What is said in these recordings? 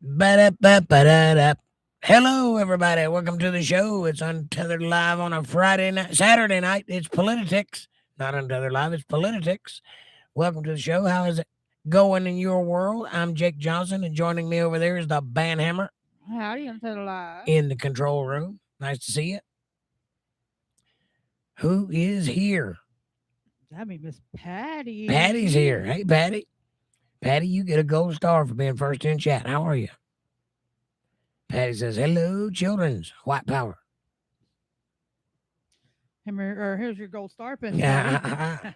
Ba-da-ba-ba-da-da. Hello, everybody. Welcome to the show. It's Untethered Live on a Friday night, Saturday night. It's Politi-tics. Not Untethered Live, it's Politi-tics. Welcome to the show. How is it going in your world? I'm Jake Johnson, and joining me over there is the band hammer Howdy, UntetheredLive. in the control room. Nice to see you. Who is here? That'd be Miss Patty. Patty's here. Hey, Patty. Patty, you get a gold star for being first in chat. How are you? Patty says, hello, children's white power. Here's your gold star pin. Yeah.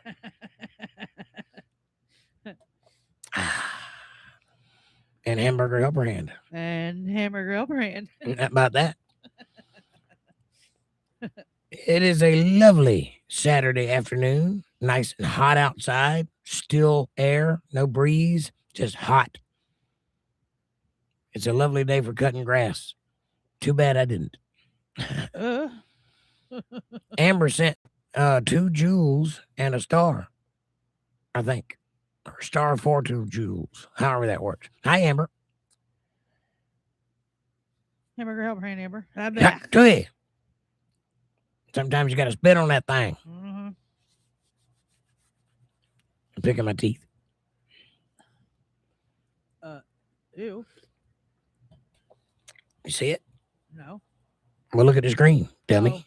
And hamburger helper hand. And hamburger upper hand. How about that? It is a lovely Saturday afternoon. Nice and hot outside. Still air, no breeze, just hot. It's a lovely day for cutting grass. Too bad I didn't. Amber sent 2 jewels and a star, I think. Or star for 2 jewels, however that works. Hi, Amber. Hamburger helper hand, Amber. Hey. Sometimes you got to spit on that thing. Mm-hmm. I'm picking my teeth. Ew. You see it? No. Well, look at the screen, dummy.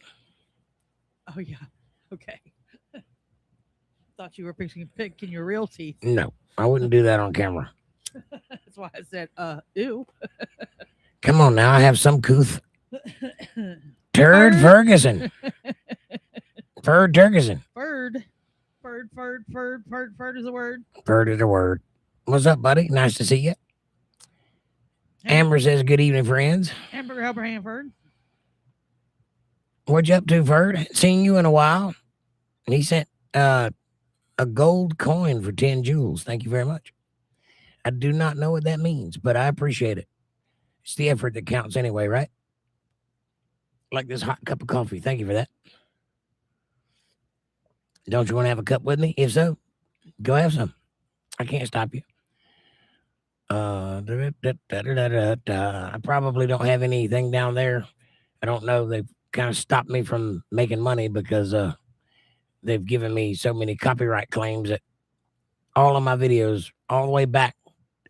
Oh yeah. Okay. Thought you were picking your real teeth. No, I wouldn't do that on camera. That's why I said, ew. Come on now, I have some couth. Turd Ferguson. Ferd Ferguson. Ferd is a word. Ferd is a word. What's up, buddy? Nice to see you. Amber says, good evening, friends. Hamburger helper hand, Ferd. What you up to, Ferd? Seen you in a while. And he sent a gold coin for 10 jewels. Thank you very much. I do not know what that means, but I appreciate it. It's the effort that counts anyway, right? Like this hot cup of coffee. Thank you for that. Don't you want to have a cup with me? If so, go have some. I can't stop you. I probably don't have anything down there. I don't know. They've kind of stopped me from making money because they've given me so many copyright claims that all of my videos, all the way back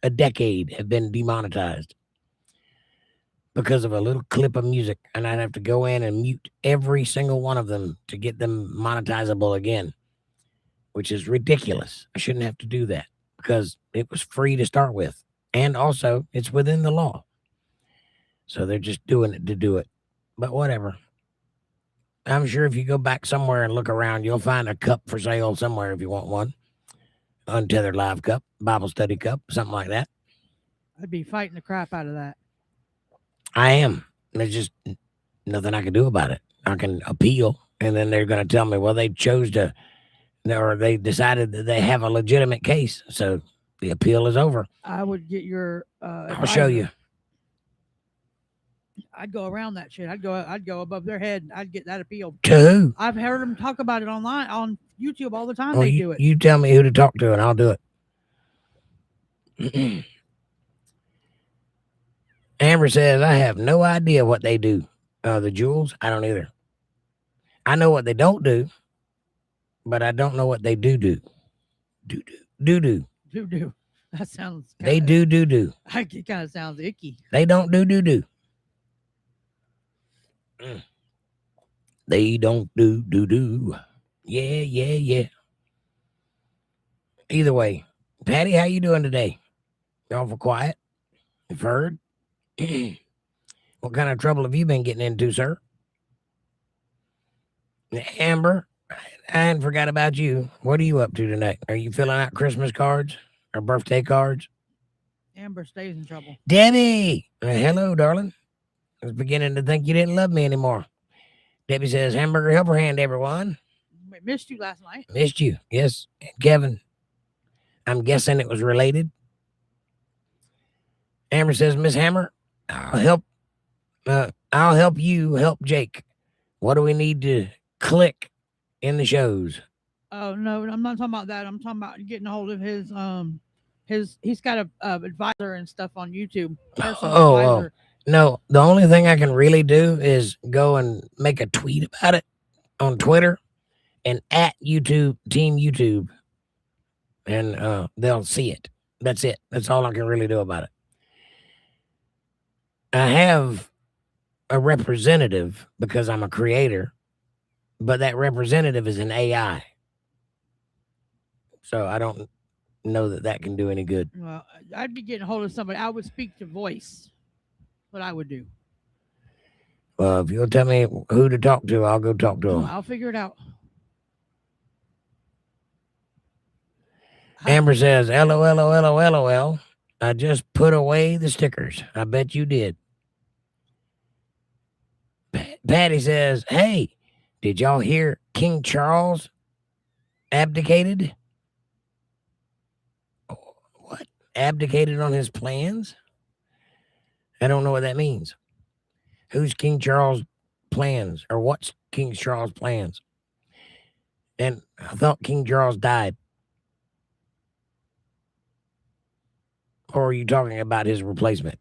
a decade, have been demonetized because of a little clip of music. And I'd have to go in and mute every single one of them to get them monetizable again, which is ridiculous. I shouldn't have to do that because it was free to start with. And also, it's within the law. So they're just doing it to do it. But whatever. I'm sure if you go back somewhere and look around, you'll find a cup for sale somewhere if you want one. Untethered Live cup, Bible study cup, something like that. I'd be fighting the crap out of that. I am. There's just nothing I can do about it. I can appeal, and then they're going to tell me, well, they chose to, or they decided that they have a legitimate case. So the appeal is over. I would get your. I'll show you. I'd go around that shit. I'd go above their head. I'd get that appeal. To who? I've heard them talk about it online on YouTube all the time. Well, they do it. You tell me who to talk to, and I'll do it. Amber says, I have no idea what they do. The jewels, I don't either. I know what they don't do, but I don't know what they do. Do. That sounds. They do. It kind of sounds icky. They don't do. They don't do. Yeah. Either way, Patty, how you doing today? You're awful quiet. You've heard. What kind of trouble have you been getting into, sir? Amber, I hadn't forgot about you. What are you up to tonight? Are you filling out Christmas cards or birthday cards? Amber stays in trouble. Debbie, hello, darling. I was beginning to think you didn't love me anymore. Debbie says, hamburger helper hand, everyone. We missed you last night. Missed you, yes. And Kevin, I'm guessing it was related. Amber says, Miss Hammer, I'll help you help Jake. What do we need to click in the shows? Oh no, I'm not talking about that. I'm talking about getting a hold of his He's got a advisor and stuff on YouTube. Personal Oh, advisor. no, the only thing I can really do is go and make a tweet about it on Twitter and at YouTube, Team YouTube, and they'll see it. That's it. That's all I can really do about it. I have a representative because I'm a creator, but that representative is an AI. So I don't know that can do any good. Well, I'd be getting a hold of somebody. I would speak to voice. What I would do. Well, if you'll tell me who to talk to, I'll go talk to them. I'll figure it out. Amber says, LOL. I just put away the stickers. I bet you did. Patty says, hey, did y'all hear King Charles abdicated? What? Abdicated on his plans? I don't know what that means. Who's King Charles' plans? Or what's King Charles' plans? And I thought King Charles died. Or are you talking about his replacement?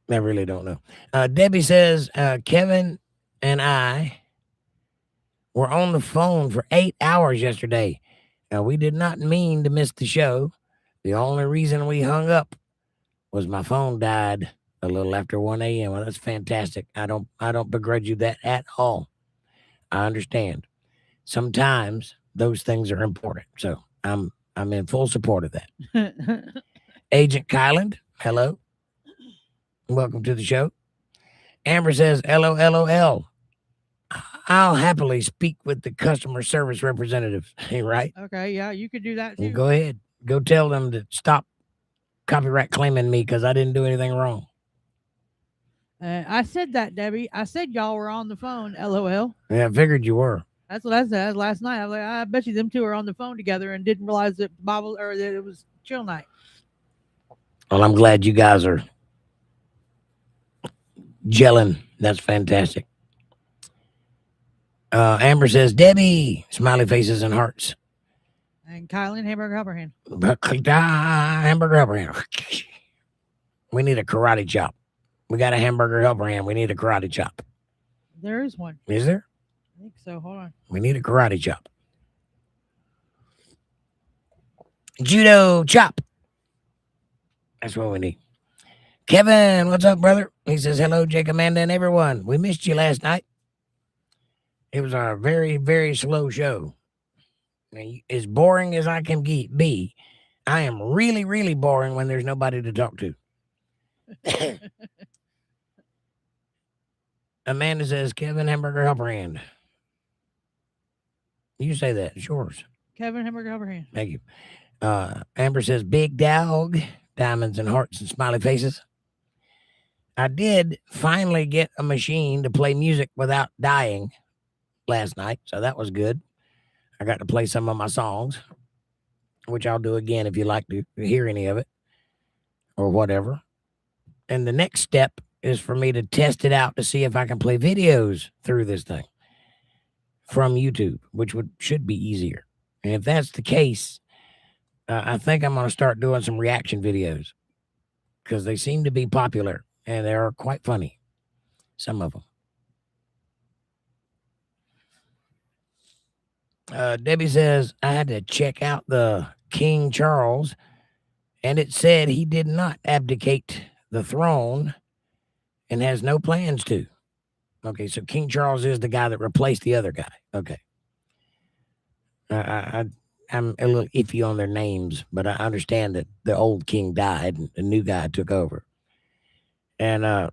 I really don't know. Debbie says, Kevin and I were on the phone for 8 hours yesterday. Now, we did not mean to miss the show. The only reason we hung up was my phone died a little after 1 a.m. Well, that's fantastic. I don't begrudge you that at all. I understand. Sometimes those things are important. So I'm in full support of that. Agent Kyland, hello. Welcome to the show. Amber says, LOL. I'll happily speak with the customer service representative. Right? Okay, yeah, you could do that too. Go ahead. Go tell them to stop copyright claiming me because I didn't do anything wrong. I said that, Debbie. I said y'all were on the phone, LOL. Yeah, I figured you were. That's what I said last night. I was like, I bet you them two are on the phone together and didn't realize that that it was chill night. Well, I'm glad you guys are gelling. That's fantastic. Amber says, Debbie, smiley faces and hearts. And Kylan, hamburger helper hand. Hamburger helper hand. We need a karate chop. We got a hamburger helper hand. We need a karate chop. There is one. Is there? I think so. Hold on. We need a karate chop. Judo chop. That's what we need. Kevin, what's up, brother? He says, hello, Jake, Amanda, and everyone. We missed you last night. It was a very, very slow show. As boring as I can be, I am really, really boring when there's nobody to talk to. Amanda says, Kevin, hamburger helper hand. You say that. It's yours. Kevin, hamburger helper hand. Thank you. Amber says, big dog, diamonds and hearts and smiley faces. I did finally get a machine to play music without dying last night, so that was good. I got to play some of my songs, which I'll do again if you like to hear any of it or whatever. And the next step is for me to test it out to see if I can play videos through this thing from YouTube, which should be easier. And if that's the case, I think I'm going to start doing some reaction videos because they seem to be popular and they are quite funny, some of them. Debbie says, I had to check out the King Charles, and it said he did not abdicate the throne and has no plans to. Okay, so King Charles is the guy that replaced the other guy. Okay. I'm a little iffy on their names, but I understand that the old king died and the new guy took over. And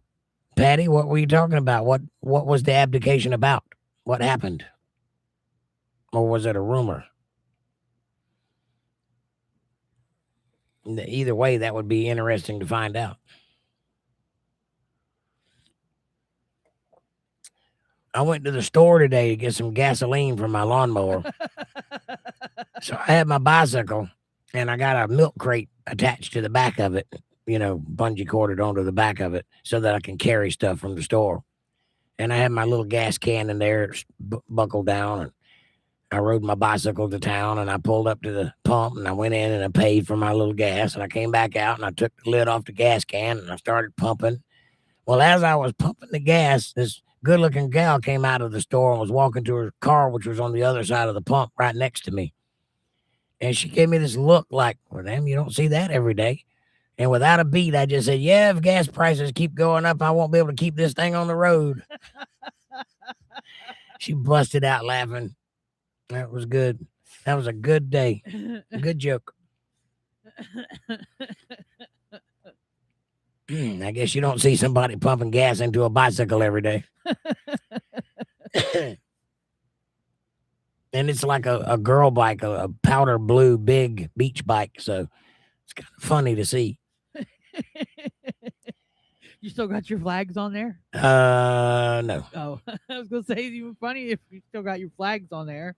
Patty, what were you talking about? What was the abdication about? What happened? Or was it a rumor? Either way, that would be interesting to find out. I went to the store today to get some gasoline for my lawnmower. So I had my bicycle and I got a milk crate attached to the back of it, bungee corded onto the back of it so that I can carry stuff from the store. And I had my little gas can in there buckled down. And I rode my bicycle to town and I pulled up to the pump and I went in and I paid for my little gas and I came back out and I took the lid off the gas can and I started pumping. Well, as I was pumping the gas, this good-looking gal came out of the store and was walking to her car, which was on the other side of the pump right next to me. And she gave me this look like, well, damn, you don't see that every day. And without a beat, I just said, yeah, if gas prices keep going up, I won't be able to keep this thing on the road. She busted out laughing. That was good. That was a good day. Good joke. I guess you don't see somebody pumping gas into a bicycle every day. And it's like a girl bike, a powder blue big beach bike. So it's kind of funny to see. You still got your flags on there? No. Oh, I was gonna say it's even funny if you still got your flags on there.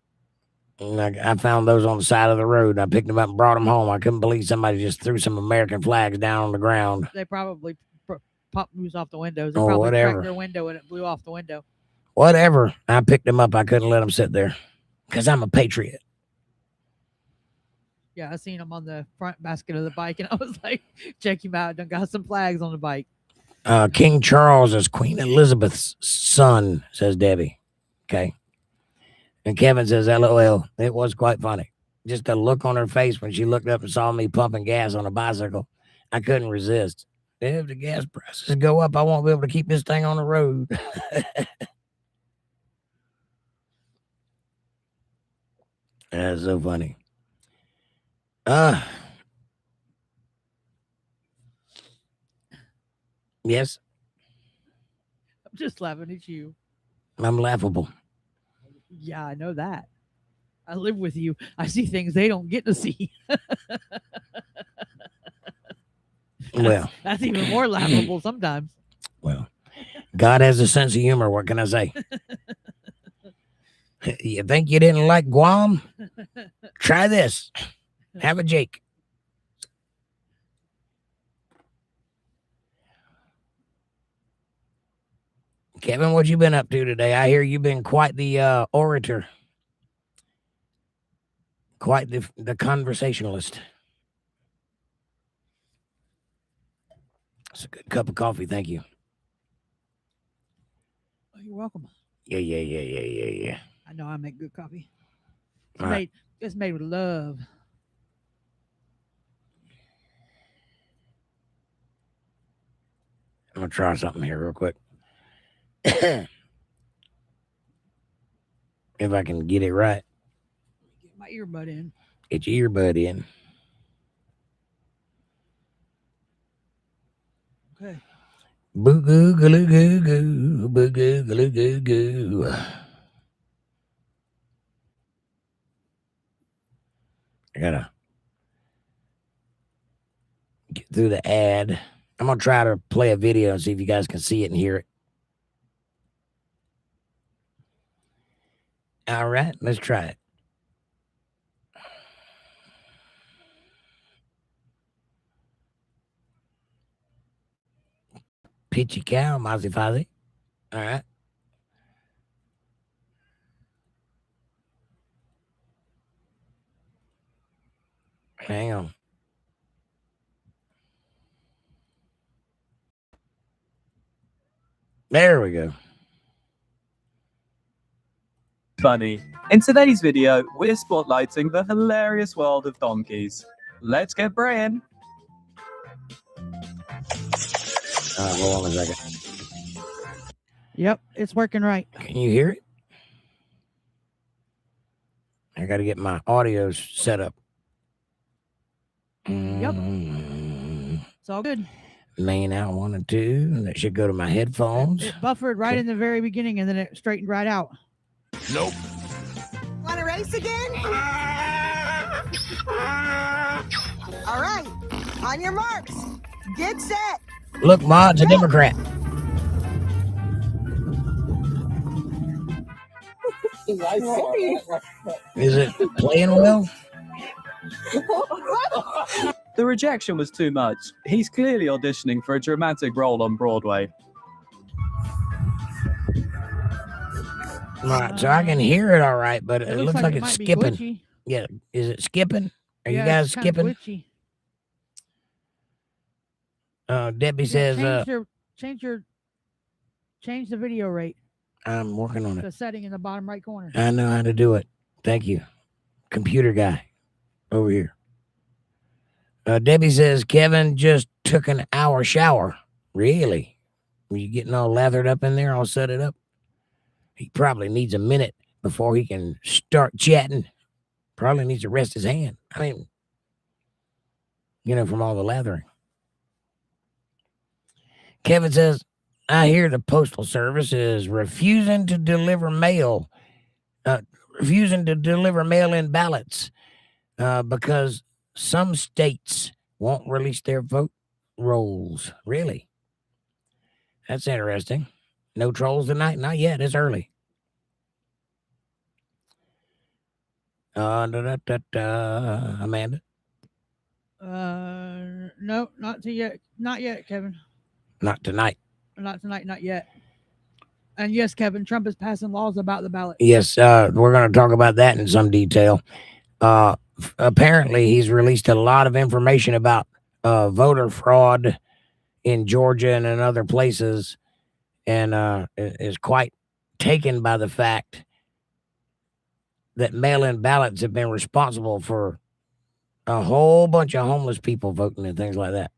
I found those on the side of the road. I picked them up and brought them home. I couldn't believe somebody just threw some American flags down on the ground. They probably popped loose off the windows. They Oh, probably whatever. cracked their window and it blew off the window. Whatever. I picked them up. I couldn't let them sit there because I'm a patriot. Yeah, I seen them on the front basket of the bike, and I was like, check him out. Done got some flags on the bike. King Charles is Queen Elizabeth's son, says Debbie. Okay. And Kevin says, LOL. It was quite funny. Just the look on her face when she looked up and saw me pumping gas on a bicycle. I couldn't resist. If the gas prices go up, I won't be able to keep this thing on the road. That's so funny. Yes, I'm just laughing at you. I'm laughable. Yeah, I know that. I live with you. I see things they don't get to see. Well, that's even more laughable sometimes. Well, God has a sense of humor. What can I say? You think you didn't like Guam? Try this. Have a Jake. Kevin, what you been up to today? I hear you've been quite the orator. Quite the conversationalist. It's a good cup of coffee. Thank you. Oh, you're welcome. Yeah. I know I make good coffee. It's made with love. I'm going to try something here real quick. If I can get it right. Get my earbud in. Get your earbud in. Okay. Boo goo goo goo goo. Boo goo goo goo goo. I gotta get through the ad. I'm gonna try to play a video and see if you guys can see it and hear it. All right, let's try it. Pitchy cow, Mozzie Fozzie. All right. Hang on. There we go. Funny. In today's video, we're spotlighting the hilarious world of donkeys. Let's get braying. Hold on a second. Yep, it's working right. Can you hear it? I got to get my audio set up. Yep. It's all good. Main out 1 and 2. That should go to my headphones. It buffered right in the very beginning and then it straightened right out. Nope. Want to race again? All right. On your marks. Get set. Look, Mod's a Democrat. Is it playing well? The rejection was too much. He's clearly auditioning for a dramatic role on Broadway. All right, so I can hear it all right, but it looks like it it's might be skipping. glitchy. Yeah, is it skipping? Are Yeah, you guys it's kinda skipping? glitchy. Debbie Yeah, says, change the video rate. I'm working on it. The setting in the bottom right corner. I know how to do it. Thank you, computer guy over here. Debbie says, Kevin just took an hour shower. Really? Were you getting all lathered up in there, all set it up? He probably needs a minute before he can start chatting. Probably needs to rest his hand. I mean, from all the lathering. Kevin says, I hear the Postal Service is refusing to deliver mail, mail-in ballots because some states won't release their vote rolls. Really? That's interesting. No trolls tonight? Not yet. It's early. Amanda? No, not yet. Not yet, Kevin. Not tonight. Not tonight, not yet. And yes, Kevin, Trump is passing laws about the ballot. Yes, we're going to talk about that in some detail. Apparently, he's released a lot of information about voter fraud in Georgia and in other places, and is quite taken by the fact that mail-in ballots have been responsible for a whole bunch of homeless people voting and things like that.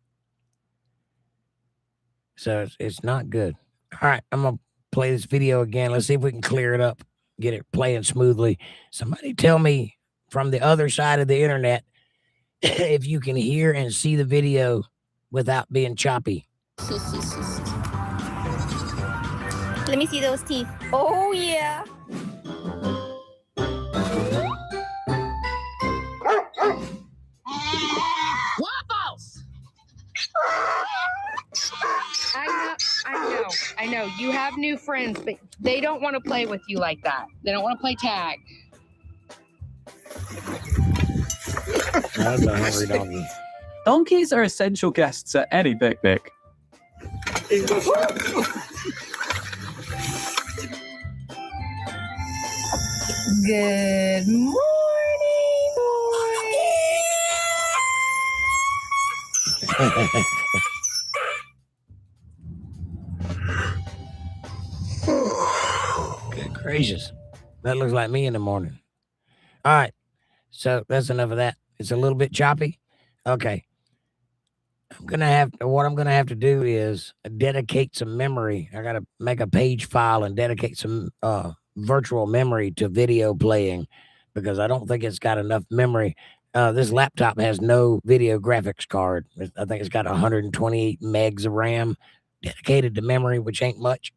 So it's not good. All right, I'm going to play this video again. Let's see if we can clear it up, get it playing smoothly. Somebody tell me from the other side of the internet if you can hear and see the video without being choppy. Let me see those teeth. Oh, yeah. Waffles! I know. You have new friends, but they don't want to play with you like that. They don't want to play tag. That's a hungry donkey. Donkeys are essential guests at any picnic. Good morning. Good gracious. That looks like me in the morning. All right. So that's enough of that. It's a little bit choppy. Okay. What I'm gonna have to do is dedicate some memory. I gotta make a page file and dedicate some virtual memory to video playing because I don't think it's got enough memory. This laptop has no video graphics card. I think it's got 128 megs of RAM dedicated to memory, which ain't much.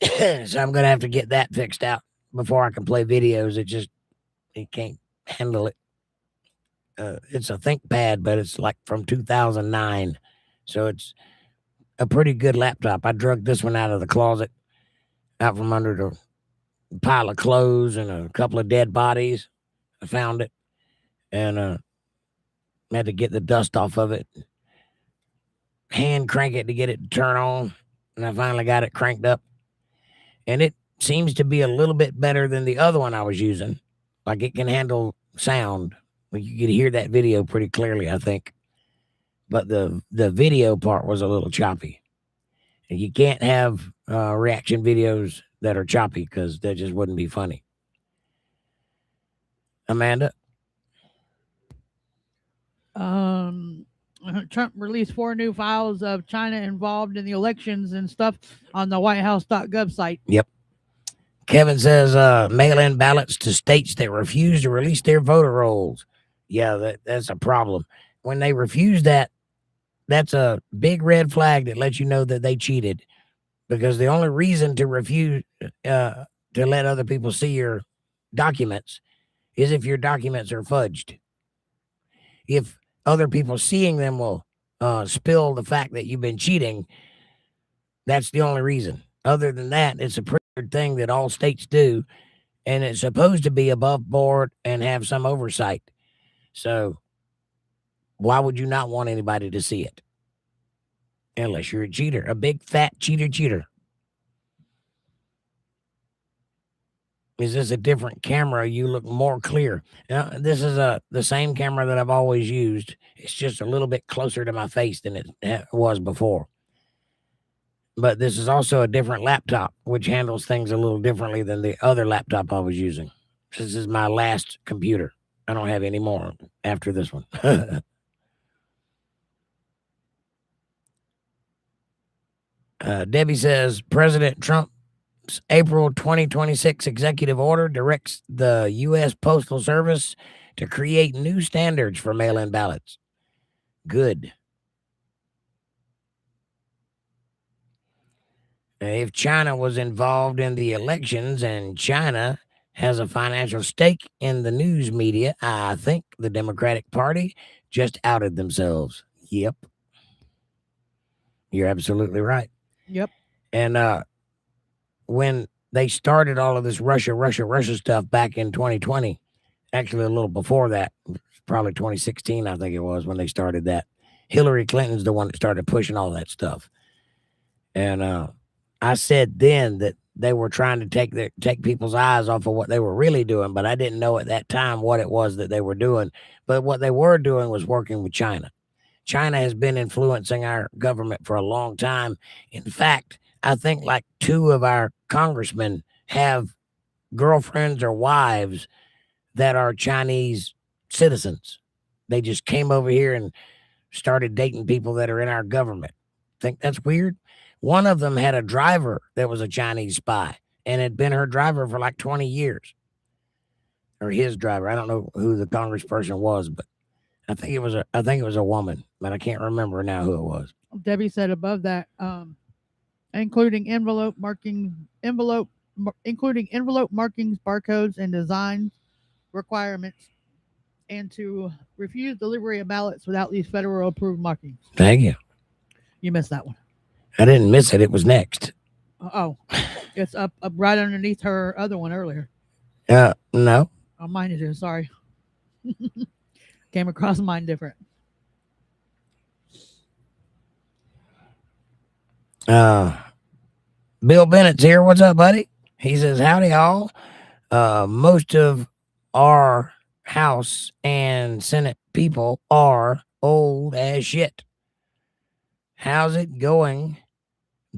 So I'm gonna have to get that fixed out before I can play videos. It can't handle it. It's a ThinkPad, but it's like from 2009. So it's a pretty good laptop. I drug this one out of the closet, out from under the pile of clothes and a couple of dead bodies. I found it and had to get the dust off of it. Hand crank it to get it to turn on. And I finally got it cranked up. And it seems to be a little bit better than the other one I was using. Like it can handle sound. You could hear that video pretty clearly, I think. But the video part was a little choppy. And you can't have reaction videos that are choppy because that just wouldn't be funny. Amanda? Trump released 4 new files of China involved in the elections and stuff on the whitehouse.gov site. Yep. Kevin says mail-in ballots to states that refuse to release their voter rolls. Yeah, that's a problem. When they refuse that, that's a big red flag that lets you know that they cheated. Because the only reason to refuse to let other people see your documents is if your documents are fudged. If other people seeing them will spill the fact that you've been cheating, that's the only reason. Other than that, it's a pretty good thing that all states do, and it's supposed to be above board and have some oversight. So why would you not want anybody to see it? Unless you're a cheater, a big fat cheater. Is this a different camera? You look more clear. This is the same camera that I've always used. It's just a little bit closer to my face than it was before. But this is also a different laptop, which handles things a little differently than the other laptop I was using. This is my last computer. I don't have any more after this one. Debbie says President Trump's April 2026 executive order directs the U.S. Postal Service to create new standards for mail-in ballots. Good. If China was involved in the elections and China has a financial stake in the news media, I think the Democratic Party just outed themselves. Yep. You're absolutely right. Yep. And when they started all of this Russia stuff back in 2020, actually a little before that, probably 2016, I think it was when they started that. Hillary Clinton's the one that started pushing all that stuff. And I said then that they were trying to take people's eyes off of what they were really doing, but I didn't know at that time what it was that they were doing. But what they were doing was working with China. China has been influencing our government for a long time. In fact, I think like 2 of our congressmen have girlfriends or wives that are Chinese citizens. They just came over here and started dating people that are in our government. Think that's weird? One of them had a driver that was a Chinese spy and had been her driver for like 20 years. Or his driver. I don't know who the congressperson was, but I think it was a woman, but I can't remember now who it was. Debbie said above that, including envelope markings, barcodes, and design requirements, and to refuse delivery of ballots without these federal approved markings. Thank you. You missed that one. I didn't miss it. It was next. Oh, it's up right underneath her other one earlier. No. Oh, mine is. Sorry. Came across mine different. Bill Bennett's here. What's up, buddy? He says, howdy all. Most of our House and Senate people are old as shit. How's it going?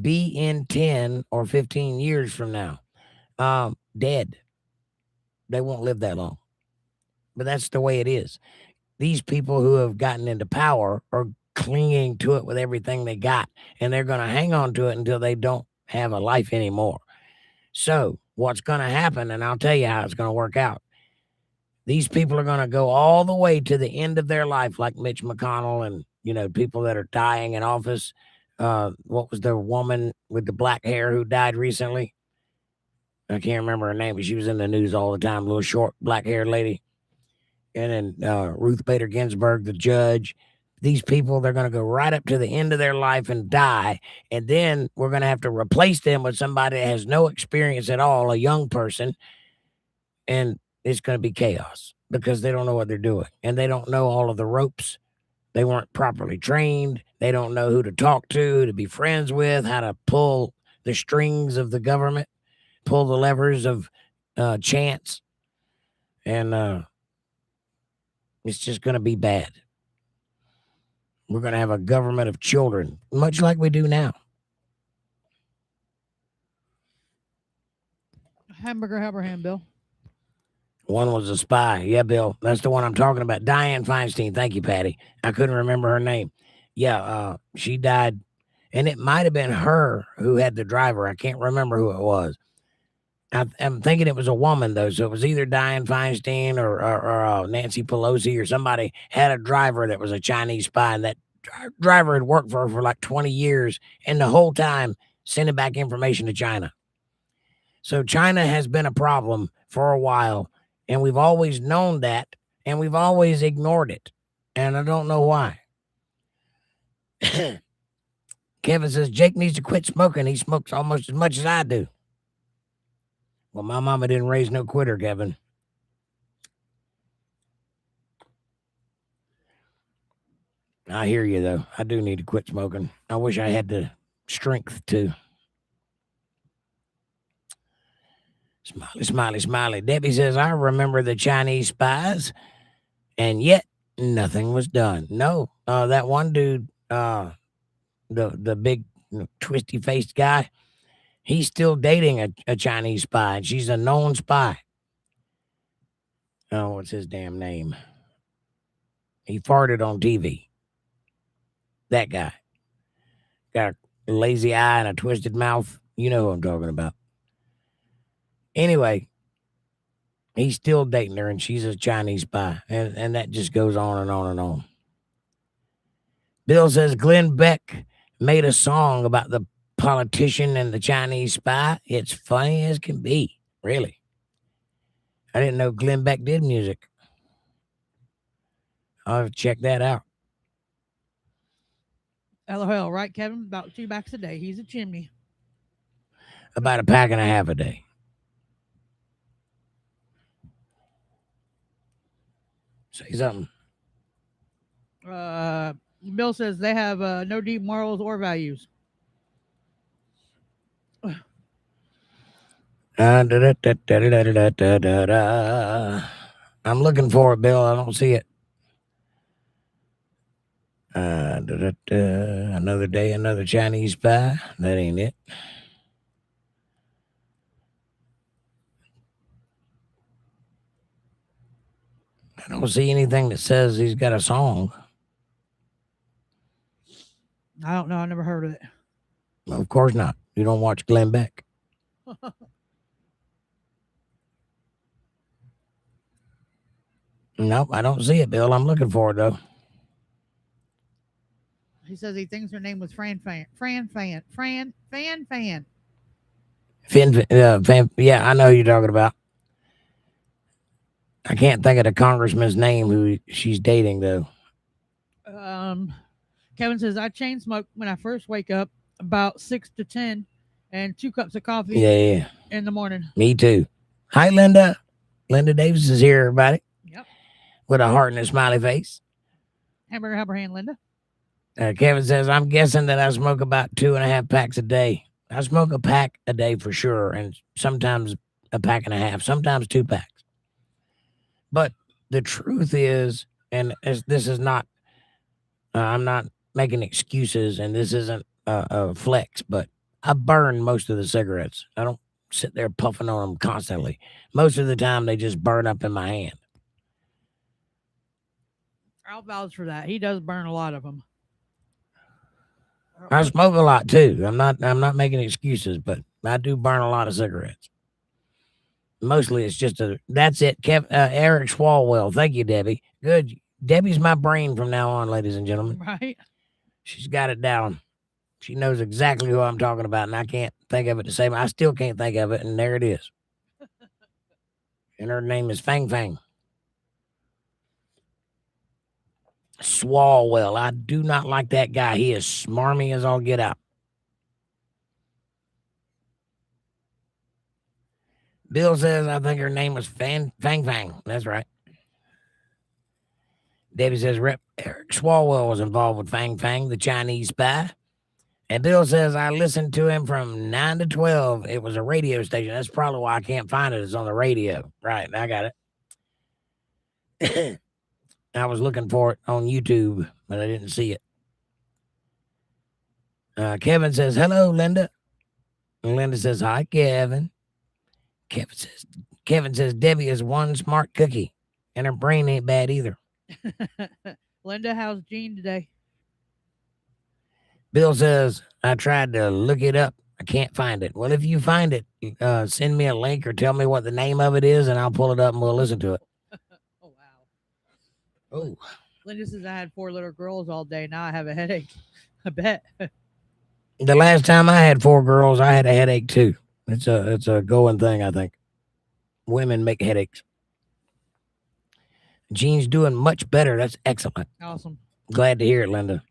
Be in 10 or 15 years from now. Dead. They won't live that long. But that's the way it is. These people who have gotten into power are clinging to it with everything they got, and they're going to hang on to it until they don't have a life anymore. So what's going to happen, and I'll tell you how it's going to work out. These people are going to go all the way to the end of their life, like Mitch McConnell and, people that are dying in office. What was the woman with the black hair who died recently? I can't remember her name, but she was in the news all the time, little short black-haired lady. And then Ruth Bader Ginsburg, the judge. These people, they're going to go right up to the end of their life and die. And then we're going to have to replace them with somebody that has no experience at all, a young person. And it's going to be chaos because they don't know what they're doing. And they don't know all of the ropes. They weren't properly trained. They don't know who to talk to be friends with, how to pull the strings of the government, pull the levers of chance. And it's just going to be bad. We're going to have a government of children, much like we do now. Hamburger Haberham, Bill. One was a spy. Yeah, Bill. That's the one I'm talking about. Dianne Feinstein. Thank you, Patty. I couldn't remember her name. Yeah, she died. And it might have been her who had the driver. I can't remember who it was. I'm thinking it was a woman, though. So it was either Dianne Feinstein or Nancy Pelosi or somebody had a driver that was a Chinese spy. And that driver had worked for her for like 20 years. And the whole time sending back information to China. So China has been a problem for a while. And we've always known that. And we've always ignored it. And I don't know why. Kevin says, Jake needs to quit smoking. He smokes almost as much as I do. Well, my mama didn't raise no quitter, Kevin. I hear you, though. I do need to quit smoking. I wish I had the strength to. Smiley, smiley, smiley. Debbie says, I remember the Chinese spies, and yet nothing was done. No, that one dude, the big twisty faced guy, he's still dating a Chinese spy, and she's a known spy. Oh, what's his damn name? He farted on TV. That guy. Got a lazy eye and a twisted mouth. You know who I'm talking about. Anyway, he's still dating her, and she's a Chinese spy. And that just goes on and on and on. Bill says Glenn Beck made a song about the politician and the Chinese spy. It's funny as can be. Really. I didn't know Glenn Beck did music. I'll have to check that out. LOL, right, Kevin? About 2 packs a day. He's a chimney. About a pack and a half a day. Say something. Bill says they have no deep morals or values. I'm looking for it, Bill. I don't see it. Another day, another Chinese spy. That ain't it. I don't see anything that says he's got a song. I don't know. I never heard of it. Of course not. You don't watch Glenn Beck. Nope, I don't see it, Bill. I'm looking for it, though. He says he thinks her name was Fran Fan. Fran Fan. Fran Fan Fan. Yeah, I know who you're talking about. I can't think of the congressman's name who she's dating, though. Kevin says, I chain smoke when I first wake up about 6 to 10 and 2 cups of coffee Yeah. in the morning. Me too. Hi, Linda. Linda Davis is here, everybody. Yep. With a heart and a smiley face. Hamburger helper hand, Linda. Kevin says, I'm guessing that I smoke about 2.5 packs a day. I smoke a pack a day for sure, and sometimes a pack and a half, sometimes 2 packs. But the truth is, and this is not, I'm not making excuses, and this isn't a flex, but I burn most of the cigarettes. I don't sit there puffing on them constantly. Most of the time, they just burn up in my hand. I'll vouch for that. He does burn a lot of them. I smoke a lot too. I'm not making excuses, but I do burn a lot of cigarettes. Mostly it's just that's it. Eric Swalwell. Thank you, Debbie. Good. Debbie's my brain from now on, ladies and gentlemen. Right. She's got it down. She knows exactly who I'm talking about, and I can't think of it the same. I still can't think of it, and there it is. And her name is Fang Fang. Swalwell. I do not like that guy. He is smarmy as all get out. Bill says, I think her name was Fang Fang. That's right. Debbie says, Rep Eric Swalwell was involved with Fang Fang, the Chinese spy. And Bill says, I listened to him from 9 to 12. It was a radio station. That's probably why I can't find it. It's on the radio. Right. I got it. I was looking for it on YouTube, but I didn't see it. Kevin says, hello, Linda. And Linda says, hi, Kevin. Kevin says, Debbie is one smart cookie, and her brain ain't bad either. Linda, how's Gene today? Bill says, I tried to look it up. I can't find it. Well, if you find it, send me a link or tell me what the name of it is, and I'll pull it up and we'll listen to it. Oh, wow. Oh. Linda says, I had 4 little girls all day. Now I have a headache. I bet. The last time I had 4 girls, I had a headache too. It's a going thing, I think. Women make headaches. Gene's doing much better. That's excellent. Awesome. Glad to hear it, Linda.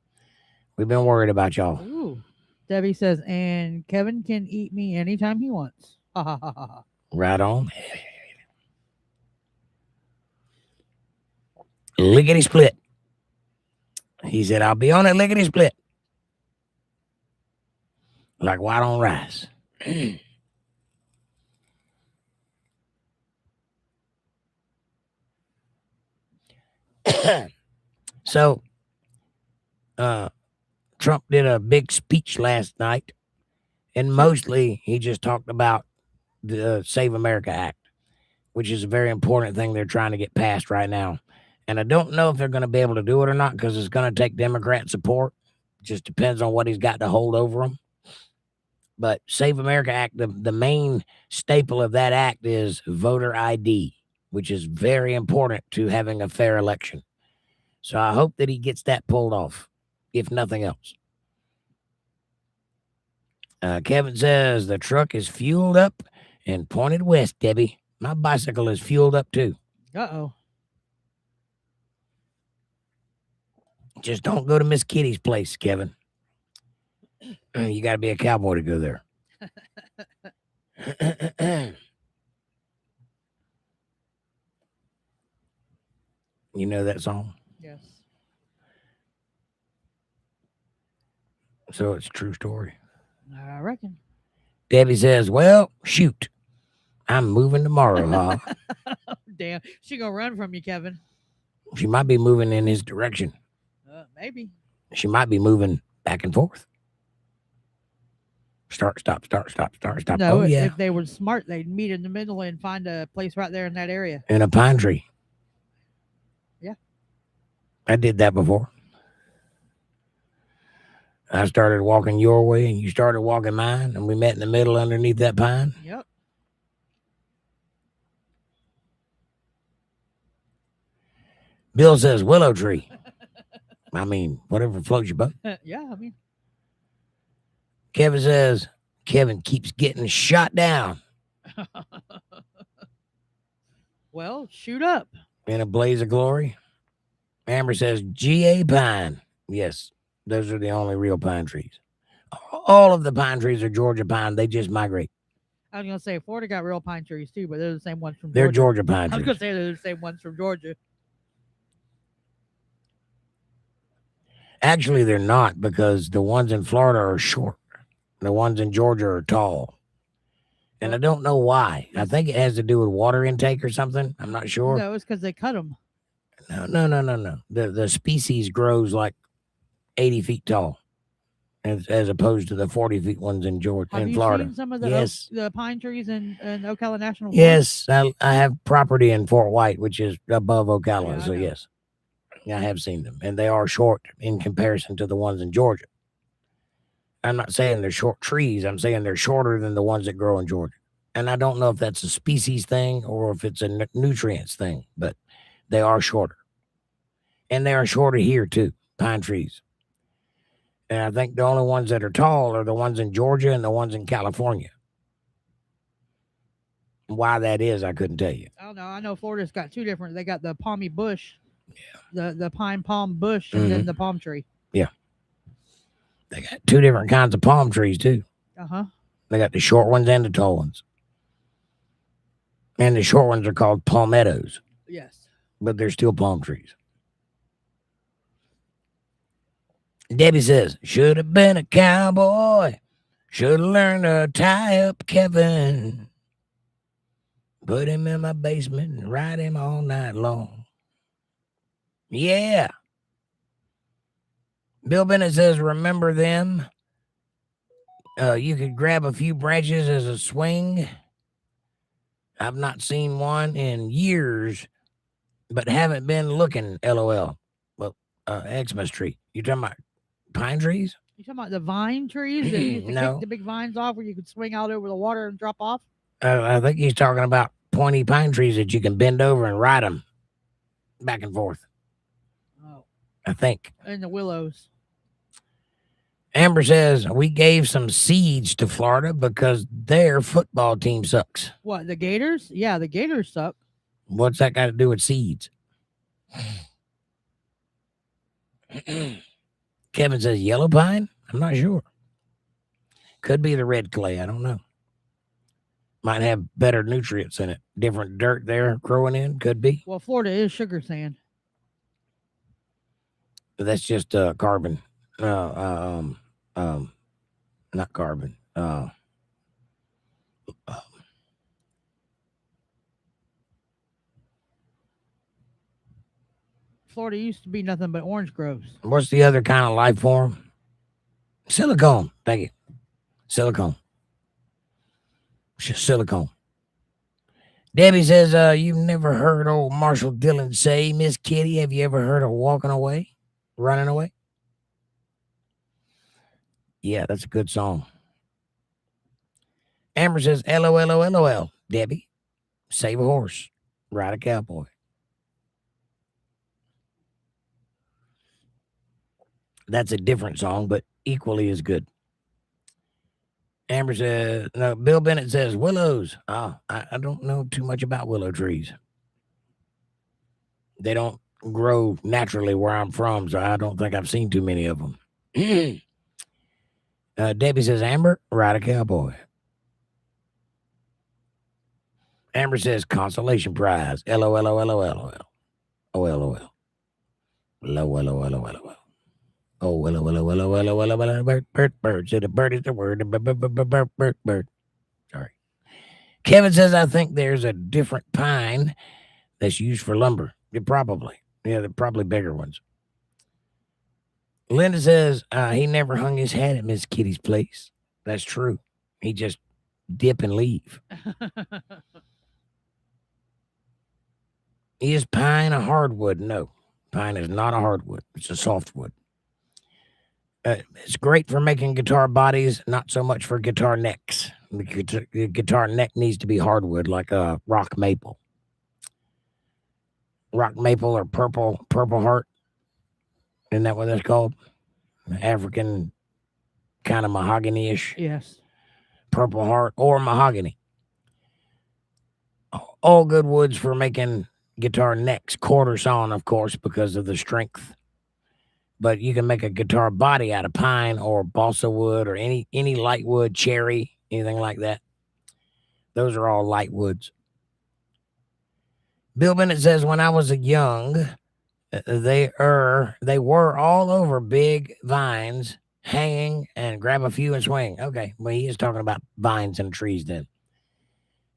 We've been worried about y'all. Ooh. Debbie says, and Kevin can eat me anytime he wants. Ha ha ha ha. Right on. Lickety split. He said, I'll be on it lickety split. Like white on rice. So, Trump did a big speech last night, and mostly he just talked about the Save America Act, which is a very important thing they're trying to get passed right now. And I don't know if they're going to be able to do it or not because it's going to take Democrat support. Just depends on what he's got to hold over him. But Save America Act, the main staple of that act is voter ID, which is very important to having a fair election. So I hope that he gets that pulled off, if nothing else. Kevin says the truck is fueled up and pointed west, Debbie. My bicycle is fueled up too. Uh-oh. Just don't go to Miss Kitty's place, Kevin. You got to be a cowboy to go there. You know that song? Yes. So it's a true story. I reckon. Debbie says, well, shoot. I'm moving tomorrow, huh? Damn. She gonna run from you, Kevin. She might be moving in his direction. Maybe. She might be moving back and forth. Start, stop, start, stop, start, stop. No, Oh, yeah. if they were smart, they'd meet in the middle and find a place right there in that area. In a pine tree. Yeah. I did that before. I started walking your way and you started walking mine, and we met in the middle underneath that pine. Yep. Bill says willow tree. I mean, whatever floats your boat. Yeah, I mean. Kevin says Kevin keeps getting shot down Well, shoot up. in a blaze of glory. Amber says GA pine. Yes, those are the only real pine trees. All of the pine trees are Georgia pine. They just migrate. I was gonna say Florida got real pine trees too, but they're the same ones from They're Georgia. Georgia pine I was trees. gonna say they're the same ones from Georgia. Actually, they're not, because the ones in Florida are short. The ones in Georgia are tall. And I don't know why. I think it has to do with water intake or something. I'm not sure. No, it's because they cut them. No. The species grows like 80 feet tall, as opposed to the 40 feet ones in Georgia Have and you Florida. seen some of the Yes. the pine trees in Ocala National Forest? Yes, I have property in Fort White, which is above Ocala. Yeah, I So know. yes, I have seen them, and they are short in comparison to the ones in Georgia. I'm not saying they're short trees. I'm saying they're shorter than the ones that grow in Georgia. And I don't know if that's a species thing or if it's a nutrients thing, but they are shorter. And they are shorter here too, pine trees. And I think the only ones that are tall are the ones in Georgia and the ones in California. Why that is, I couldn't tell you. I don't know. I know Florida's got two different. They got the palmy bush, the pine palm bush, and then the palm tree. They got two different kinds of palm trees too. Uh-huh. They got the short ones and the tall ones. And the short ones are called palmettos, Yes. but they're still palm trees. Debbie says, should have been a cowboy. Should have learned to tie up Kevin. Put him in my basement and ride him all night long. Yeah. Bill Bennett says, remember them? You could grab a few branches as a swing. I've not seen one in years, but haven't been looking, LOL. Well, Xmas tree. You talking about pine trees? You talking about the vine trees that you used to No. kick the big vines off where you could swing out over the water and drop off? I think he's talking about pointy pine trees that you can bend over and ride them back and forth. Oh. I think. And the willows. Amber says, we gave some seeds to Florida because their football team sucks. What, the Gators? Yeah, the Gators suck. What's that got to do with seeds? Kevin says, yellow pine? I'm not sure. Could be the red clay. I don't know. Might have better nutrients in it. Different dirt there growing in. Could be. Well, Florida is sugar sand. But that's just carbon. Not carbon. Florida used to be nothing but orange groves. What's the other kind of life form? Silicone. Thank you. Silicone. Silicone. Debbie says, you've never heard old Marshall Dillon say, Miss Kitty, have you ever heard of walking away? Running away? Yeah, that's a good song. Amber says, LOL, Debbie. Save a horse. Ride a cowboy. That's a different song, but equally as good. Amber says, no, Bill Bennett says, willows. I don't know too much about willow trees. They don't grow naturally where I'm from, so I don't think I've seen too many of them. Debbie says, Amber, ride a cowboy. Amber says, consolation prize. LOL. OLOL. LOL. Oh, willow. Bird. So the bird is the word. Bird. Sorry. Kevin says, I think there's a different pine that's used for lumber. Probably. Yeah, they're probably bigger ones. Linda says, he never hung his hat at Miss Kitty's place. That's true. He just dip and leave. Is pine a hardwood? No. Pine is not a hardwood. It's a softwood. It's great for making guitar bodies, not so much for guitar necks. The guitar neck needs to be hardwood, like a rock maple. Rock maple or purple heart. Isn't that what that's called? African kind of mahogany-ish. Yes. Purple heart or mahogany. All good woods for making guitar necks. Quarter sawn, of course, because of the strength. But you can make a guitar body out of pine or balsa wood or any light wood, cherry, anything like that. Those are all light woods. Bill Bennett says, when I was young, they were all over big vines hanging and grab a few and swing. Okay, well, he is talking about vines and trees then.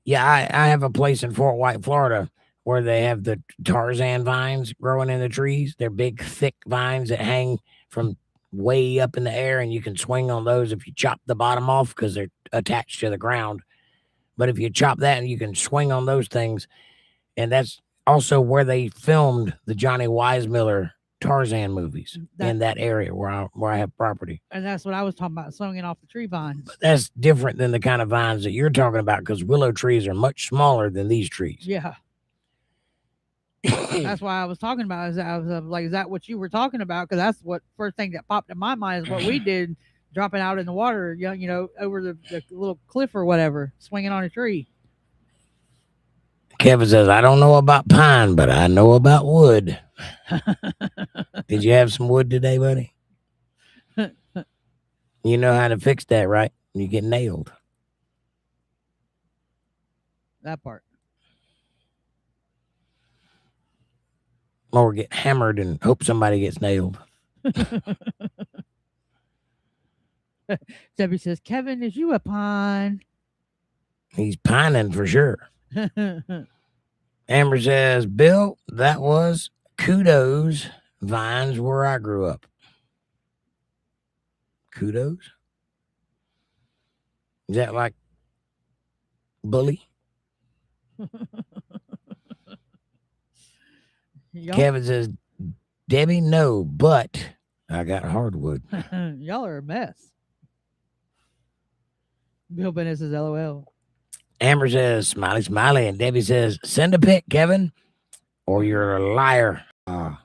Yeah, I have a place in Fort White, Florida, where they have the Tarzan vines growing in the trees. They're big, thick vines that hang from way up in the air, and you can swing on those if you chop the bottom off because they're attached to the ground. But if you chop that, you can swing on those things. And that's also where they filmed the Johnny Weissmuller Tarzan movies, in that area where I have property. And that's what I was talking about, swinging off the tree vines. But that's different than the kind of vines that you're talking about, because willow trees are much smaller than these trees. Yeah. That's why I was talking about. Is that what you were talking about? Because that's what first thing that popped in my mind is what we did, dropping out in the water, you know, over the little cliff or whatever, swinging on a tree. Kevin says, I don't know about pine, but I know about wood. Did you have some wood today, buddy? You know how to fix that, right? You get nailed. That part. Or get hammered and hope somebody gets nailed. Debbie says, Kevin, is you a pine? He's pining for sure. Amber says, Bill, that was kudos vines where I grew up. Kudos? Is that like bully? Kevin says, Debbie, no, but I got hardwood. Y'all are a mess. Bill Bennett says, LOL. Amber says, smiley, smiley. And Debbie says, send a pic, Kevin, or you're a liar. Oh,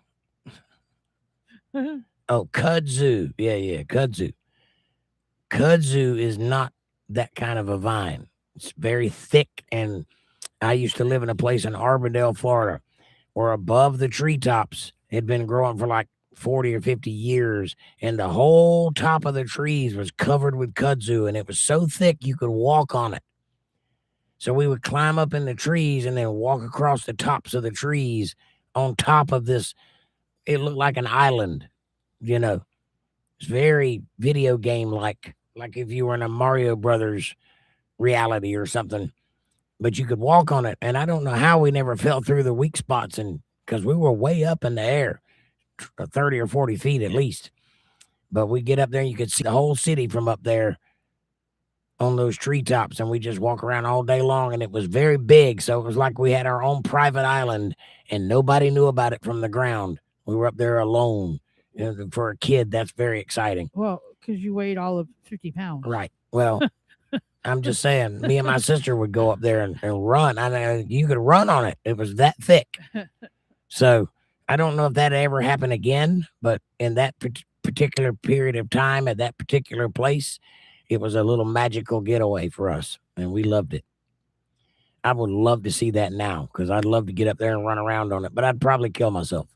kudzu. Yeah, kudzu. Kudzu is not that kind of a vine. It's very thick. And I used to live in a place in Arbondale, Florida, where above the treetops had been growing for like 40 or 50 years. And the whole top of the trees was covered with kudzu. And it was so thick you could walk on it. So we would climb up in the trees and then walk across the tops of the trees on top of this. It looked like an island, you know. It's very video game like if you were in a Mario Brothers reality or something. But you could walk on it. And I don't know how we never fell through the weak spots and because we were way up in the air, 30 or 40 feet at least. But we get up there and you could see the whole city from up there on those treetops, and we just walk around all day long, and it was very big. So it was like we had our own private island, and nobody knew about it from the ground. We were up there alone. For a kid, that's very exciting. Well, because you weighed all of 50 pounds. Right. Well, I'm just saying, me and my sister would go up there and run. I know you could run on it. It was that thick. So I don't know if that ever happened again, but in that particular period of time at that particular place, it was a little magical getaway for us, and we loved it. I would love to see that now because I'd love to get up there and run around on it, but I'd probably kill myself.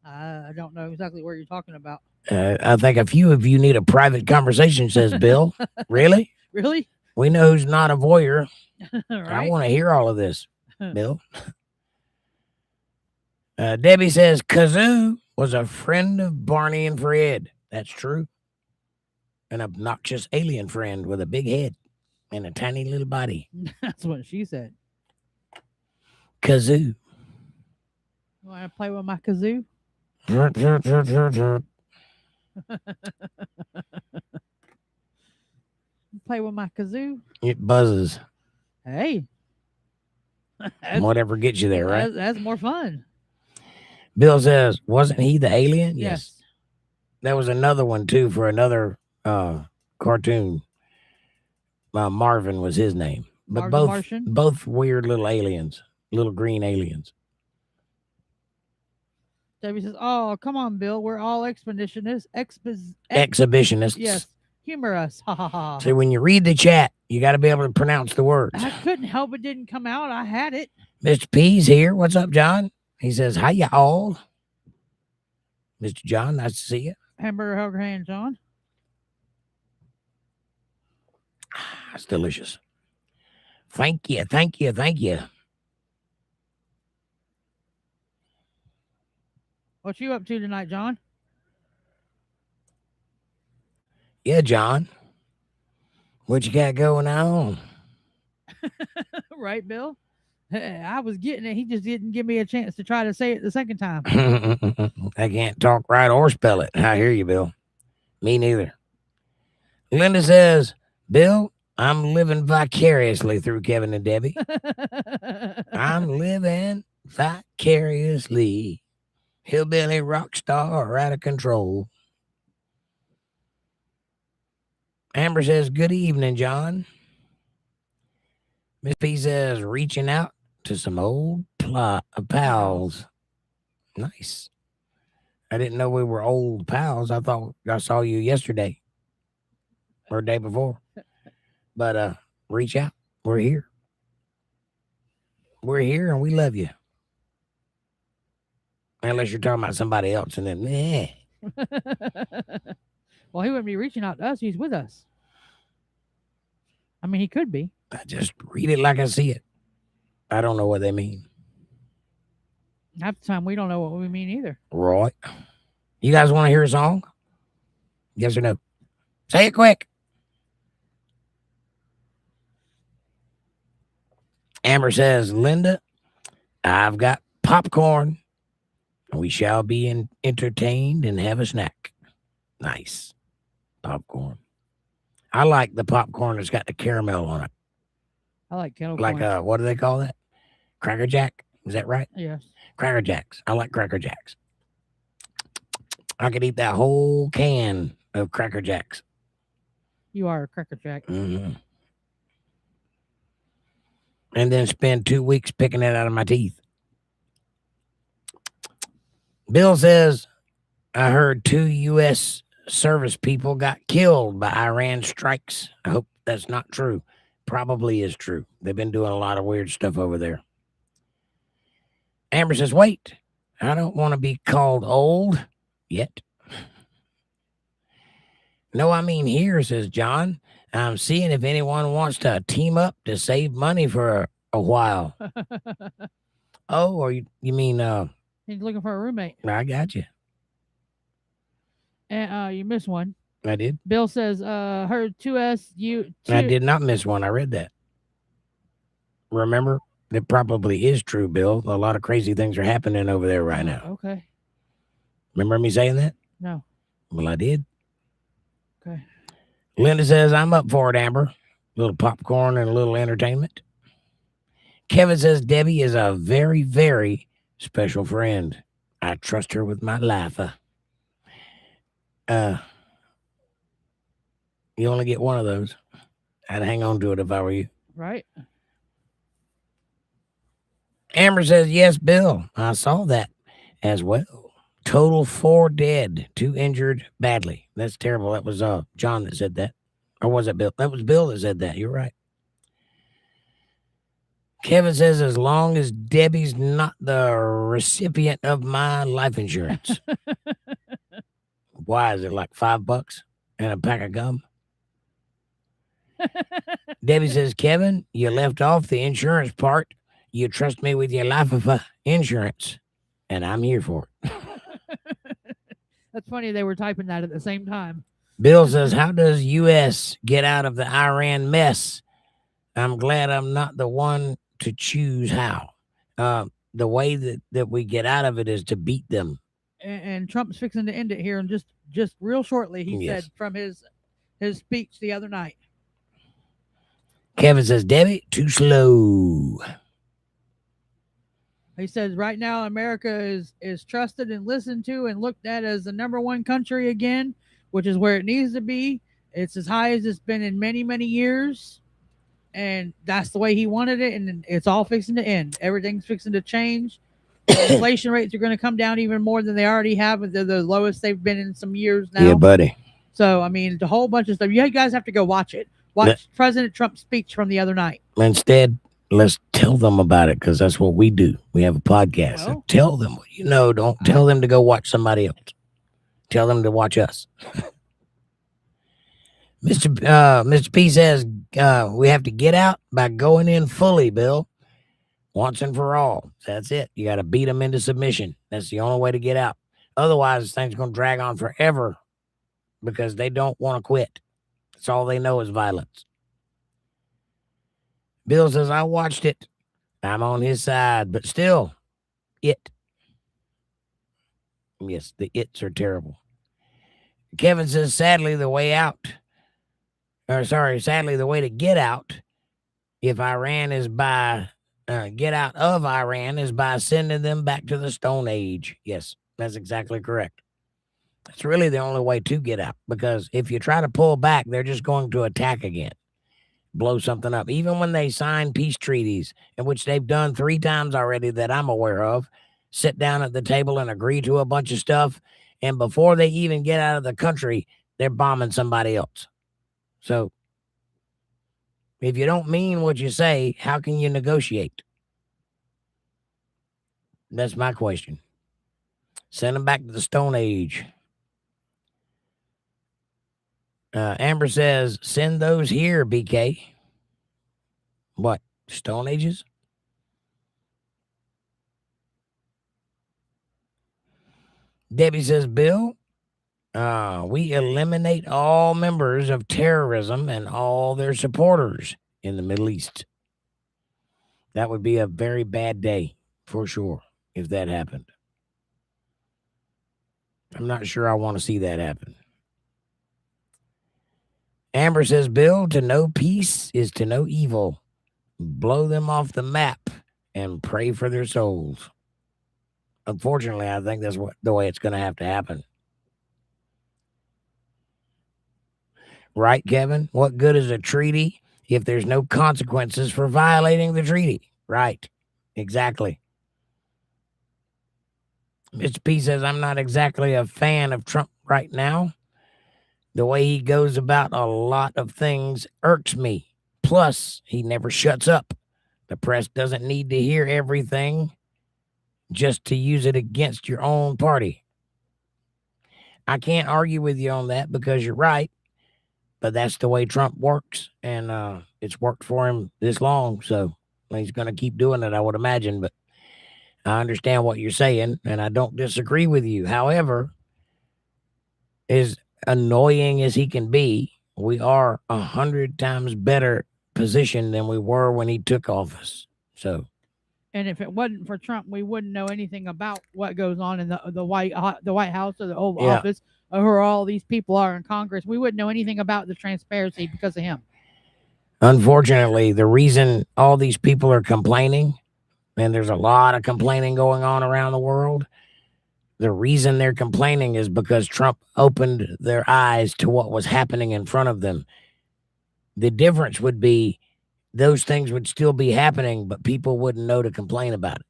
I don't know exactly what you're talking about. I think a few of you need a private conversation, says Bill. Really? Really? We know who's not a voyeur. Right? I want to hear all of this, Bill. Debbie says Kazoo was a friend of Barney and Fred. That's true. An obnoxious alien friend with a big head and a tiny little body. That's what she said. Kazoo. You want to play with my kazoo? Play with my kazoo? It buzzes. Hey. Whatever gets you there, right? That's more fun. Bill says, wasn't he the alien? Yes. There was another one, too, for another cartoon. Marvin was his name. But Marvin Martian? both weird little aliens, little green aliens. Debbie says, oh, come on, Bill. We're all exhibitionists. Exhibitionists. Yes. Humor us. Ha ha ha. So when you read the chat, you got to be able to pronounce the words. I couldn't help it. Didn't come out. I had it. Mr. P's here. What's up, John? He says, hi, y'all. Mr. John, nice to see you. Hamburger hug hand, John. It's delicious. Thank you. Thank you. Thank you. What you up to tonight, John? Yeah, John. What you got going on? Right, Bill? I was getting it. He just didn't give me a chance to try to say it the second time. I can't talk right or spell it. I hear you, Bill. Me neither. Linda says, Bill, I'm living vicariously through Kevin and Debbie. I'm living vicariously. Hillbilly rock star out of control. Amber says, good evening, John. Miss P says, reaching out to some old pals. Nice. I didn't know we were old pals. I thought I saw you yesterday or day before. But reach out. We're here. We're here and we love you. Unless you're talking about somebody else and then, Well, he wouldn't be reaching out to us. He's with us. I mean, he could be. I just read it like I see it. I don't know what they mean. Half the time, we don't know what we mean either. Right. You guys want to hear a song? Yes or no? Say it quick. Amber says, Linda, I've got popcorn. We shall be entertained and have a snack. Nice. Popcorn. I like the popcorn that's got the caramel on it. I like kettle Like, corn. what do they call that? Cracker Jack? Is that right? Yes. Cracker Jacks. I like Cracker Jacks. I could eat that whole can of Cracker Jacks. You are a cracker jack. Mm-hmm. And then spend 2 weeks picking it out of my teeth. Bill says, I heard 2 U.S. service people got killed by Iran strikes. I hope that's not true. Probably is true. They've been doing a lot of weird stuff over there. Amber says, wait, I don't want to be called old yet. No, I mean here, says John. I'm seeing if anyone wants to team up to save money for a while. Oh, or you mean, He's looking for a roommate. I got you. And you missed one. I did. Bill says, heard 2S. I did not miss one. I read that. Remember That probably is true, Bill. A lot of crazy things are happening over there right now. Okay. Remember me saying that? No. Well, I did. Okay. Linda says, I'm up for it, Amber. A little popcorn and a little entertainment. Kevin says, Debbie is a very, very special friend. I trust her with my life. You only get one of those. I'd hang on to it if I were you. Right. Amber says, yes, Bill. I saw that as well. Total 4 dead, 2 injured badly. That's terrible. That was John that said that. Or was it Bill? That was Bill that said that. You're right. Kevin says, as long as Debbie's not the recipient of my life insurance. Why is it like $5 and a pack of gum? Debbie says, Kevin, you left off the insurance part. You trust me with your life of insurance, and I'm here for it. That's funny. They were typing that at the same time. Bill says, how does U.S. get out of the Iran mess? I'm glad I'm not the one to choose how. The way that we get out of it is to beat them. And Trump's fixing to end it here, and just real shortly, he Yes. said from his speech the other night. Kevin says, Debbie, too slow. He says right now America is trusted and listened to and looked at as the #1 country again, which is where it needs to be. It's as high as it's been in many, many years. And that's the way he wanted it, and it's all fixing to end. Everything's fixing to change. Inflation rates are going to come down even more than they already have. They're the lowest they've been in some years now. Yeah, buddy. So, I mean, the whole bunch of stuff. You guys have to go watch it. Watch President Trump's speech from the other night. Instead, let's tell them about it, because that's what we do. We have a podcast. Well, So tell them what you know. Don't tell them to go watch somebody else. Tell them to watch us. Mr. P says, we have to get out by going in fully, Bill. Once and for all. That's it. You got to beat them into submission. That's the only way to get out. Otherwise, this thing's going to drag on forever because they don't want to quit. That's all they know is violence. Bill says, I watched it. I'm on his side, but still, it. Yes, the its are terrible. Kevin says, sadly, the way to get out if Iran is by get out of Iran is by sending them back to the Stone Age. Yes, that's exactly correct. That's really the only way to get out, because if you try to pull back, they're just going to attack again, blow something up. Even when they sign peace treaties, in which they've done 3 times already that I'm aware of, sit down at the table and agree to a bunch of stuff, and before they even get out of the country, they're bombing somebody else. So if you don't mean what you say, how can you negotiate? That's my question. Send them back to the Stone Age. Amber says, send those here, BK. What? Stone Ages? Debbie says, Bill, we eliminate all members of terrorism and all their supporters in the Middle East. That would be a very bad day, for sure, if that happened. I'm not sure I want to see that happen. Amber says, Bill, to know peace is to know evil. Blow them off the map and pray for their souls. Unfortunately, I think that's the way it's going to have to happen. Right, Kevin? What good is a treaty if there's no consequences for violating the treaty? Right. Exactly. Mr. P says, I'm not exactly a fan of Trump right now. The way he goes about a lot of things irks me. Plus, he never shuts up. The press doesn't need to hear everything just to use it against your own party. I can't argue with you on that because you're right, but that's the way Trump works, and it's worked for him this long, so he's going to keep doing it, I would imagine, but I understand what you're saying, and I don't disagree with you. However, as annoying as he can be, we are 100 times better positioned than we were when he took office. So And if it wasn't for Trump, we wouldn't know anything about what goes on in the White House or the Oval Yeah. Office, or who all these people are in Congress. We wouldn't know anything about the transparency because of him. Unfortunately, the reason all these people are complaining, and there's a lot of complaining going on around the world, the reason they're complaining is because Trump opened their eyes to what was happening in front of them. The difference would be those things would still be happening, but people wouldn't know to complain about it.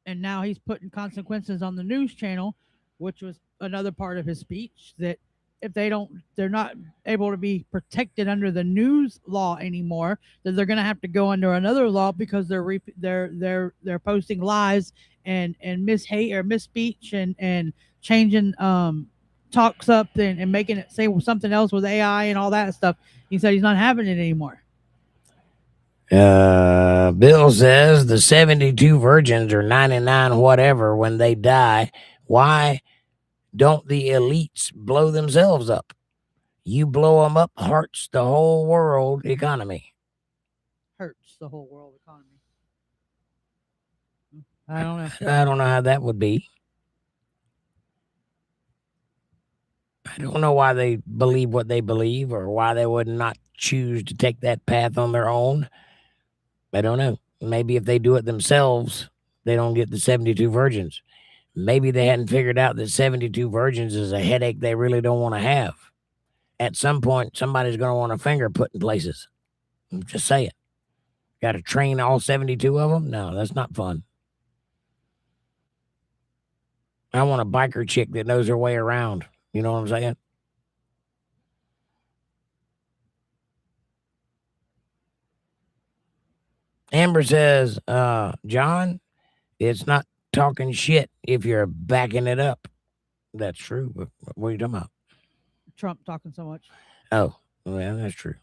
And now he's putting consequences on the news channel, which was another part of his speech, that if they're not able to be protected under the news law anymore, that they're going to have to go under another law because they're posting lies and mishate or misspeech and changing talks up and making it say something else with AI and all that stuff. He said he's not having it anymore. Bill says the 72 virgins or 99 whatever when they die. Why don't the elites blow themselves up? You blow them up, hurts the whole world economy. Hurts the whole world economy. I don't know. I don't know how that would be. I don't know why they believe what they believe or why they would not choose to take that path on their own. I don't know. Maybe if they do it themselves, they don't get the 72 virgins. Maybe they hadn't figured out that 72 virgins is a headache they really don't want to have. At some point, somebody's going to want a finger put in places. I'm just saying. Got to train all 72 of them? No, that's not fun. I want a biker chick that knows her way around. You know what I'm saying? Amber says, John, it's not talking shit if you're backing it up. That's true. But what are you talking about? Trump talking so much. Oh, well, that's true.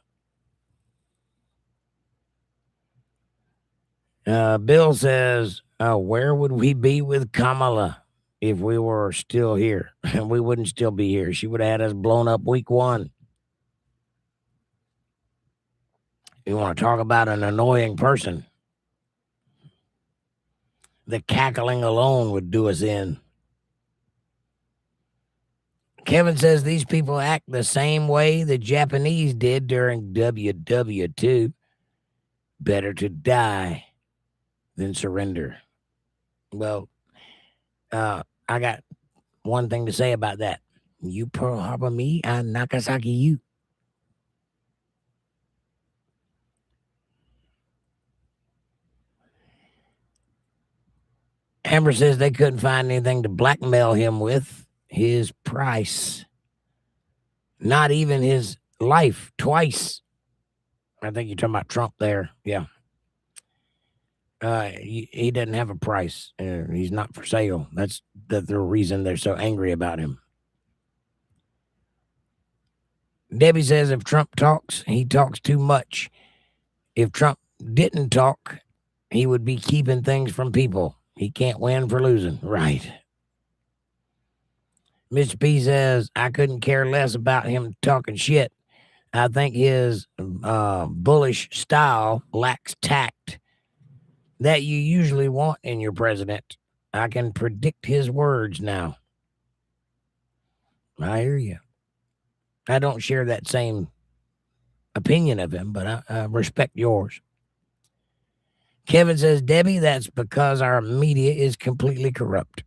Bill says, where would we be with Kamala if we were still here? And we wouldn't still be here. She would have had us blown up week 1. You want to talk about an annoying person? The cackling alone would do us in. Kevin says these people act the same way the Japanese did during WW2. Better to die than surrender. Well, I got one thing to say about that. You Pearl Harbor me, I Nagasaki you. Amber says they couldn't find anything to blackmail him with. His price. Not even his life. Twice. I think you're talking about Trump there. Yeah. He doesn't have a price. He's not for sale. That's the reason they're so angry about him. Debbie says if Trump talks, he talks too much. If Trump didn't talk, he would be keeping things from people. He can't win for losing. Right. Mr. P says, I couldn't care less about him talking shit. I think his bullish style lacks tact that you usually want in your president. I can predict his words now. I hear you. I don't share that same opinion of him, but I respect yours. Kevin says, Debbie, that's because our media is completely corrupt.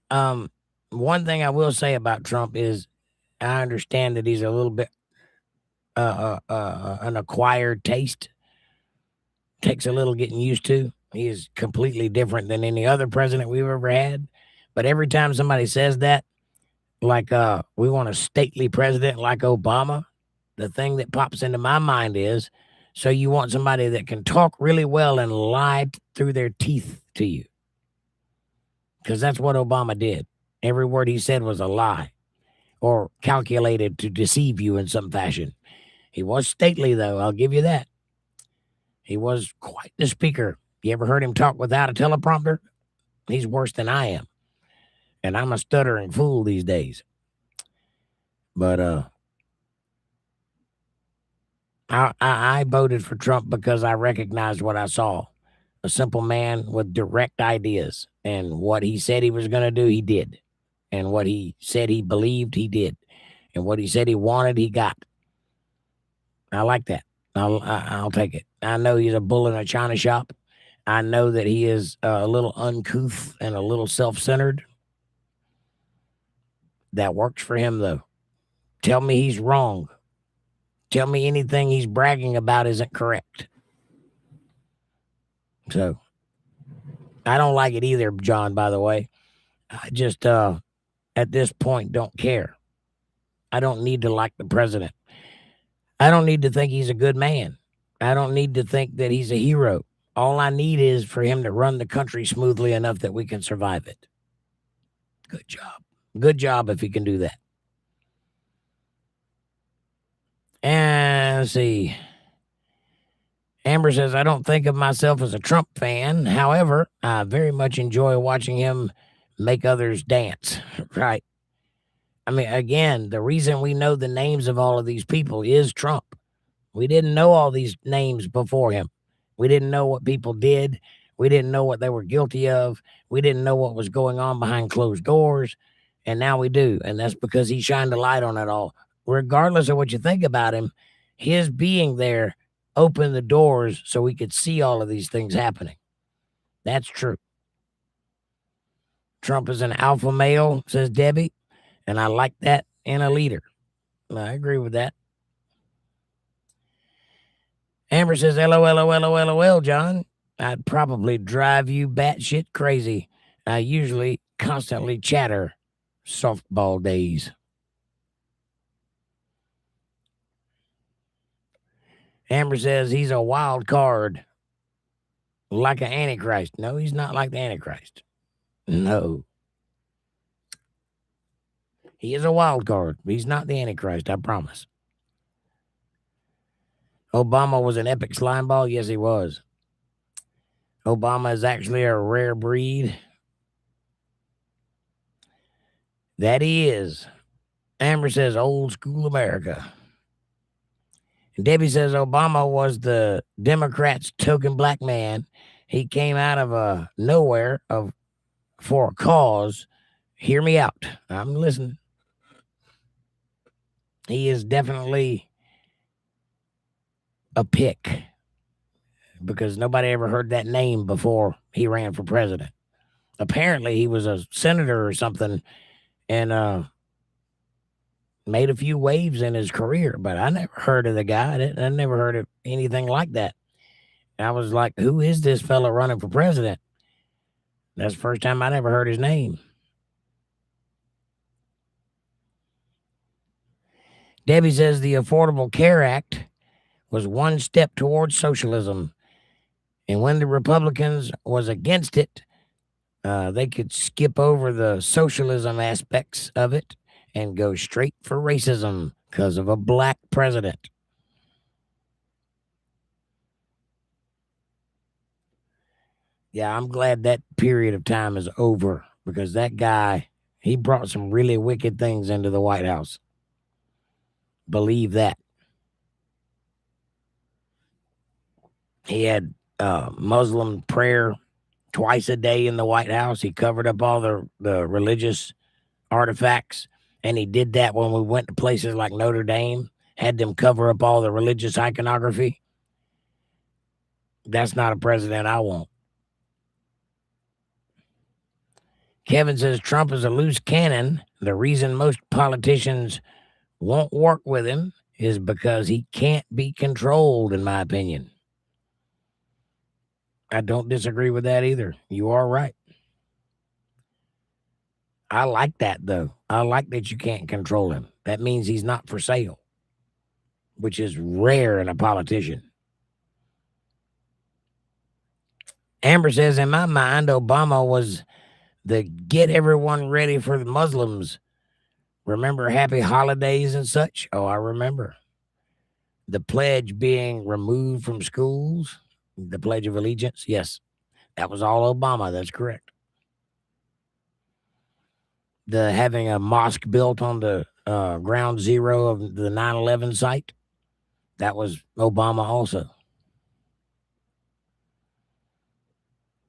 One thing I will say about Trump is I understand that he's a little bit an acquired taste. Takes a little getting used to. He is completely different than any other president we've ever had. But every time somebody says that, like we want a stately president like Obama, the thing that pops into my mind is, so you want somebody that can talk really well and lie through their teeth to you. Because that's what Obama did. Every word he said was a lie or calculated to deceive you in some fashion. He was stately, though. I'll give you that. He was quite the speaker. You ever heard him talk without a teleprompter? He's worse than I am. And I'm a stuttering fool these days. But I voted for Trump because I recognized what I saw. A simple man with direct ideas. And what he said he was going to do, he did. And what he said he believed, he did. And what he said he wanted, he got. I like that. I'll take it. I know he's a bull in a china shop. I know that he is a little uncouth and a little self-centered. That works for him, though. Tell me he's wrong. Tell me anything he's bragging about isn't correct. So, I don't like it either, John, by the way. I just, at this point, don't care. I don't need to like the president. I don't need to think he's a good man. I don't need to think that he's a hero. All I need is for him to run the country smoothly enough that we can survive it. Good job. Good job if he can do that. And let's see. Amber says, I don't think of myself as a Trump fan. However, I very much enjoy watching him make others dance. Right. I mean, again, the reason we know the names of all of these people is Trump. We didn't know all these names before him. We didn't know what people did. We didn't know what they were guilty of. We didn't know what was going on behind closed doors. And now we do. And that's because he shined a light on it all. Regardless of what you think about him, his being there opened the doors so we could see all of these things happening. That's true. Trump is an alpha male, says Debbie. And I like that in a leader. I agree with that. Amber says, LOL, John. I'd probably drive you batshit crazy. I usually constantly chatter. Softball days. Amber says he's a wild card. Like an Antichrist. No, he's not like the Antichrist. No. He is a wild card. He's not the Antichrist, I promise. Obama was an epic slimeball. Yes, he was. Obama is actually a rare breed. That he is. Amber says old school America. And Debbie says Obama was the Democrats' token black man. He came out of nowhere for a cause. Hear me out. I'm listening. He is definitely a pick because nobody ever heard that name before he ran for president. Apparently, he was a senator or something and made a few waves in his career, but I never heard of the guy. I never heard of anything like that. I was like, who is this fella running for president? That's the first time I never heard his name. Debbie says the Affordable Care Act was one step towards socialism. And when the Republicans was against it, they could skip over the socialism aspects of it and go straight for racism because of a black president. Yeah, I'm glad that period of time is over because that guy, he brought some really wicked things into the White House. Believe that. He had Muslim prayer twice a day in the White House. He covered up all the religious artifacts. And he did that when we went to places like Notre Dame, had them cover up all the religious iconography. That's not a president I want. Kevin says Trump is a loose cannon. The reason most politicians won't work with him is because he can't be controlled, in my opinion. I don't disagree with that either. You are right. I like that, though. I like that you can't control him. That means he's not for sale, which is rare in a politician. Amber says, in my mind, Obama was the get everyone ready for the Muslims. Remember happy holidays and such? Oh, I remember. The pledge being removed from schools, the Pledge of Allegiance. Yes, that was all Obama. That's correct. The having a mosque built on the ground zero of the 9/11 site. That was Obama also.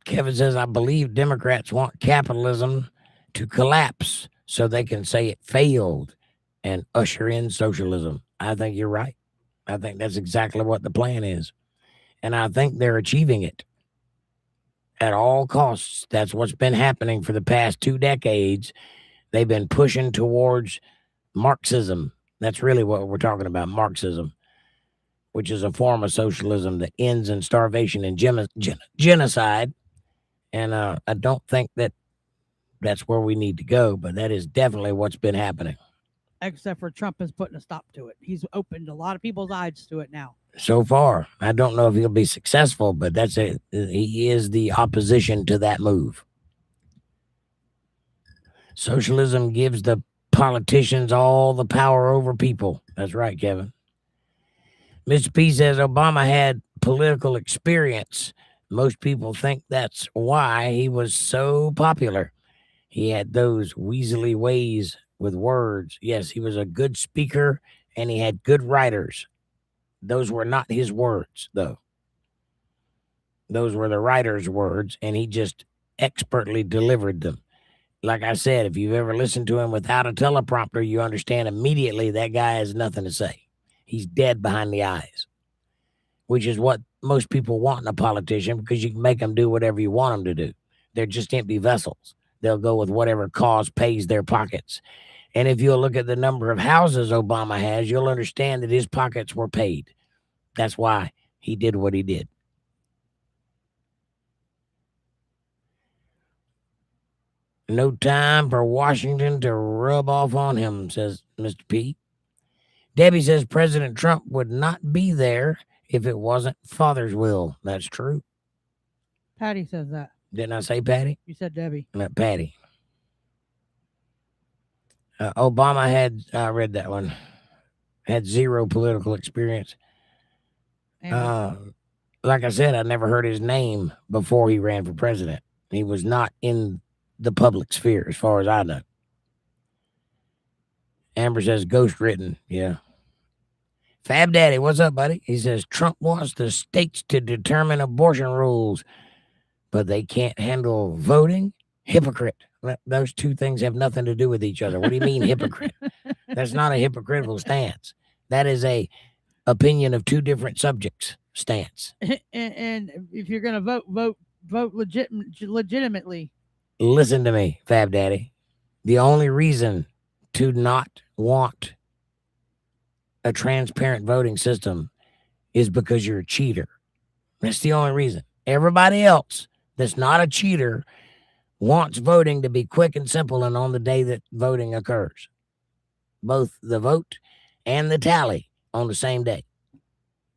Kevin says, I believe Democrats want capitalism to collapse so they can say it failed and usher in socialism. I think you're right. I think that's exactly what the plan is. And I think they're achieving it at all costs. That's what's been happening for the past 2 decades. They've been pushing towards Marxism. That's really what we're talking about, Marxism, which is a form of socialism that ends in starvation and genocide. And I don't think that that's where we need to go, but that is definitely what's been happening. Except for Trump is putting a stop to it. He's opened a lot of people's eyes to it now. So far, I don't know if he'll be successful, but that's it. He is the opposition to that move. Socialism gives the politicians all the power over people. That's right, Kevin. Mr. P says Obama had political experience. Most people think that's why he was so popular. He had those weaselly ways with words. Yes, he was a good speaker and he had good writers. Those were not his words, though. Those were the writer's words, and he just expertly delivered them. Like I said, if you've ever listened to him without a teleprompter, you understand immediately that guy has nothing to say. He's dead behind the eyes, which is what most people want in a politician, because you can make them do whatever you want them to do. They're just empty vessels. They'll go with whatever cause pays their pockets. And if you'll look at the number of houses Obama has, you'll understand that his pockets were paid. That's why he did what he did. No time for Washington to rub off on him, says Mr. P. Debbie says President Trump would not be there if it wasn't Father's will. That's true. Patty says that. Didn't I say Patty? You said Debbie. Patty. Obama had, I read that one, had zero political experience. Like I said, I never heard his name before he ran for president. He was not in the public sphere, as far as I know. Amber says ghost written. Yeah. Fab Daddy, what's up, buddy? He says Trump wants the states to determine abortion rules, but they can't handle voting. Hypocrite. Those two things have nothing to do with each other. What do you mean hypocrite? That's not a hypocritical stance. That is a opinion of two different subjects stance. And if you're going to vote legitimately. Listen to me, Fab Daddy. The only reason to not want a transparent voting system is because you're a cheater. That's the only reason. Everybody else that's not a cheater wants voting to be quick and simple and on the day that voting occurs. Both the vote and the tally on the same day.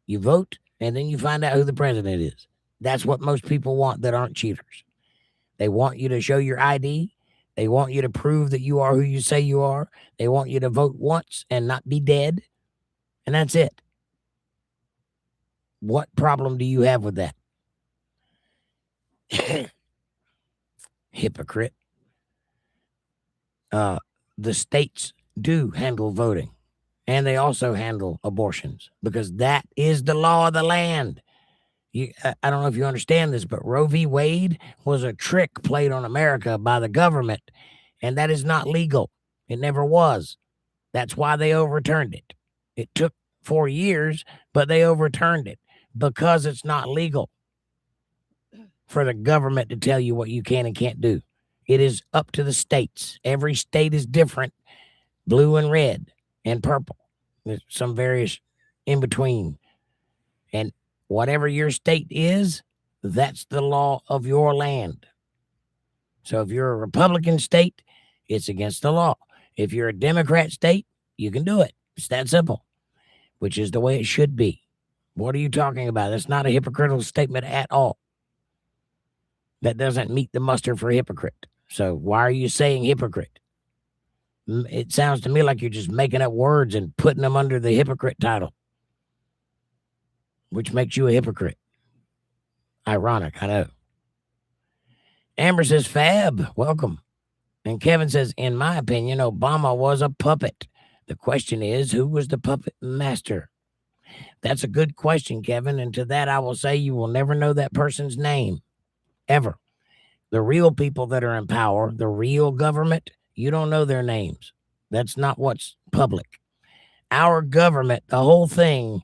You vote and then you find out who the president is. That's what most people want that aren't cheaters. They want you to show your ID. They want you to prove that you are who you say you are. They want you to vote once and not be dead. And that's it. What problem do you have with that? Hypocrite. The states do handle voting, and they also handle abortions, because that is the law of the land. I don't know if you understand this, but Roe v. Wade was a trick played on America by the government, and that is not legal. It never was. That's why they overturned it. It took 4 years, but they overturned it because it's not legal for the government to tell you what you can and can't do. It is up to the states. Every state is different, blue and red and purple. There's some various in between. And whatever your state is, that's the law of your land. So if you're a Republican state, it's against the law. If you're a Democrat state, you can do it. It's that simple, which is the way it should be. What are you talking about? That's not a hypocritical statement at all. That doesn't meet the muster for hypocrite. So why are you saying hypocrite? It sounds to me like you're just making up words and putting them under the hypocrite title, which makes you a hypocrite. Ironic, I know. Amber says, Fab, welcome. And Kevin says, in my opinion, Obama was a puppet. The question is, who was the puppet master? That's a good question, Kevin. And to that, I will say you will never know that person's name, ever. The real people that are in power, the real government, you don't know their names. That's not what's public. Our government, the whole thing,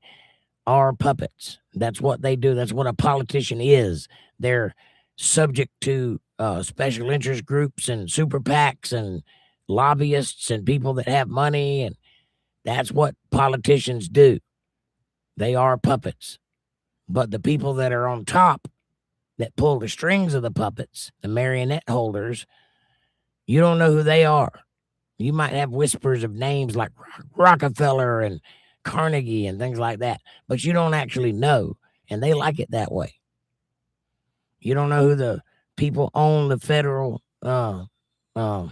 are puppets. That's what they do. That's what a politician is. They're subject to special interest groups and super PACs and lobbyists and people that have money. And that's what politicians do. They are puppets. But the people that are on top that pull the strings of the puppets, the marionette holders, you don't know who they are. You might have whispers of names like Rockefeller and Carnegie and things like that, but you don't actually know, and they like it that way. You don't know who the people own the federal, where the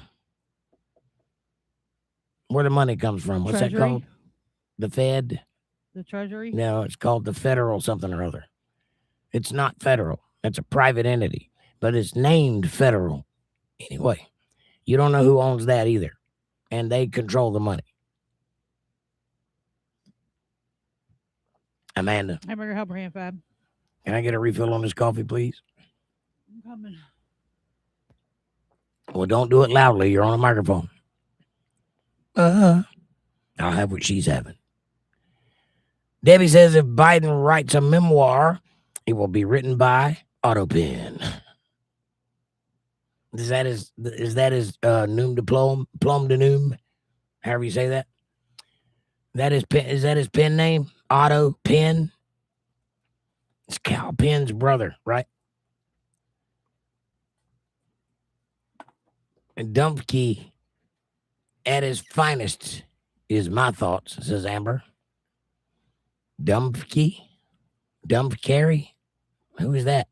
money comes from. What's Treasury? that called? The Fed? The Treasury? No, it's called the federal something or other. It's not federal. It's a private entity, but it's named federal. Anyway, you don't know who owns that either, and they control the money. Amanda, Hamburger helper hand, Fab. can I get a refill on this coffee, please? I'm coming. Well, don't do it loudly. You're on a microphone. I'll have what she's having. Debbie says if Biden writes a memoir, it will be written by Autopen. Is that his noom de plum de noom? However you say that. Is that his pen name? Otto Penn? It's Cal Penn's brother, right? And Dumpkey at his finest is my thoughts, says Amber. Dumpkey? Carry? Who is that?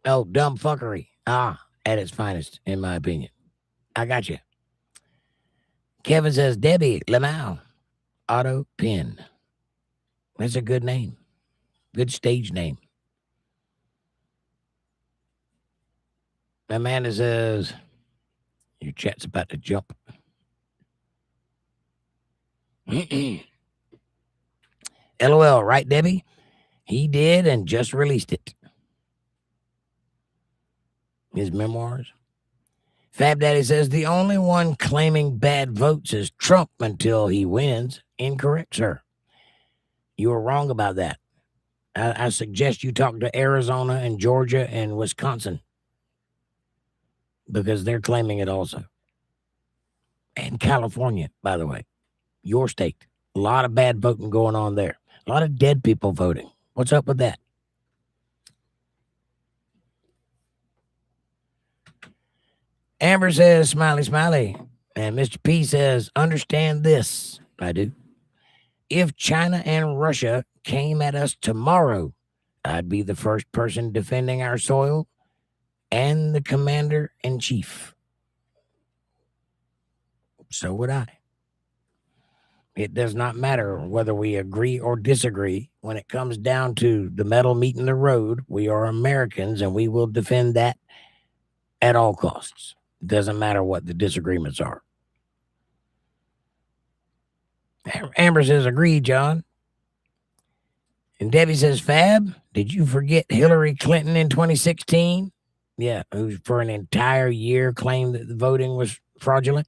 Oh, dumb fuckery. At its finest, in my opinion. I got you. Kevin says, Debbie Lamau, Otto Penn. That's a good name. Good stage name. Amanda says, your chat's about to jump. LOL, right, Debbie? He did and just released it. His memoirs. Fab Daddy says the only one claiming bad votes is Trump until he wins. Incorrect, sir. You were wrong about that. I suggest you talk to Arizona and Georgia and Wisconsin because they're claiming it also. And California, by the way, your state. A lot of bad voting going on there. A lot of dead people voting. What's up with that? Amber says, smiley, smiley. And Mr. P says, understand this. I do. If China and Russia came at us tomorrow, I'd be the first person defending our soil and the commander-in-chief. So would I. It does not matter whether we agree or disagree. When it comes down to the metal meeting the road, we are Americans and we will defend that at all costs. It doesn't matter what the disagreements are. Amber says, agree, John. And Debbie says, Fab, did you forget Hillary Clinton in 2016? Yeah, who for an entire year claimed that the voting was fraudulent.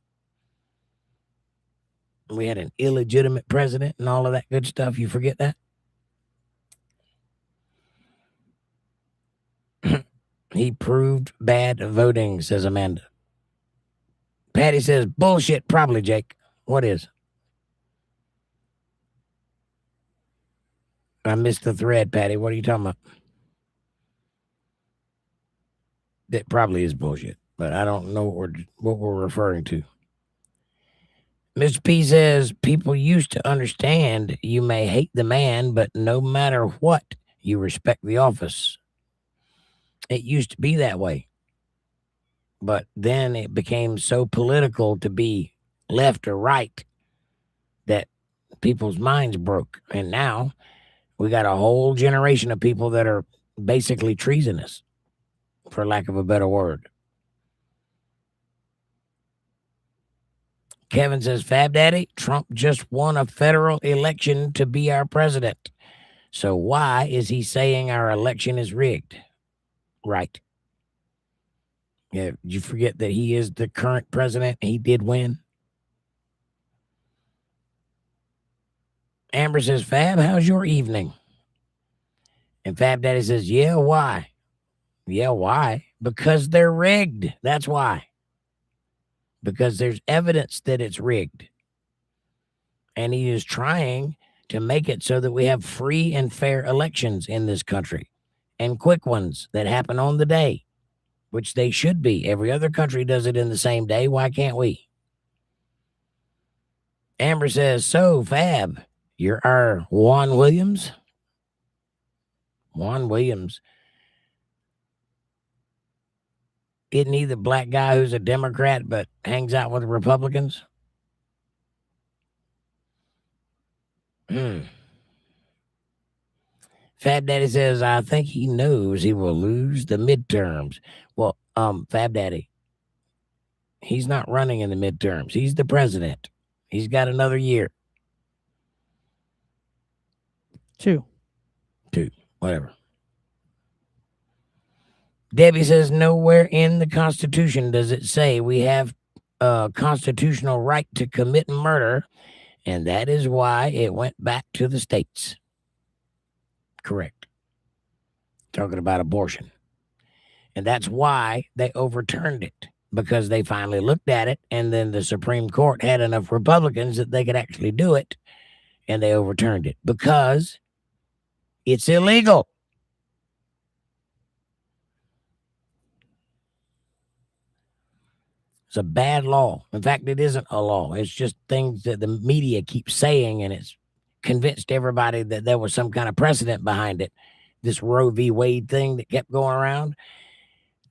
We had an illegitimate president and all of that good stuff. You forget that? He proved bad voting, says Amanda. Patty says, bullshit, probably, Jake. What is? I missed the thread, Patty. What are you talking about? That probably is bullshit, but I don't know what we're referring to. Mr. P says, people used to understand you may hate the man, but no matter what, you respect the office. It used to be that way. But then it became so political to be left or right that people's minds broke. And now we got a whole generation of people that are basically treasonous, for lack of a better word. Kevin says, Fab Daddy, Trump just won a federal election to be our president. So why is he saying our election is rigged? Right. Yeah, did you forget that he is the current president? He did win. Amber says, Fab, how's your evening? And Fab Daddy says, yeah, why? Yeah, why? Because they're rigged. That's why. Because there's evidence that it's rigged. And he is trying to make it so that we have free and fair elections in this country, and quick ones that happen on the day, which they should be. Every other country does it in the same day. Why can't we? Amber says, so, Fab, you're our Juan Williams? Juan Williams. Isn't he the black guy who's a Democrat but hangs out with the Republicans? Fab Daddy says, I think he knows he will lose the midterms. Well, Fab Daddy, he's not running in the midterms. He's the president. He's got another year. 2. Whatever. Debbie says, nowhere in the Constitution does it say we have a constitutional right to commit murder, and that is why it went back to the states. Correct. Talking about abortion. And that's why they overturned it, because they finally looked at it, and then the Supreme Court had enough Republicans that they could actually do it, and they overturned it because it's illegal. It's a bad law. In fact, it isn't a law. It's just things that the media keeps saying, and it's convinced everybody that there was some kind of precedent behind it. This Roe v. Wade thing that kept going around.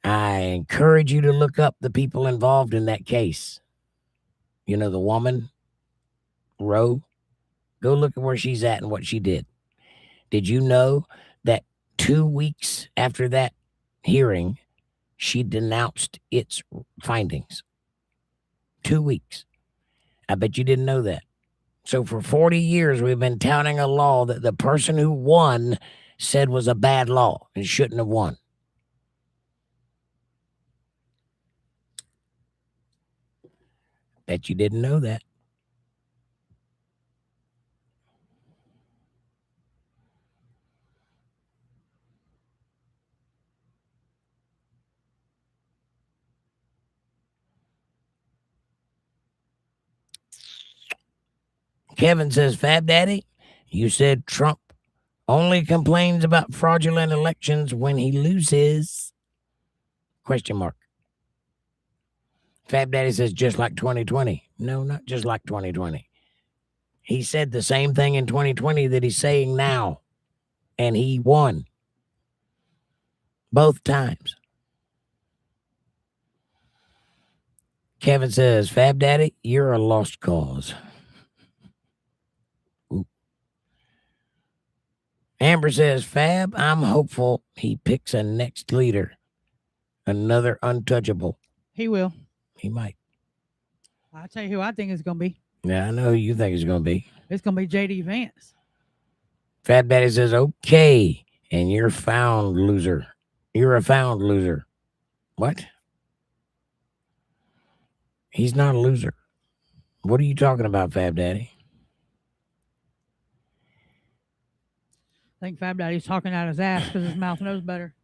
I encourage you to look up the people involved in that case. You know, the woman, Roe. Go look at where she's at and what she did. Did you know that 2 weeks after that hearing, she denounced its findings? 2 weeks. I bet you didn't know that. So for 40 years, we've been touting a law that the person who won said was a bad law and shouldn't have won. Bet you didn't know that. Kevin says, Fab Daddy, you said Trump only complains about fraudulent elections when he loses? Question mark. Fab Daddy says, just like 2020. No, not just like 2020. He said the same thing in 2020 that he's saying now, and he won both times. Kevin says, Fab Daddy, you're a lost cause. Amber says, Fab, I'm hopeful he picks a next leader. Another untouchable. He will. He might. I'll tell you who I think it's going to be. Yeah, I know who you think it's going to be. It's going to be J.D. Vance. Fab Daddy says, okay, and you're found loser. You're a found loser. What? He's not a loser. What are you talking about, Fab Daddy? I think Fab Daddy's talking out his ass because his mouth knows better.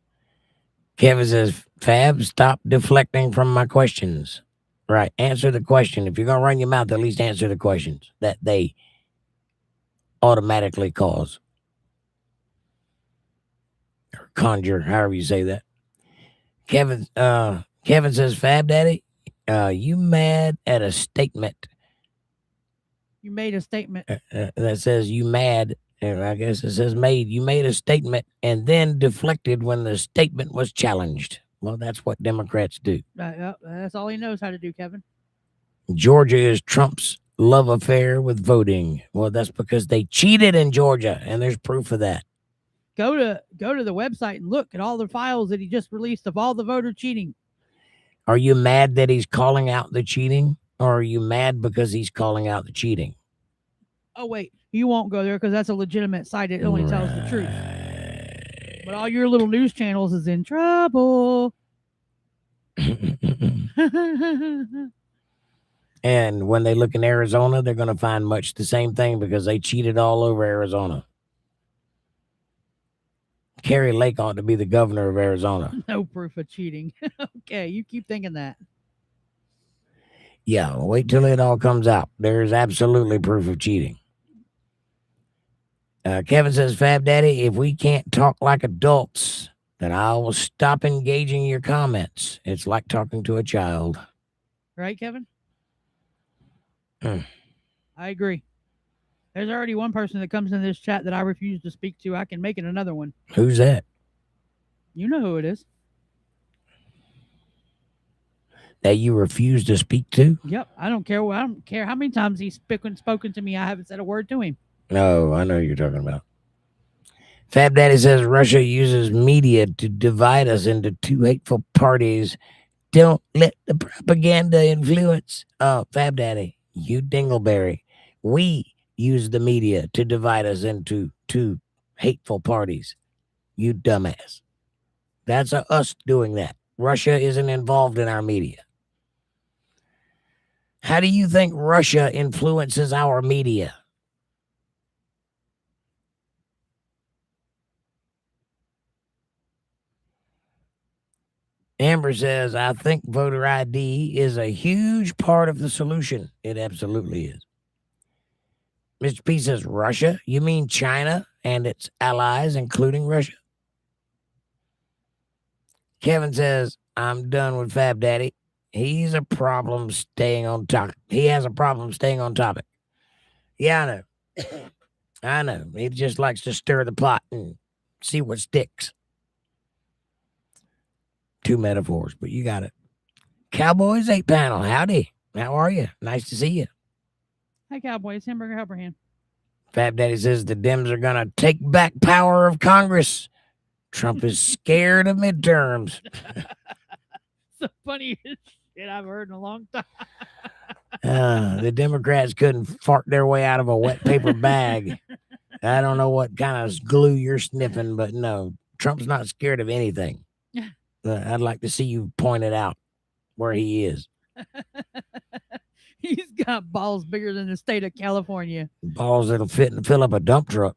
Kevin says, Fab, stop deflecting from my questions. Right. Answer the question. If you're going to run your mouth, at least answer the questions that they automatically cause. Or conjure, however you say that. Kevin says, Fab Daddy, you mad at a statement? You made a statement. That says you mad. I guess it says made. You made a statement and then deflected when the statement was challenged. Well, that's what Democrats do. That's all he knows how to do, Kevin. Georgia is Trump's love affair with voting. Well, that's because they cheated in Georgia, and there's proof of that. Go to the website and look at all the files that he just released of all the voter cheating. Are you mad that he's calling out the cheating? Or are you mad because he's calling out the cheating? Oh wait, you won't go there because that's a legitimate site. It only tells the truth. But all your little news channels is in trouble. And when they look in Arizona, they're going to find much the same thing because they cheated all over Arizona. Kerry Lake ought to be the governor of Arizona. No proof of cheating. Okay, you keep thinking that. Yeah, wait till it all comes out. There's absolutely proof of cheating. Kevin says, Fab Daddy, if we can't talk like adults, then I will stop engaging your comments. It's like talking to a child. Right, Kevin? Hmm. I agree. There's already one person that comes in this chat that I refuse to speak to. I can make it another one. Who's that? You know who it is. That you refuse to speak to? Yep. I don't care how many times he's spoken to me. I haven't said a word to him. No, I know who you're talking about. Fab Daddy says Russia uses media to divide us into two hateful parties. Don't let the propaganda influence. Oh, Fab Daddy, you dingleberry. We use the media to divide us into two hateful parties. You dumbass. That's us doing that. Russia isn't involved in our media. How do you think Russia influences our media? Amber says, I think voter ID is a huge part of the solution. It absolutely is. Mr. P says, Russia? You mean China and its allies, including Russia? Kevin says, I'm done with Fab Daddy. He's a problem staying on topic. He has a problem staying on topic. Yeah, I know. I know. He just likes to stir the pot and see what sticks. Two metaphors, but you got it. Cowboys 8 panel. Howdy. How are you? Nice to see you. Hi, Cowboys. Hamburger helper hand. Fab Daddy says the Dems are going to take back power of Congress. Trump is scared of midterms. It's the funniest shit I've heard in a long time. The Democrats couldn't fart their way out of a wet paper bag. I don't know what kind of glue you're sniffing, but no, Trump's not scared of anything. I'd like to see you point it out where he is. He's got balls bigger than the state of California. Balls that'll fit and fill up a dump truck.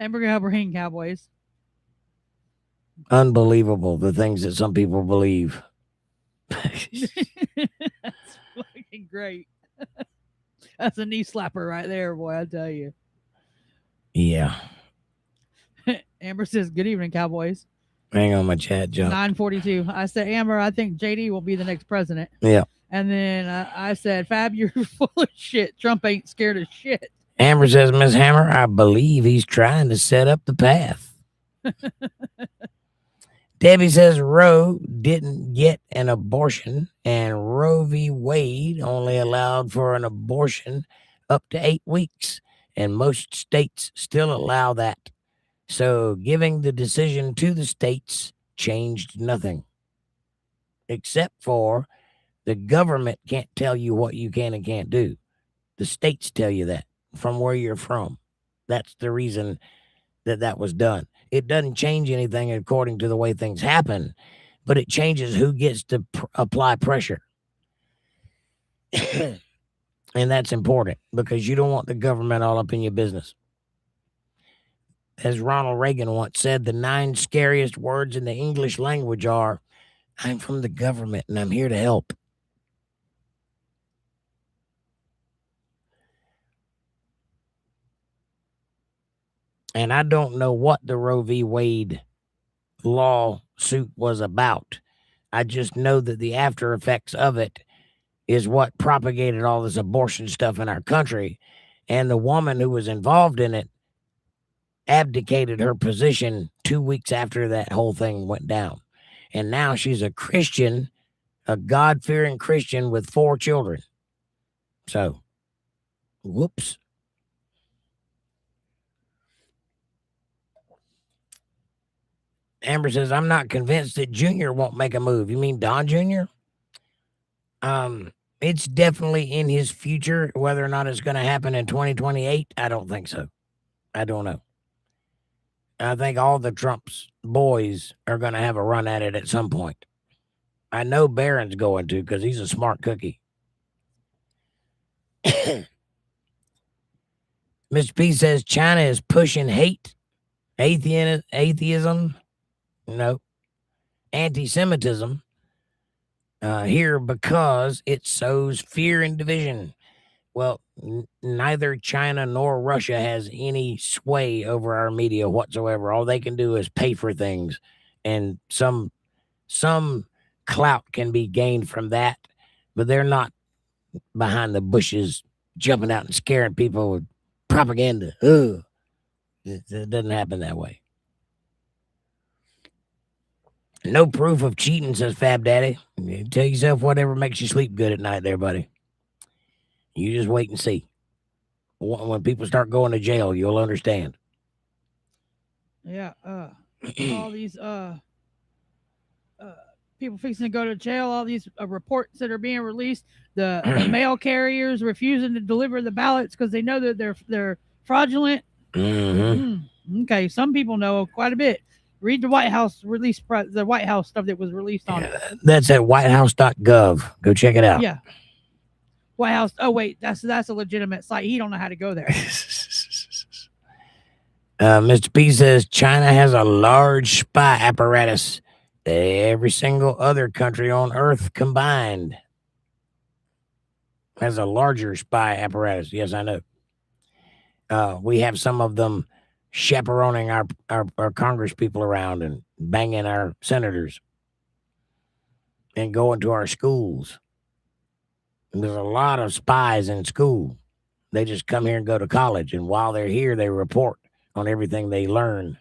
Hamburger helper hand, Cowboys. Unbelievable, the things that some people believe. That's fucking great. That's a knee slapper right there, boy, I tell you. Yeah. Amber says, good evening, Cowboys. Hang on, my chat jump. 942. I said, Amber, I think JD will be the next president. Yeah. And then I said, Fab, you're full of shit. Trump ain't scared of shit. Amber says, Ms. Hammer, I believe he's trying to set up the path. Debbie says Roe didn't get an abortion, and Roe v. Wade only allowed for an abortion up to 8 weeks, and most states still allow that. So giving the decision to the states changed nothing, except for the government can't tell you what you can and can't do. The states tell you that from where you're from. That's the reason that was done. It doesn't change anything according to the way things happen, but it changes who gets to apply pressure. And that's important because you don't want the government all up in your business. As Ronald Reagan once said, the 9 scariest words in the English language are, I'm from the government and I'm here to help. And I don't know what the Roe v. Wade lawsuit was about. I just know that the after effects of it is what propagated all this abortion stuff in our country. And the woman who was involved in it abdicated her position 2 weeks after that whole thing went down. And now she's a Christian, a God-fearing Christian with 4 children. So, whoops. Amber says, I'm not convinced that Junior won't make a move. You mean Don Jr.? It's definitely in his future. Whether or not it's going to happen in 2028, I don't think so. I don't know. I think all the Trump's boys are going to have a run at it at some point. I know Barron's going to because he's a smart cookie. Mr. P says China is pushing hate, atheism, anti-Semitism here because it sows fear and division. Well, neither China nor Russia has any sway over our media whatsoever. All they can do is pay for things, and some clout can be gained from that, but they're not behind the bushes jumping out and scaring people with propaganda. Ugh. It doesn't happen that way. No proof of cheating, says Fab Daddy. You tell yourself whatever makes you sleep good at night there, buddy. You just wait and see. When people start going to jail, you'll understand. Yeah. All these people fixing to go to jail, all these reports that are being released, the mail carriers refusing to deliver the ballots because they know that they're fraudulent. Okay, some people know quite a bit. Read the White House the White House stuff that was released on it. That's at whitehouse.gov. Go check it out. Yeah. White House. Oh wait, that's a legitimate site. He don't know how to go there. Mr. P says China has a large spy apparatus. Every single other country on Earth combined has a larger spy apparatus. Yes, I know. We have some of them chaperoning our Congress people around and banging our senators and going to our schools. And there's a lot of spies in school. They just come here and go to college, and while they're here, they report on everything they learn.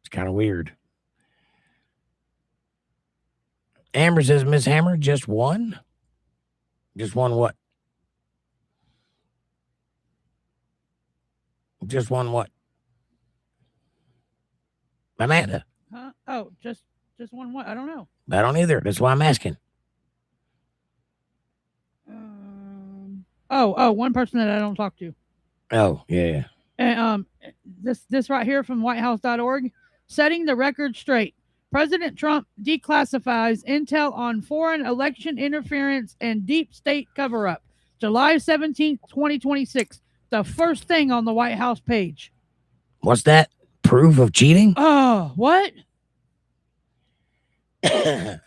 It's kind of weird. Amber says, Miss Hammer, just one? Just one what? Just one what? Amanda. Huh? Oh, just one what? I don't know. I don't either. That's why I'm asking. One person that I don't talk to. Oh, yeah. And this right here from whitehouse.org, setting the record straight. President Trump declassifies intel on foreign election interference and deep state cover-up. July 17th, 2026. The first thing on the White House page. What's that? Proof of cheating? Oh, what? Damn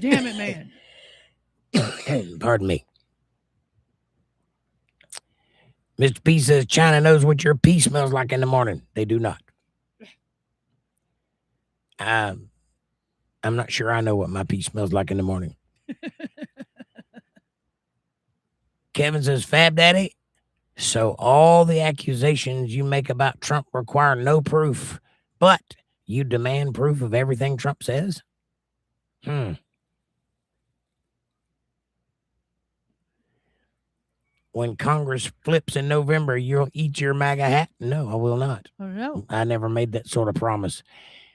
it, man. Pardon me. Mr. P says China knows what your pee smells like in the morning. They do not. I'm not sure I know what my pee smells like in the morning. Kevin says, Fab Daddy, so all the accusations you make about Trump require no proof, but you demand proof of everything Trump says? When Congress flips in November, you'll eat your MAGA hat? No, I will not. Oh, no. I never made that sort of promise.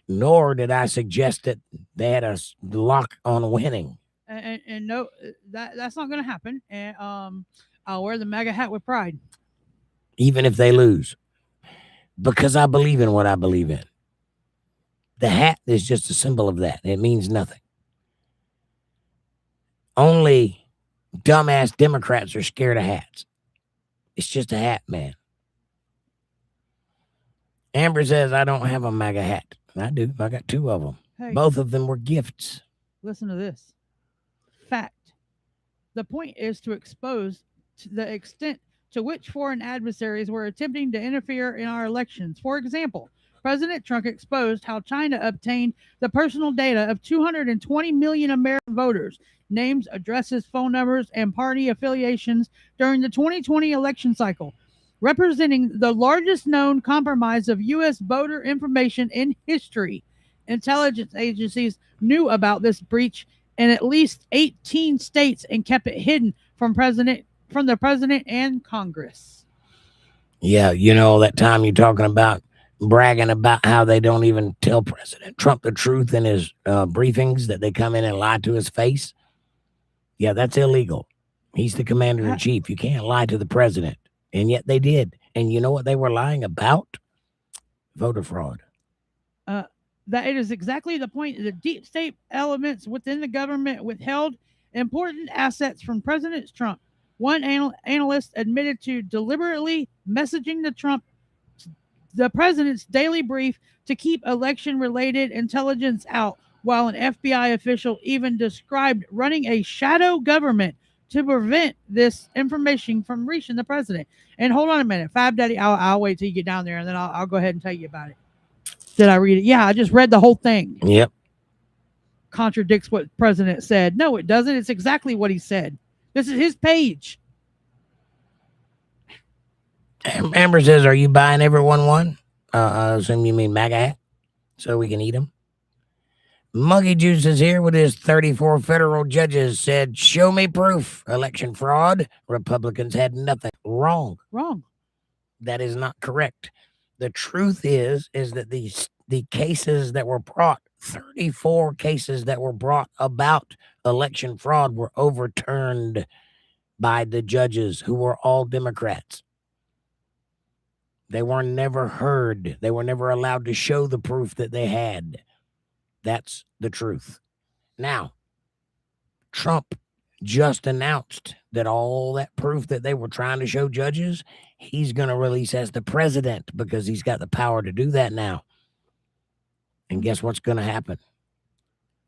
Nor did I suggest that they had a lock on winning. And no, that's not going to happen. And I'll wear the MAGA hat with pride. Even if they lose. Because I believe in what I believe in. The hat is just a symbol of that. It means nothing. Only dumbass Democrats are scared of hats. It's just a hat, man. Amber says, I don't have a MAGA hat. I do. I got two of them. Hey, both of them were gifts. Listen to this. Fact. The point is to expose the extent to which foreign adversaries were attempting to interfere in our elections. For example, President Trump exposed how China obtained the personal data of 220 million American voters, names, addresses, phone numbers, and party affiliations during the 2020 election cycle, representing the largest known compromise of U.S. voter information in history. Intelligence agencies knew about this breach in at least 18 states and kept it hidden from the president and Congress. Yeah, you know, that time you're talking about bragging about how they don't even tell President Trump the truth in his briefings, that they come in and lie to his face. Yeah, that's illegal. He's the commander in chief. You can't lie to the president. And yet they did. And you know what they were lying about? Voter fraud. That it is exactly the point. The deep state elements within the government withheld important assets from President Trump. One analyst admitted to deliberately messaging the president's daily brief to keep election-related intelligence out, while an FBI official even described running a shadow government to prevent this information from reaching the president. And hold on a minute, Fab Daddy, I'll wait till you get down there, and then I'll go ahead and tell you about it. Did I read it? Yeah, I just read the whole thing. Yep. Contradicts what the president said. No, it doesn't. It's exactly what he said. This is his page. Amber says, are you buying everyone one? I assume you mean MAGA hat, so we can eat them. Monkey Juice is here with his 34 federal judges said, show me proof. Election fraud. Republicans had nothing. Wrong. That is not correct. The truth is that the cases that were brought, 34 cases that were brought about election fraud were overturned by the judges who were all Democrats. They were never heard. They were never allowed to show the proof that they had. That's the truth. Now, Trump just announced that all that proof that they were trying to show judges, he's going to release as the president because he's got the power to do that now. And guess what's going to happen?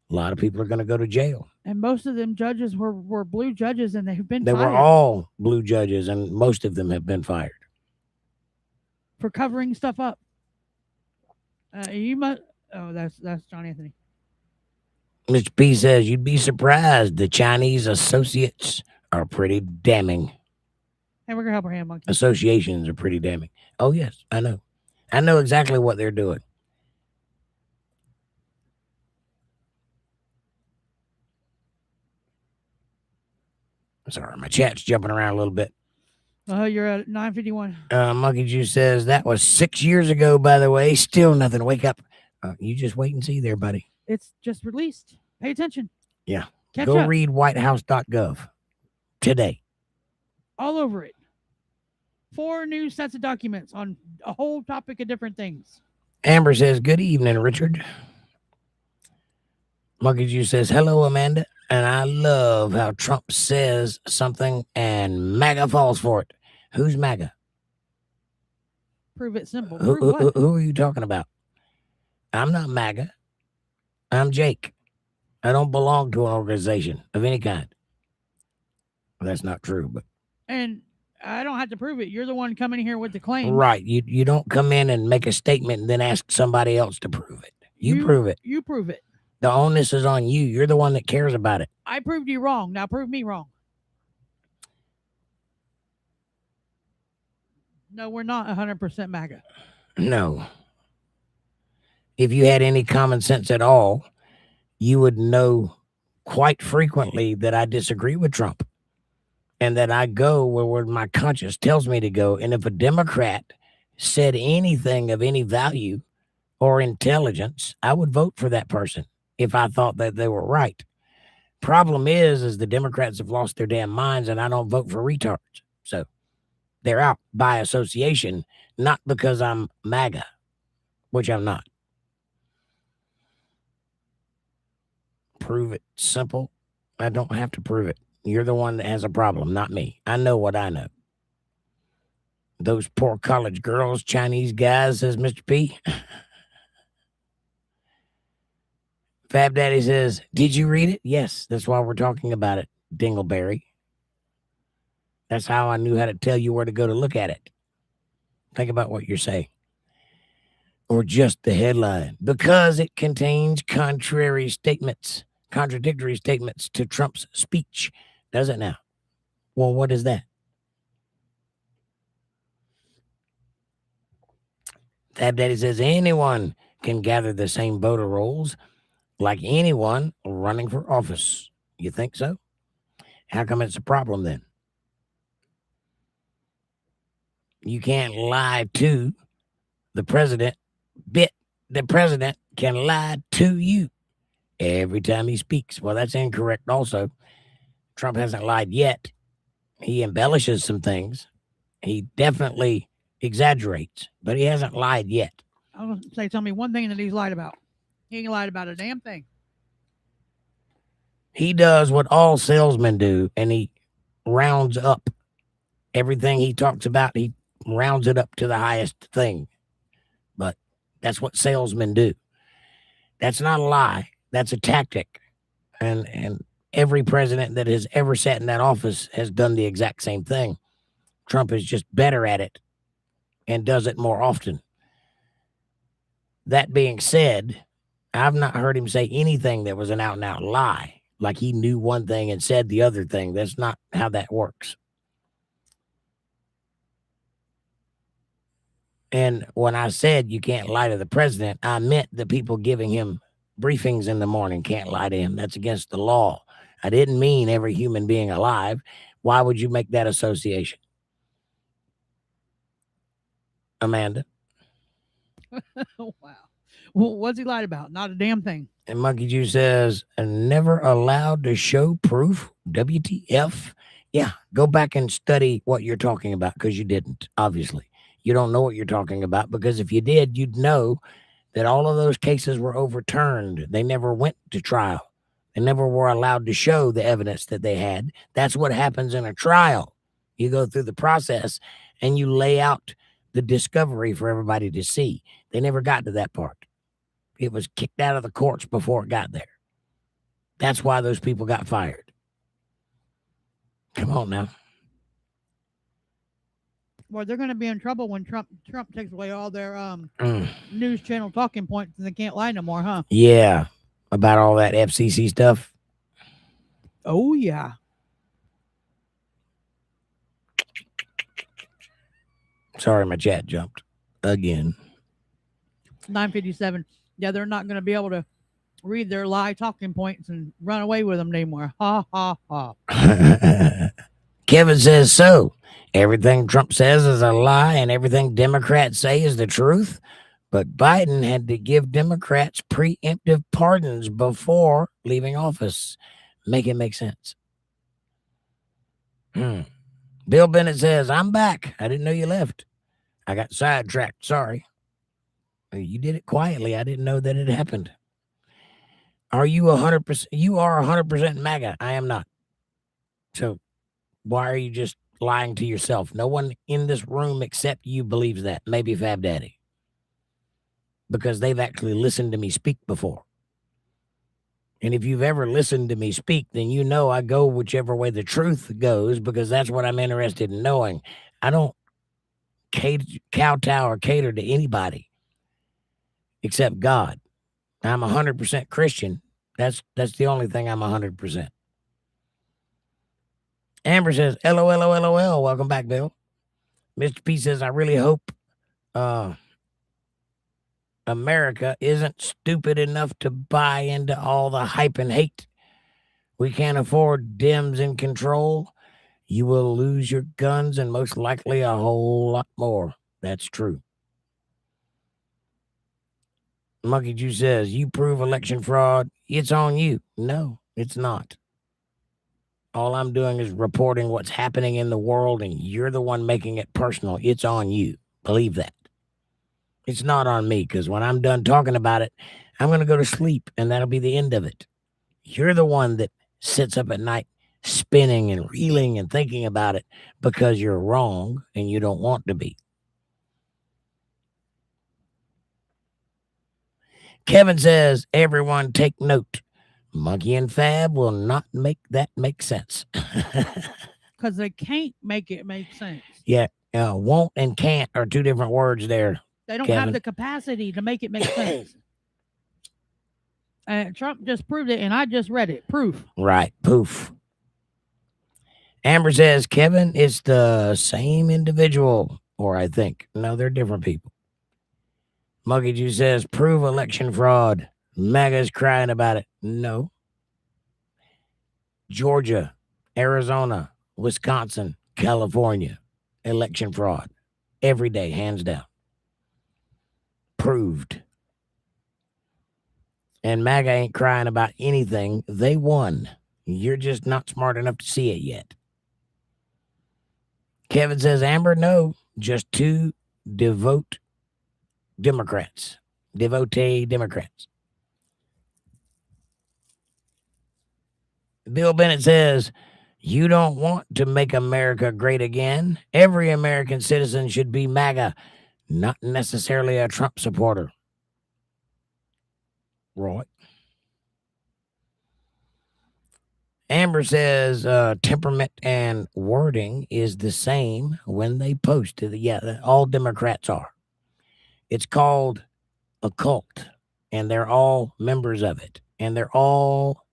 A lot of people are going to go to jail. And most of them judges were blue judges, and they've been fired. They were all blue judges, and most of them have been fired. For covering stuff up. You must... Oh, that's John Anthony. Mr. P says, you'd be surprised. The Chinese associates are pretty damning. Hamburger helper hand monkey. Associations are pretty damning. Oh, yes, I know. I know exactly what they're doing. Sorry, my chat's jumping around a little bit. You're at 9:51. Monkey Juice says, that was 6 years ago, by the way. Still nothing. Wake up. You just wait and see there, buddy. It's just released. Pay attention. Yeah. Catch Go up. read whitehouse.gov today. All over it. 4 new sets of documents on a whole topic of different things. Amber says, good evening, Richard. Monkey Juice says, hello, Amanda. And I love how Trump says something and MAGA falls for it. Who's MAGA? Prove it simple. Who are you talking about? I'm not MAGA. I'm Jake. I don't belong to an organization of any kind. Well, that's not true, but. And I don't have to prove it. You're the one coming here with the claim. Right. You don't come in and make a statement and then ask somebody else to prove it. You prove it. You prove it. The onus is on you. You're the one that cares about it. I proved you wrong. Now prove me wrong. No, we're not 100% MAGA. No. If you had any common sense at all, you would know quite frequently that I disagree with Trump and that I go where my conscience tells me to go. And if a Democrat said anything of any value or intelligence, I would vote for that person if I thought that they were right. Problem is the Democrats have lost their damn minds, and I don't vote for retards. So they're out by association, not because I'm MAGA, which I'm not. Prove it simple. I don't have to prove it. You're the one that has a problem, not me. I know what I know. Those poor college girls, Chinese guys, says Mr. P. Fab Daddy says, did you read it? Yes, that's why we're talking about it, Dingleberry. That's how I knew how to tell you where to go to look at it. Think about what you're saying. Or just the headline. Because it contains contradictory statements to Trump's speech. Does it now? Well, what is that? Fab Daddy says anyone can gather the same voter rolls like anyone running for office. You think so? How come it's a problem then? You can't lie to the president. The president can lie to you every time he speaks. Well, that's incorrect also. Trump hasn't lied yet. He embellishes some things. He definitely exaggerates, but he hasn't lied yet. I was gonna say, tell me one thing that he's lied about. He ain't lied about a damn thing. He does what all salesmen do, and he rounds up everything he talks about. He rounds it up to the highest thing. But that's what salesmen do. That's not a lie. That's a tactic. And every president that has ever sat in that office has done the exact same thing. Trump is just better at it and does it more often. That being said, I've not heard him say anything that was an out and out lie. Like he knew one thing and said the other thing. That's not how that works. And when I said you can't lie to the president, I meant the people giving him briefings in the morning can't lie to him. That's against the law. I didn't mean every human being alive. Why would you make that association? Amanda? Oh, wow. Well, what's he lied about? Not a damn thing. And Monkey Juice says, never allowed to show proof. WTF? Yeah, go back and study what you're talking about because you didn't, obviously. You don't know what you're talking about because if you did, you'd know that all of those cases were overturned. They never went to trial. They never were allowed to show the evidence that they had. That's what happens in a trial. You go through the process and you lay out the discovery for everybody to see. They never got to that part. It was kicked out of the courts before it got there. That's why those people got fired. Come on now. Well, they're going to be in trouble when Trump takes away all their news channel talking points and they can't lie no more, huh? Yeah. About all that FCC stuff. Oh, yeah. Sorry, my chat jumped again. 9:57. Yeah, they're not going to be able to read their lie talking points and run away with them anymore. Ha, ha, ha. Kevin says so. Everything Trump says is a lie and everything Democrats say is the truth. But Biden had to give Democrats preemptive pardons before leaving office. Make it make sense. Bill Bennett says, I'm back. I didn't know you left. I got sidetracked. Sorry. You did it quietly. I didn't know that it happened. Are you 100%? You are 100% MAGA. I am not. So why are you just lying to yourself? No one in this room except you believes that. Maybe Fab Daddy. Because they've actually listened to me speak before. And if you've ever listened to me speak, then you know I go whichever way the truth goes because that's what I'm interested in knowing. I don't kowtow or cater to anybody except God. I'm 100% Christian. That's the only thing I'm 100%. Amber says, LOL. Welcome back, Bill. Mr. P says, I really hope America isn't stupid enough to buy into all the hype and hate. We can't afford Dems in control. You will lose your guns and most likely a whole lot more. That's true. Monkey Juice says, you prove election fraud. It's on you. No, it's not. All I'm doing is reporting what's happening in the world, and you're the one making it personal. It's on you. Believe that. It's not on me, because when I'm done talking about it, I'm going to go to sleep, and that'll be the end of it. You're the one that sits up at night spinning and reeling and thinking about it because you're wrong and you don't want to be. Kevin says, everyone take note. Monkey and Fab will not make that make sense. Because they can't make it make sense. Yeah, won't and can't are two different words there. They don't Kevin. have the capacity to make it make sense. And Trump just proved it, and I just read it. Proof. Right, poof. Amber says, Kevin, it's the same individual, or I think. No, they're different people. Monkey Juice says, prove election fraud. MAGA's crying about it. No. Georgia, Arizona, Wisconsin, California, election fraud. Every day, hands down. Proved. And MAGA ain't crying about anything. They won. You're just not smart enough to see it yet. Kevin says, Amber, no, just two devotee Democrats. Bill Bennett says, you don't want to make America great again. Every American citizen should be MAGA, not necessarily a Trump supporter. Right. Amber says temperament and wording is the same when they post to all Democrats are. It's called a cult, and they're all members of it, and they're all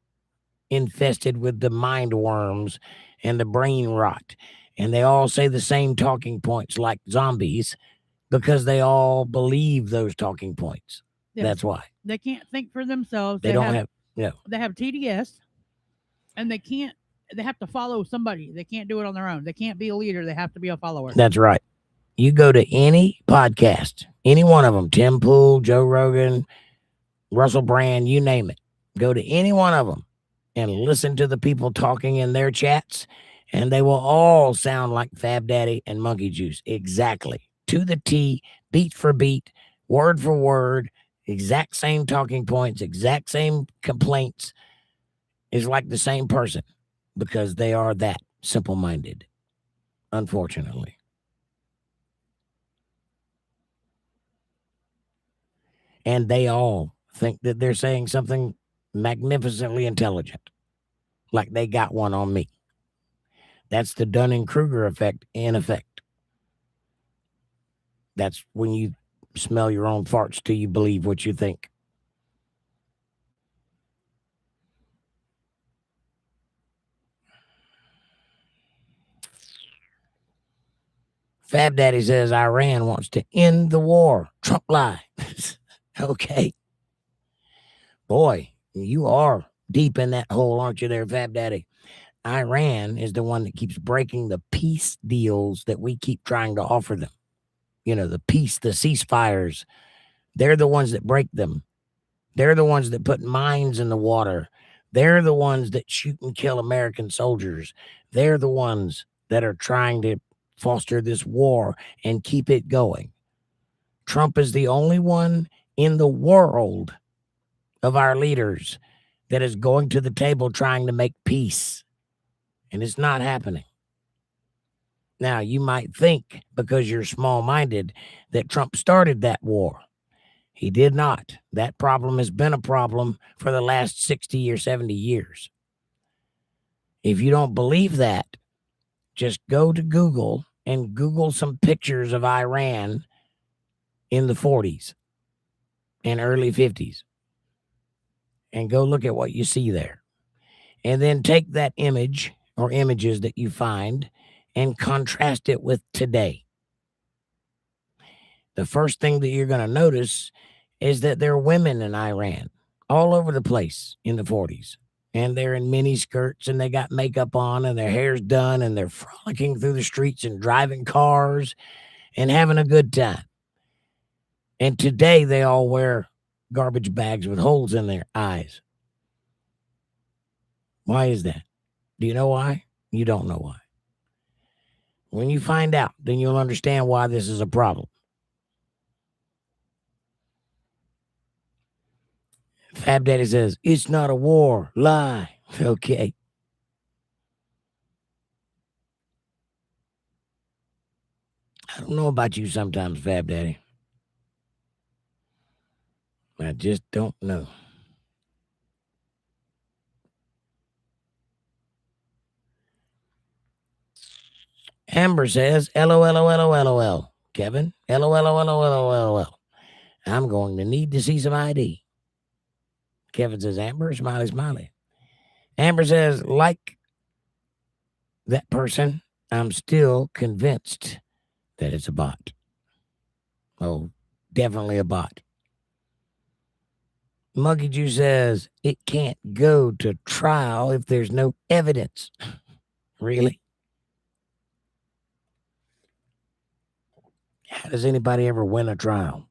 infested with the mind worms and the brain rot, and they all say the same talking points like zombies because they all believe those talking points. Yes. That's why They can't think for themselves. they don't have They have TDS, and they have to follow somebody. They can't do it on their own. They can't be a leader. They have to be a follower. That's right. You go to any podcast, any one of them, Tim Pool, Joe Rogan, Russell Brand, you name it. Go to any one of them and listen to the people talking in their chats, and they will all sound like Fab Daddy and Monkey Juice. Exactly. To the T, beat for beat, word for word, exact same talking points, exact same complaints. Is like the same person because they are that simple-minded, unfortunately. And they all think that they're saying something magnificently intelligent, like they got one on me. That's the Dunning-Kruger effect in effect. That's when you smell your own farts till you believe what you think. Fab Daddy says Iran wants to end the war. Trump lie. Okay. Boy, you are deep in that hole, aren't you there, Fab Daddy? Iran is the one that keeps breaking the peace deals that we keep trying to offer them. You know, the ceasefires. They're the ones that break them. They're the ones that put mines in the water. They're the ones that shoot and kill American soldiers. They're the ones that are trying to foster this war and keep it going. Trump is the only one in the world of our leaders that is going to the table trying to make peace. And it's not happening. Now, you might think because you're small-minded that Trump started that war. He did not. That problem has been a problem for the last 60 or 70 years. If you don't believe that, just go to Google and Google some pictures of Iran in the 40s and early 50s. And go look at what you see there. And then take that image or images that you find and contrast it with today. The first thing that you're going to notice is that there are women in Iran all over the place in the 40s. And they're in mini skirts and they got makeup on and their hair's done and they're frolicking through the streets and driving cars and having a good time. And today they all wear garbage bags with holes in their eyes. Why is that? Do you know why? You don't know why. When you find out, then you'll understand why this is a problem. Fab Daddy says, it's not a war. Lie. Okay. I don't know about you sometimes, Fab Daddy. I just don't know. Amber says, LOL. Kevin, LOL. I'm going to need to see some ID. Kevin says, Amber, smiley. Amber says, like that person, I'm still convinced that it's a bot. Oh, definitely a bot. Monkey Juice says, it can't go to trial if there's no evidence. Really? How does anybody ever win a trial?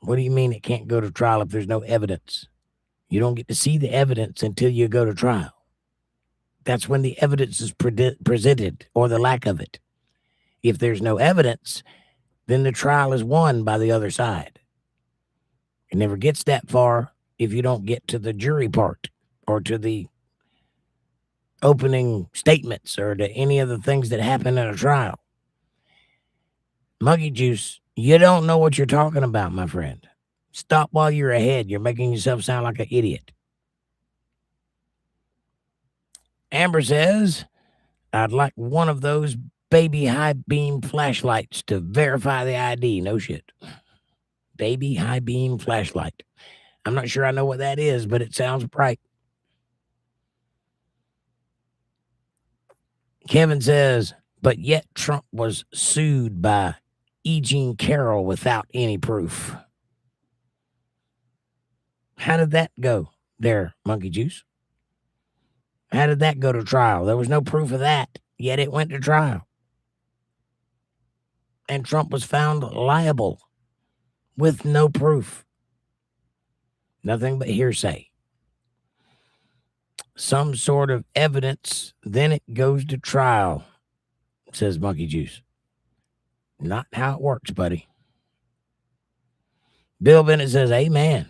What do you mean it can't go to trial if there's no evidence? You don't get to see the evidence until you go to trial. That's when the evidence is presented, or the lack of it. If there's no evidence, then the trial is won by the other side. It never gets that far if you don't get to the jury part, or to the opening statements, or to any of the things that happen in a trial. Monkey Juice, you don't know what you're talking about, my friend. Stop while you're ahead. You're making yourself sound like an idiot. Amber says, I'd like one of those baby high beam flashlights to verify the ID. No shit. Baby high beam flashlight. I'm not sure I know what that is, but it sounds bright. Kevin says, but yet Trump was sued by E. Jean Carroll without any proof. How did that go there, Monkey Juice? How did that go to trial? There was no proof of that, yet it went to trial. And Trump was found liable with no proof. Nothing but hearsay. Some sort of evidence, then it goes to trial, says Monkey Juice. Not how it works, buddy. Bill Bennett says, amen.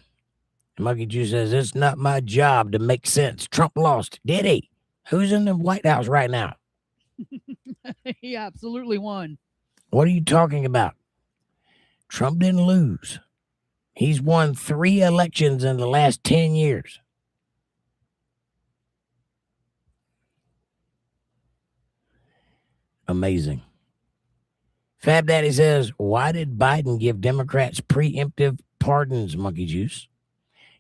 Monkey Juice says, it's not my job to make sense. Trump lost. Did he? Who's in the White House right now? He absolutely won. What are you talking about? Trump didn't lose. He's won 3 elections in the last 10 years. Amazing. Fab Daddy says, why did Biden give Democrats preemptive pardons, Monkey Juice?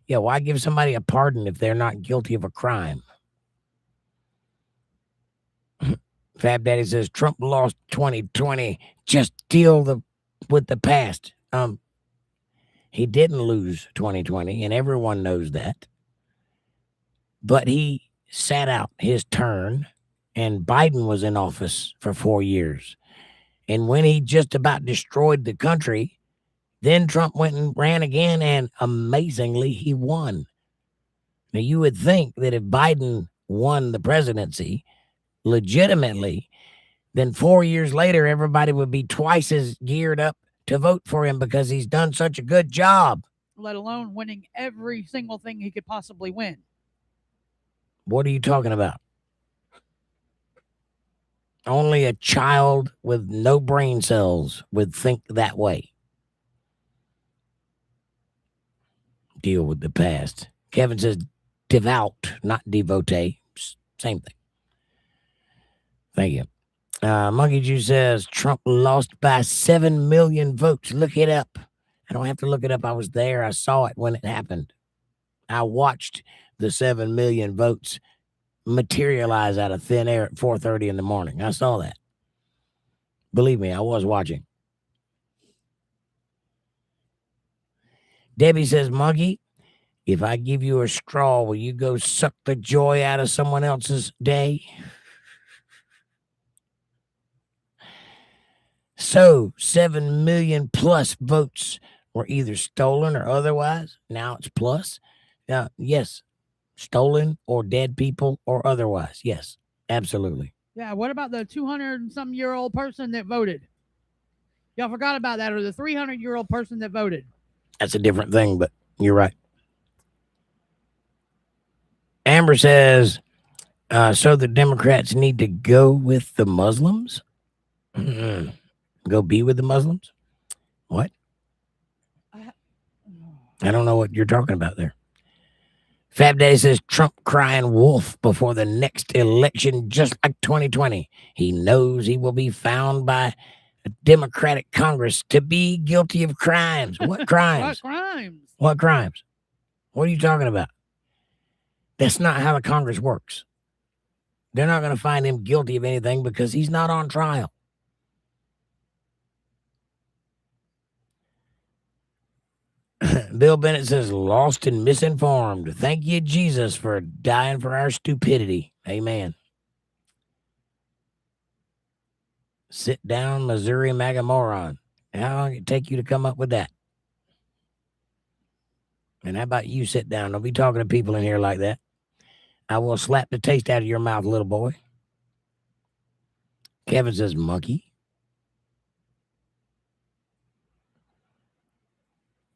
Yeah, why give somebody a pardon if they're not guilty of a crime? Fab Daddy says, Trump lost 2020. Just deal with the past. He didn't lose 2020, and everyone knows that. But he sat out his turn, and Biden was in office for 4 years. And when he just about destroyed the country, then Trump went and ran again, and amazingly, he won. Now, you would think that if Biden won the presidency legitimately, then 4 years later, everybody would be twice as geared up to vote for him because he's done such a good job. Let alone winning every single thing he could possibly win. What are you talking about? Only a child with no brain cells would think that way. Deal with the past. Kevin says devout, not devotee. Same thing. Thank you. Monkey Juice says Trump lost by 7 million votes. Look it up. I don't have to look it up. I was there. I saw it when it happened. I watched the 7 million votes materialize out of thin air at 4:30 in the morning. I saw that. Believe me, I was watching. Debbie says, Monkey, if I give you a straw, will you go suck the joy out of someone else's day? So 7 million plus votes were either stolen or otherwise. Now it's plus. Yes, stolen or dead people or otherwise. Yes, absolutely. Yeah, what about the 200-some-year-old person that voted? Y'all forgot about that, or the 300-year-old person that voted. That's a different thing, but you're right. Amber says, so the Democrats need to go with the Muslims? Go be with the Muslims? What? I don't know what you're talking about there. Fab Daddy says Trump crying wolf before the next election, just like 2020. He knows he will be found by a Democratic Congress to be guilty of crimes. What crimes? What crimes? What crimes? What are you talking about? That's not how the Congress works. They're not going to find him guilty of anything because he's not on trial. Bill Bennett says, lost and misinformed. Thank you, Jesus, for dying for our stupidity. Amen. Sit down, Missouri MAGA moron. How long did it take you to come up with that? And how about you sit down? Don't be talking to people in here like that. I will slap the taste out of your mouth, little boy. Kevin says, monkey.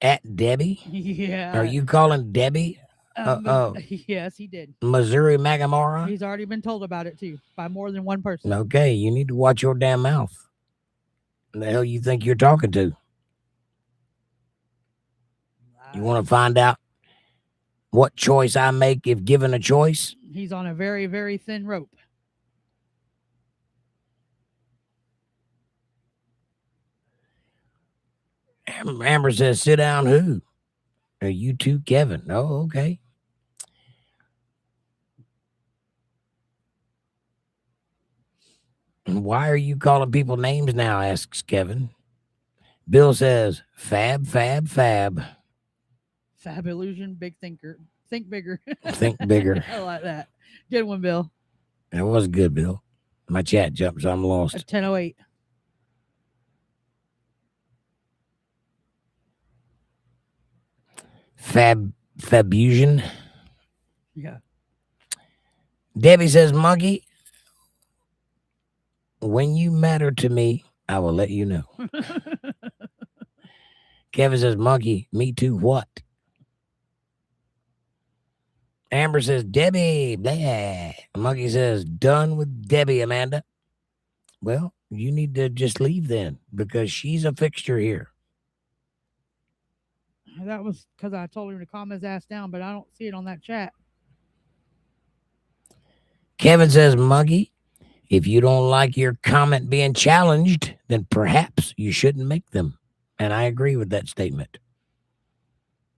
At Debbie? Yeah. Are you calling Debbie? Yes, he did. Missouri Magamora? He's already been told about it too by more than one person. Okay, you need to watch your damn mouth. Who the hell you think you're talking to? You want to find out what choice I make if given a choice? He's on a very, very thin rope. Amber says, sit down who? Are you too, Kevin? Oh, okay. Why are you calling people names now? Asks Kevin. Bill says, fab, fab, fab. Fab illusion, big thinker. Think bigger. Think bigger. I like that. Good one, Bill. That was good, Bill. My chat jumped, so I'm lost. At 10:08. Fabusion. Yeah. Debbie says, monkey, when you matter to me, I will let you know. Kevin says, monkey, me too, what? Amber says, Debbie, blah. Monkey says, done with Debbie, Amanda. Well, you need to just leave then, because she's a fixture here. That was because I told him to calm his ass down, but I don't see it on that chat. Kevin says, monkey, if you don't like your comment being challenged, then perhaps you shouldn't make them. And I agree with that statement.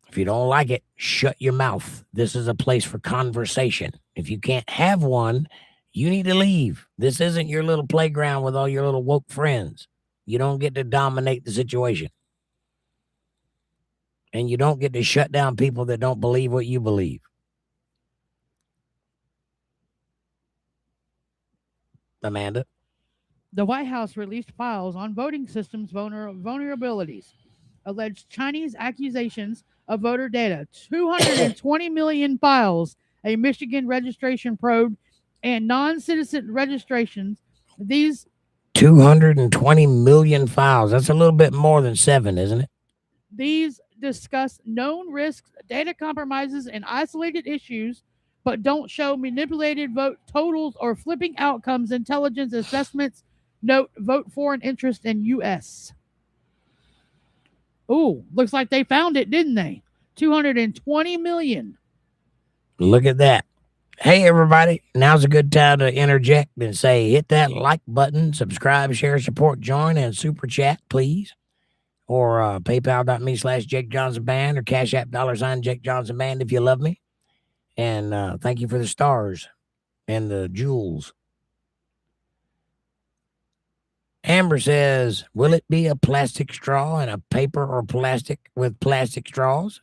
If you don't like it, shut your mouth. This is a place for conversation. If you can't have one, you need to leave. This isn't your little playground with all your little woke friends. You don't get to dominate the situation. And you don't get to shut down people that don't believe what you believe. Amanda? The White House released files on voting systems vulnerabilities. Alleged Chinese accusations of voter data. 220 million files. A Michigan registration probe and non-citizen registrations. These 220 million files. That's a little bit more than 7, isn't it? These discuss known risks, data compromises, and isolated issues, but don't show manipulated vote totals or flipping outcomes, intelligence assessments. Note, vote for an interest in U.S. Ooh, looks like they found it, didn't they? 220 million. Look at that. Hey, everybody. Now's a good time to interject and say, hit that like button, subscribe, share, support, join, and super chat, please. Or paypal.me/JakeJohnsonBand or CashApp $JakeJohnsonBand if you love me. And thank you for the stars and the jewels. Amber says, will it be a plastic straw and a paper or plastic with plastic straws?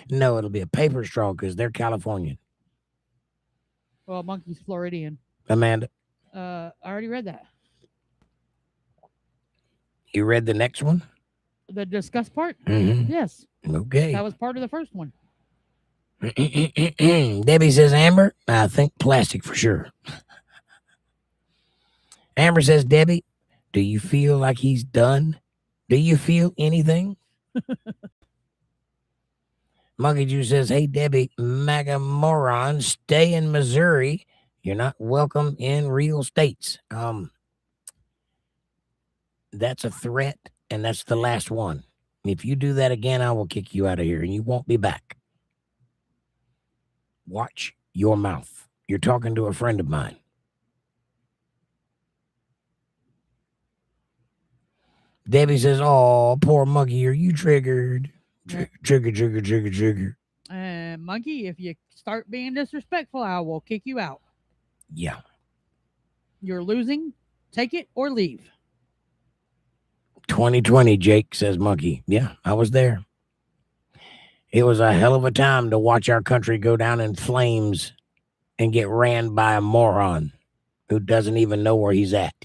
No, it'll be a paper straw because they're Californian. Well, monkey's Floridian. Amanda? I already read that. You read the next one? The discuss part? Mm-hmm. Yes. Okay. That was part of the first one. Debbie says, Amber, I think plastic for sure. Amber says, Debbie, do you feel like he's done? Do you feel anything? Monkey Juice says, hey, Debbie, MAGA moron, stay in Missouri. You're not welcome in real states. That's a threat, and that's the last one. If you do that again, I will kick you out of here, and you won't be back. Watch your mouth. You're talking to a friend of mine. Debbie says, oh, poor monkey, are you triggered? Trigger. Monkey, if you start being disrespectful, I will kick you out. Yeah. You're losing. Take it or leave. 2020, Jake, says Monkey. Yeah, I was there. It was a hell of a time to watch our country go down in flames and get ran by a moron who doesn't even know where he's at.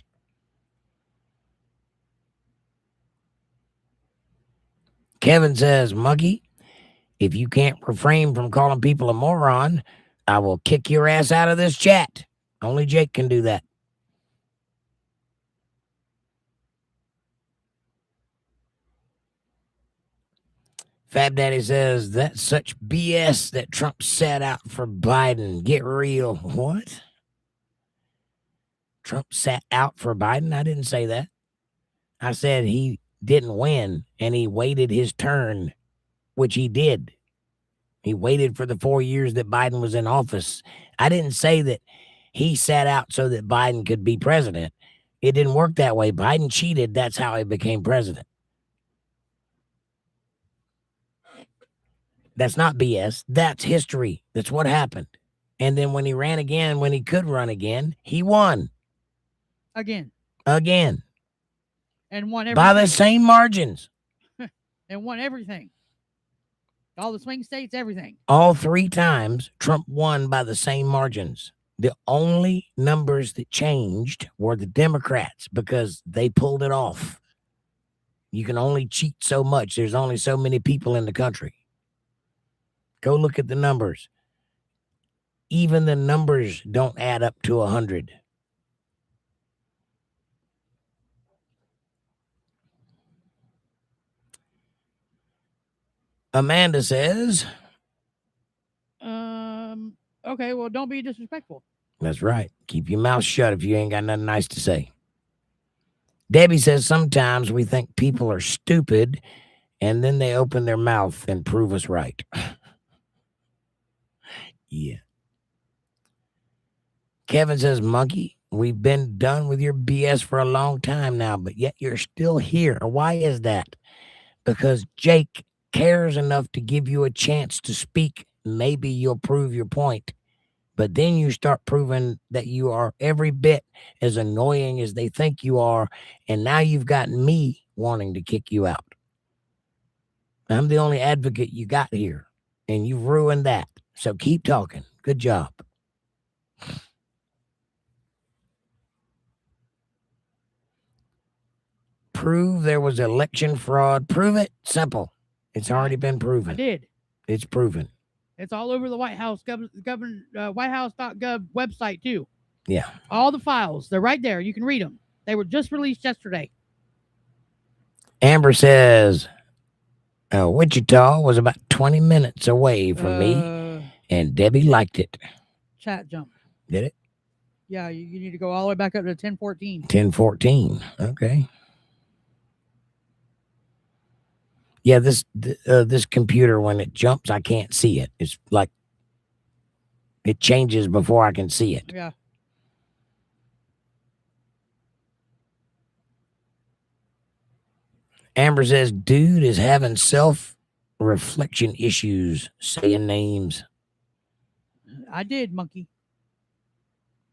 Kevin says, Monkey, if you can't refrain from calling people a moron, I will kick your ass out of this chat. Only Jake can do that. Fab Daddy says, that's such BS that Trump sat out for Biden. Get real. What? Trump sat out for Biden? I didn't say that. I said he didn't win and he waited his turn, which he did. He waited for the 4 years that Biden was in office. I didn't say that he sat out so that Biden could be president. It didn't work that way. Biden cheated. That's how he became president. That's not BS. That's history. That's what happened. And then when he ran again, when he could run again, he won. Again. And won everything. By the same margins. And won everything. All the swing states, everything. All 3 times, Trump won by the same margins. The only numbers that changed were the Democrats because they pulled it off. You can only cheat so much. There's only so many people in the country. Go look at the numbers. Even the numbers don't add up to 100. Amanda says, okay, well, don't be disrespectful. That's right. Keep your mouth shut if you ain't got nothing nice to say. Debbie says, sometimes we think people are stupid and then they open their mouth and prove us right. Yeah. Kevin says, Monkey, we've been done with your BS for a long time now, but yet you're still here. Why is that? Because Jake cares enough to give you a chance to speak. Maybe you'll prove your point. But then you start proving that you are every bit as annoying as they think you are. And now you've got me wanting to kick you out. I'm the only advocate you got here. And you've ruined that. So keep talking. Good job. Prove there was election fraud. Prove it. Simple. It's already been proven. I did. It's proven. It's all over the White House, whitehouse.gov website, too. Yeah. All the files. They're right there. You can read them. They were just released yesterday. Amber says, Wichita was about 20 minutes away from me, and Debbie liked it. Chat jump. Did it? Yeah, you need to go all the way back up to 1014. 1014. Okay. Yeah, this computer, when it jumps, I can't see it. It's like it changes before I can see it. Yeah. Amber says, dude is having self-reflection issues saying names. I did, Monkey.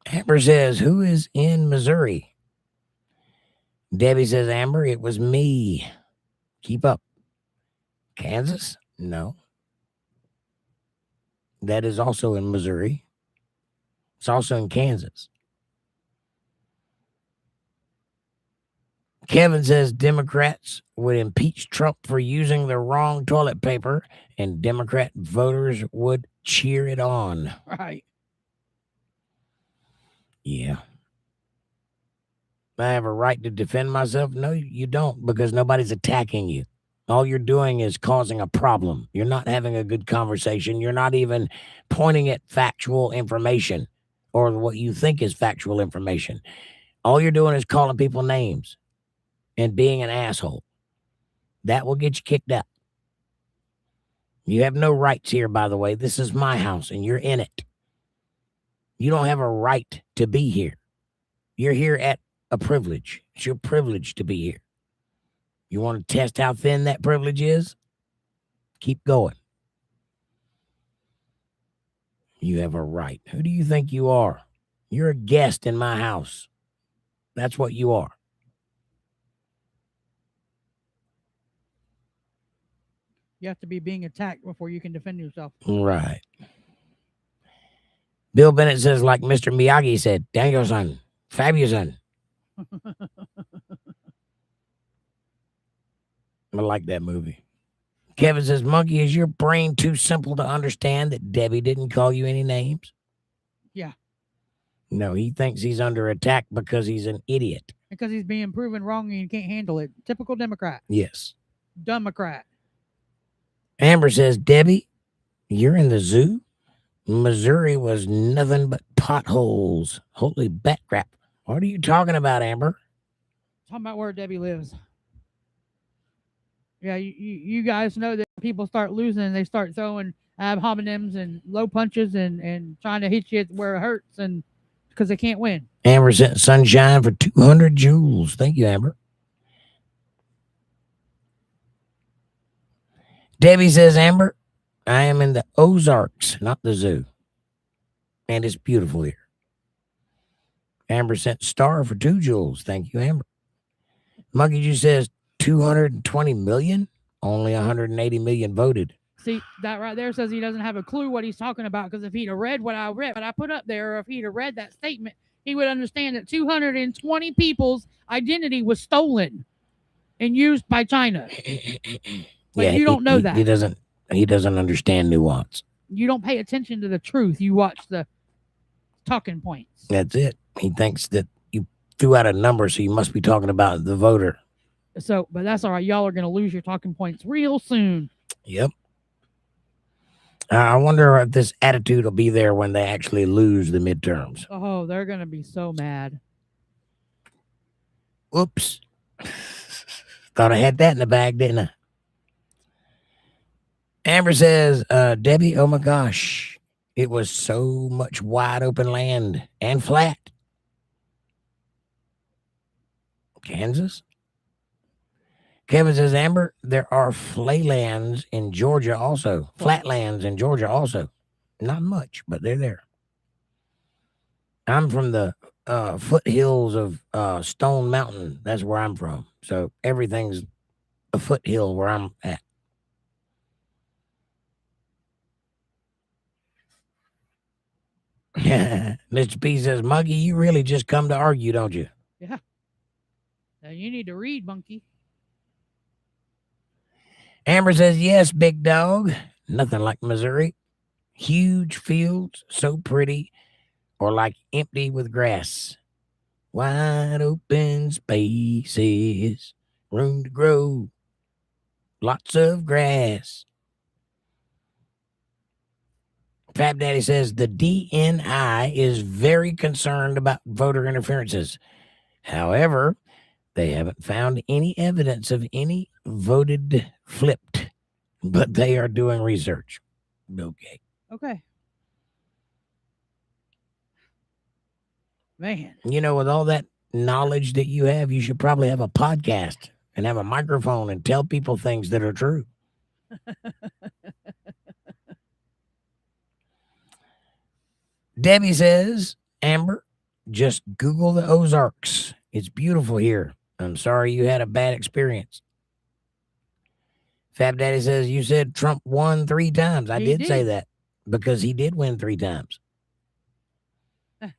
Amber says, who is in Missouri? Debbie says, Amber, it was me. Keep up. Kansas? No. That is also in Missouri. It's also in Kansas. Kevin says Democrats would impeach Trump for using the wrong toilet paper and Democrat voters would cheer it on. Right. Yeah. I have a right to defend myself? No, you don't, because nobody's attacking you. All you're doing is causing a problem. You're not having a good conversation. You're not even pointing at factual information or what you think is factual information. All you're doing is calling people names and being an asshole. That will get you kicked out. You have no rights here, by the way. This is my house and you're in it. You don't have a right to be here. You're here at a privilege. It's your privilege to be here. You want to test how thin that privilege is? Keep going. You have a right. Who do you think you are? You're a guest in my house. That's what you are. You have to be being attacked before you can defend yourself. Right. Bill Bennett says, like Mr. Miyagi said, Danielson, Fabuson. I like that movie. Kevin says, Monkey, is your brain too simple to understand that Debbie didn't call you any names? Yeah. No, he thinks he's under attack because he's an idiot. Because he's being proven wrong and he can't handle it. Typical Democrat. Yes. Democrat. Amber says, Debbie, you're in the zoo? Missouri was nothing but potholes. Holy bat crap. What are you talking about, Amber? Talking about where Debbie lives. Yeah, you guys know that people start losing and they start throwing ab hominems and low punches and trying to hit you where it hurts and because they can't win. Amber sent sunshine for 200 joules. Thank you, Amber. Debbie says, Amber, I am in the Ozarks, not the zoo. And it's beautiful here. Amber sent star for 2 joules. Thank you, Amber. Monkey Juice says 220 million? Only 180 million voted. See, that right there says he doesn't have a clue what he's talking about, because if he'd have read what I put up there, or if he'd have read that statement, he would understand that 220 people's identity was stolen and used by China. But you don't know that. He doesn't understand nuance. You don't pay attention to the truth. You watch the talking points. That's it. He thinks that you threw out a number, so you must be talking about the voter. So, but that's all right. Y'all are going to lose your talking points real soon. Yep. I wonder if this attitude will be there when they actually lose the midterms. Oh, they're going to be so mad. Whoops. Thought I had that in the bag, didn't I? Amber says, Debbie, oh my gosh, it was so much wide open land and flat. Kansas? Kevin says, Amber, there are flatlands in Georgia also. Flatlands in Georgia also. Not much, but they're there. I'm from the foothills of Stone Mountain. That's where I'm from. So everything's a foothill where I'm at. Mr. P says, Muggy, you really just come to argue, don't you? Yeah. Now you need to read, monkey. Amber says, yes, big dog. Nothing like Missouri. Huge fields, so pretty, or like empty with grass. Wide open spaces, room to grow, lots of grass. Fab Daddy says, the DNI is very concerned about voter interferences. However, they haven't found any evidence of any voted flipped, but they are doing research. Okay. Okay. Man. You know, with all that knowledge that you have, you should probably have a podcast and have a microphone and tell people things that are true. Debbie says, Amber, just Google the Ozarks. It's beautiful here. I'm sorry you had a bad experience. Fab Daddy says, you said Trump won 3 times. I did say that because he did win 3 times.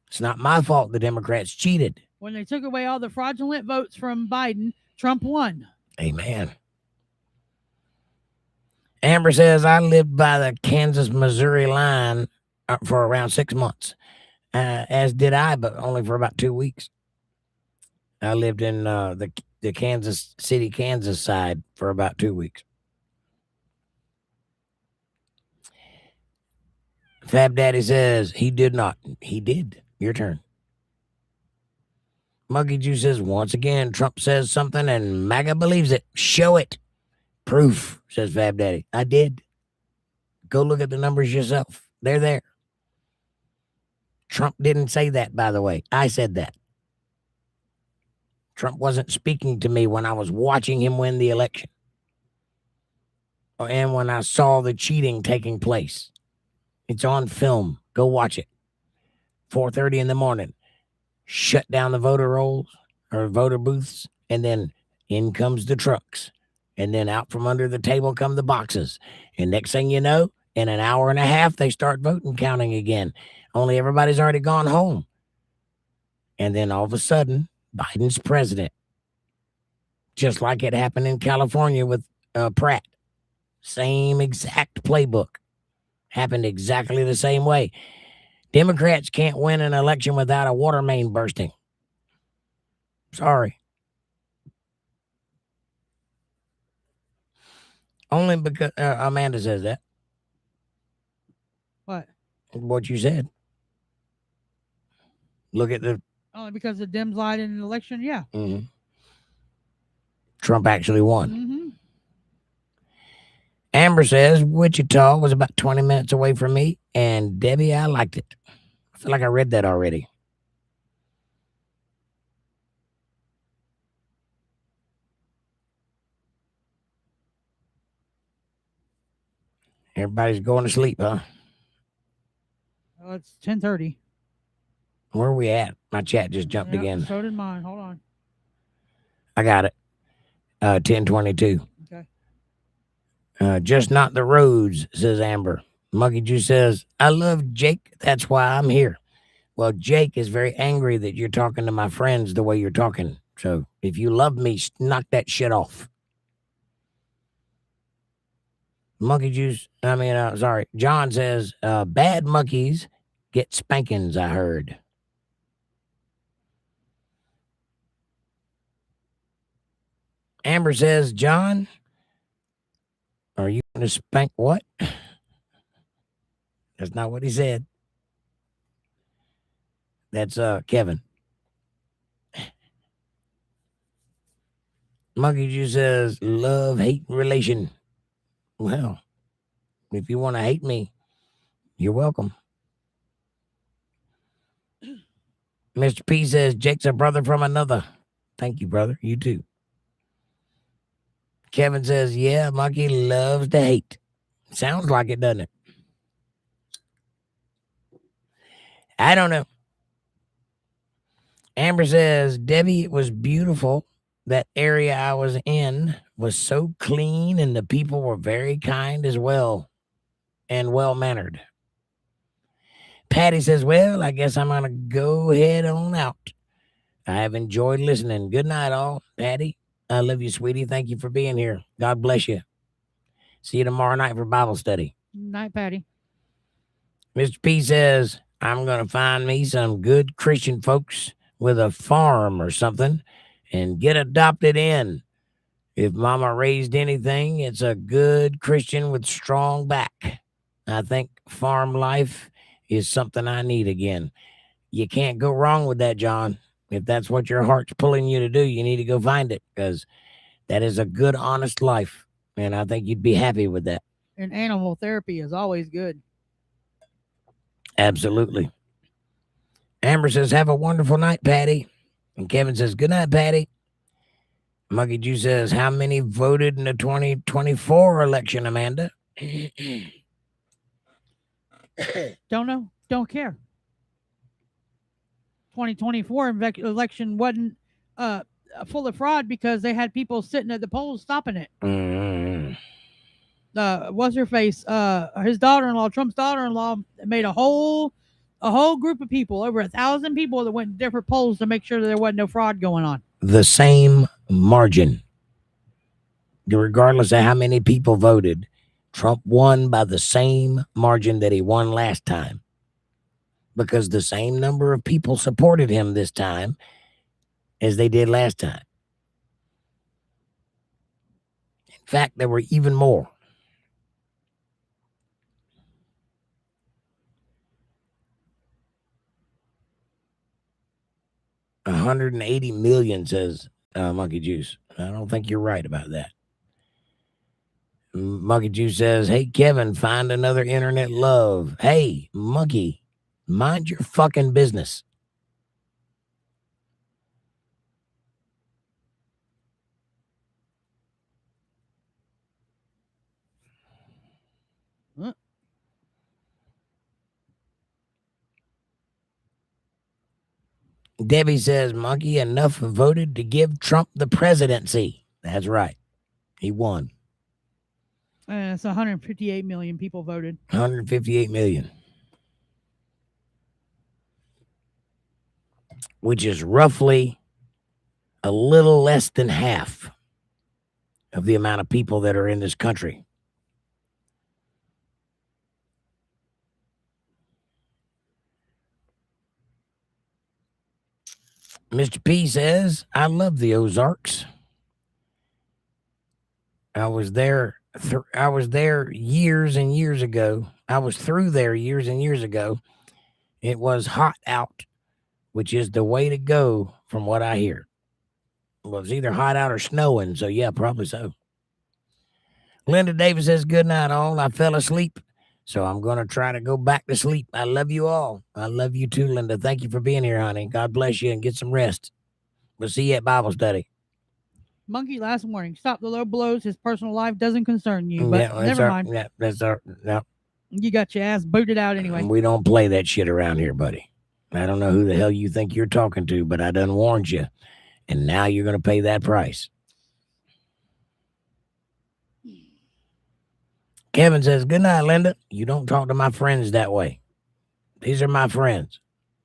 It's not my fault the Democrats cheated. When they took away all the fraudulent votes from Biden, Trump won. Amen. Amber says, I lived by the Kansas-Missouri line for around 6 months, as did I, but only for about 2 weeks. I lived in the Kansas City, Kansas side for about 2 weeks. Fab Daddy says, he did not. He did. Your turn. Monkey Juice says, once again, Trump says something and MAGA believes it. Show it. Proof, says Fab Daddy. I did. Go look at the numbers yourself. They're there. Trump didn't say that, by the way. I said that. Trump wasn't speaking to me when I was watching him win the election. And when I saw the cheating taking place. It's on film. Go watch it. 4:30 in the morning. Shut down the voter rolls or voter booths. And then in comes the trucks. And then out from under the table come the boxes. And next thing you know, in an hour and a half, they start voting counting again. Only everybody's already gone home. And then all of a sudden, Biden's president. Just like it happened in California with Pratt. Same exact playbook. Happened exactly the same way. Democrats can't win an election without a water main bursting. Sorry. Only because Amanda says that. What you said. Look at the. Only because the Dems lied in an election? Yeah. Mm-hmm. Trump actually won. Mm-hmm. Amber says Wichita was about 20 minutes away from me, and Debbie, I liked it. I feel like I read that already. Everybody's going to sleep, huh? Well, it's 10:30. Where are we at? My chat just jumped again. So did mine. Hold on. I got it. 10:22. Okay. Just not the roads, says Amber. Monkey Juice says, I love Jake. That's why I'm here. Well, Jake is very angry that you're talking to my friends the way you're talking. So if you love me, knock that shit off. Monkey Juice, sorry. John says, bad monkeys get spankings, I heard. Amber says, John, are you going to spank what? That's not what he said. That's Kevin. Monkey Juice says, love-hate relation. Well, if you want to hate me, you're welcome. Mr. P says, Jake's a brother from another. Thank you, brother. You too. Kevin says, yeah, Monkey loves to hate. Sounds like it, doesn't it? I don't know. Amber says, Debbie, it was beautiful. That area I was in was so clean and the people were very kind as well and well-mannered. Patty says, well, I guess I'm going to go head on out. I have enjoyed listening. Good night, all. Patty, I love you, sweetie. Thank you for being here. God bless you. See you tomorrow night for Bible study. Night, Patty. Mr. P says, I'm going to find me some good Christian folks with a farm or something and get adopted in. If mama raised anything, it's a good Christian with strong back. I think farm life is something I need again. You can't go wrong with that, John. If that's what your heart's pulling you to do, you need to go find it because that is a good, honest life. And I think you'd be happy with that. And animal therapy is always good. Absolutely. Amber says, have a wonderful night, Patty. And Kevin says, good night, Patty. Monkey Juice says, how many voted in the 2024 election, Amanda? Don't know. Don't care. 2024 election wasn't full of fraud because they had people sitting at the polls stopping it. What's her face? His daughter-in-law, Trump's daughter-in-law, made a whole group of people, over 1,000 people that went to different polls to make sure that there wasn't no fraud going on. The same margin. Regardless of how many people voted, Trump won by the same margin that he won last time. Because the same number of people supported him this time as they did last time. In fact, there were even more. $180 million, says Monkey Juice. I don't think you're right about that. Monkey Juice says, hey, Kevin, find another internet love. Hey, Monkey, mind your fucking business. Huh? Debbie says, Monkey, enough voted to give Trump the presidency. That's right. He won. It's 158 million people voted. 158 million. Which is roughly a little less than half of the amount of people that are in this country. Mr. P says, I love the Ozarks. I was there years and years ago. I was through there years and years ago. It was hot out, which is the way to go from what I hear. It was either hot out or snowing, so yeah, probably so. Linda Davis says, good night, all. I fell asleep, so I'm going to try to go back to sleep. I love you all. I love you too, Linda. Thank you for being here, honey. God bless you and get some rest. We'll see you at Bible study. Monkey last warning. Stop the low blows. His personal life doesn't concern you. But never mind. Yeah, that's our. No, You got your ass booted out anyway. we don't play that shit around here, buddy. I don't know who the hell you think you're talking to, but I done warned you, and now you're going to pay that price. Kevin says, good night, Linda. You don't talk to my friends that way. These are my friends.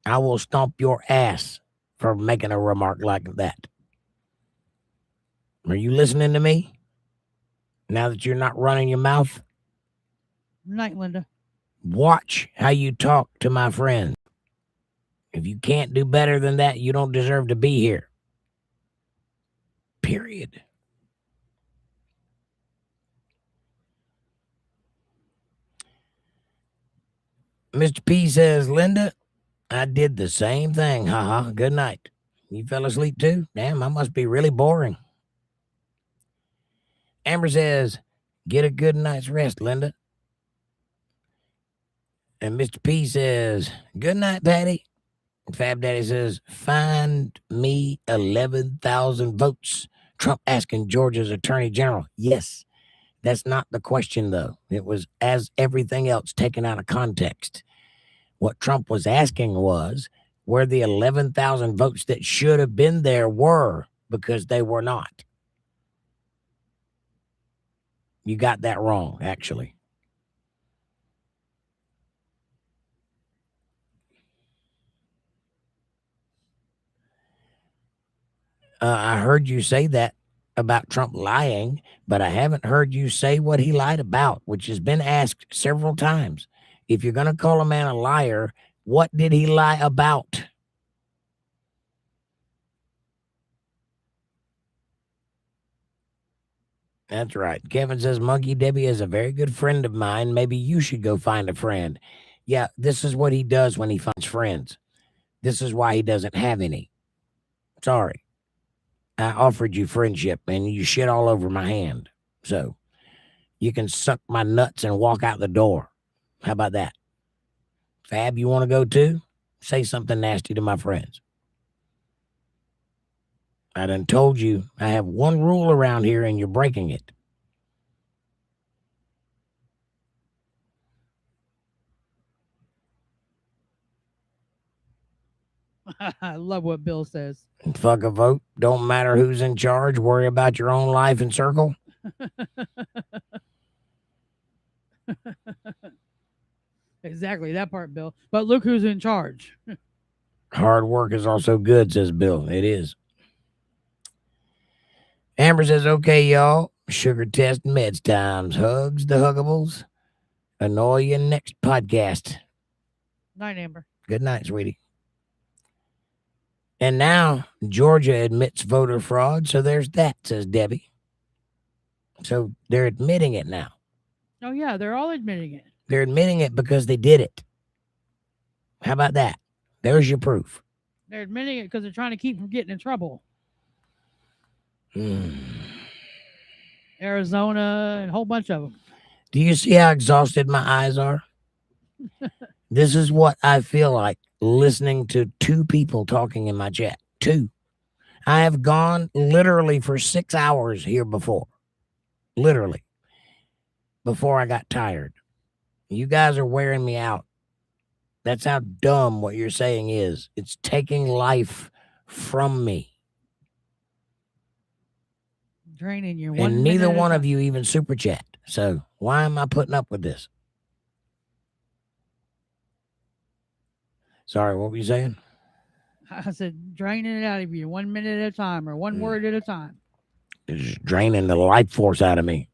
I will stomp your ass for making a remark like that. Are you listening to me? Now that you're not running your mouth? Night, Linda. Watch how you talk to my friends. If you can't do better than that, you don't deserve to be here. Period. Mr. P says, Linda, I did the same thing. Haha. Good night. You fell asleep too? Damn, I must be really boring. Amber says, get a good night's rest, Linda. And Mr. P says, good night, Patty. And Fab Daddy says, find me 11,000 votes. Trump asking Georgia's attorney general. Yes, that's not the question, though. It was, as everything else, taken out of context. What Trump was asking was where the 11,000 votes that should have been there were, because they were not. You got that wrong, actually. I heard you say that about Trump lying, but I haven't heard you say what he lied about, which has been asked several times. If you're going to call a man a liar, what did he lie about? That's right. Kevin says, Monkey Debbie is a very good friend of mine. Maybe you should go find a friend. Yeah, this is what he does when he finds friends. This is why he doesn't have any. Sorry. I offered you friendship and you shit all over my hand. So you can suck my nuts and walk out the door. How about that? Fab, you want to go too? Say something nasty to my friends. I done told you I have one rule around here and you're breaking it. I love what Bill says. Fuck a vote. Don't matter who's in charge. Worry about your own life and circle. Exactly, that part, Bill. But look who's in charge. Hard work is also good, says Bill. It is. Amber says, okay, y'all. Sugar test meds times. Hugs the huggables. Annoy you next podcast. Night, Amber. Good night, sweetie. And now Georgia admits voter fraud. So there's that, says Debbie. So they're admitting it now. Oh, yeah, they're all admitting it. They're admitting it because they did it. How about that? There's your proof. They're admitting it because they're trying to keep from getting in trouble. Arizona and a whole bunch of them. Do you see how exhausted my eyes are? This is what I feel like listening to two people talking in my chat. Two. I have gone literally for 6 hours here before. Literally. Before I got tired. You guys are wearing me out. That's how dumb what you're saying is. It's taking life from me. Draining your And neither one of you even super chat. So why am I putting up with this? Sorry, what were you saying? I said draining it out of you 1 minute at a time or one word at a time. It's draining the life force out of me.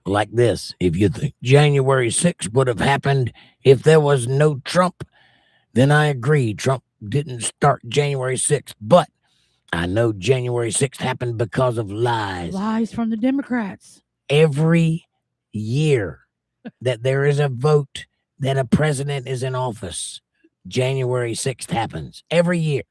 Like this. If you think January 6th would have happened if there was no Trump, then I agree. Trump didn't start January 6th. But I know January 6th happened because of lies. Lies from the Democrats. Every year that there is a vote that a president is in office, January 6th happens. Every year.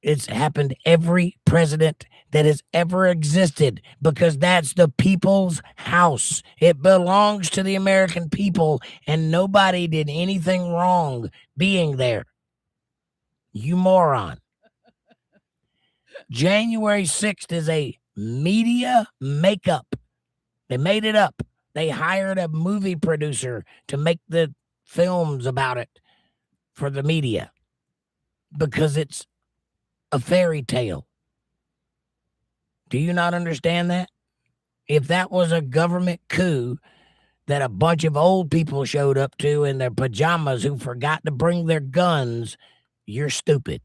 It's happened every president that has ever existed because that's the people's house. It belongs to the American people, and nobody did anything wrong being there. You moron. January 6th is a media makeup. They made it up. They hired a movie producer to make the films about it for the media because it's a fairy tale. Do you not understand that? If that was a government coup that a bunch of old people showed up to in their pajamas who forgot to bring their guns, you're stupid.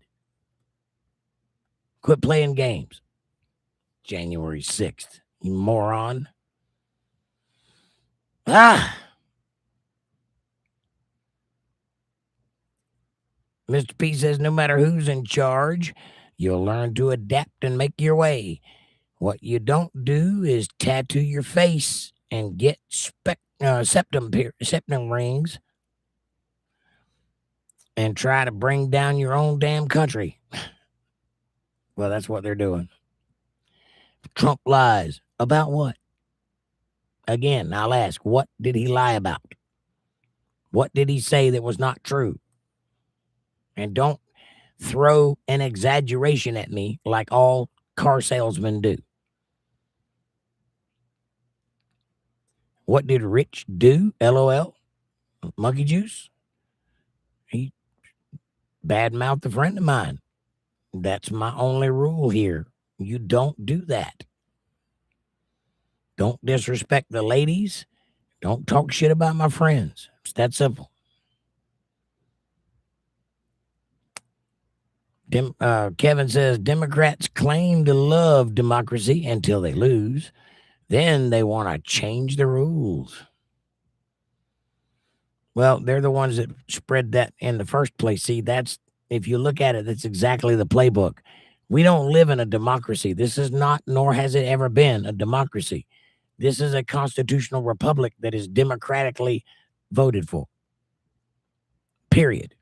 Quit playing games. January 6th, you moron. Mr. P says, no matter who's in charge, you'll learn to adapt and make your way. What you don't do is tattoo your face and get septum rings and try to bring down your own damn country. Well, that's what they're doing. Trump lies. About what? Again, I'll ask, what did he lie about? What did he say that was not true? And don't throw an exaggeration at me like all car salesmen do. What did Rich do? LOL. Monkey juice. He badmouthed a friend of mine. That's my only rule here. You don't do that. Don't disrespect the ladies. Don't talk shit about my friends. It's that simple. Kevin says, Democrats claim to love democracy until they lose. Then they want to change the rules. Well, they're the ones that spread that in the first place. See, that's, if you look at it, that's exactly the playbook. We don't live in a democracy. This is not, nor has it ever been, a democracy. This is a constitutional republic that is democratically voted for. Period.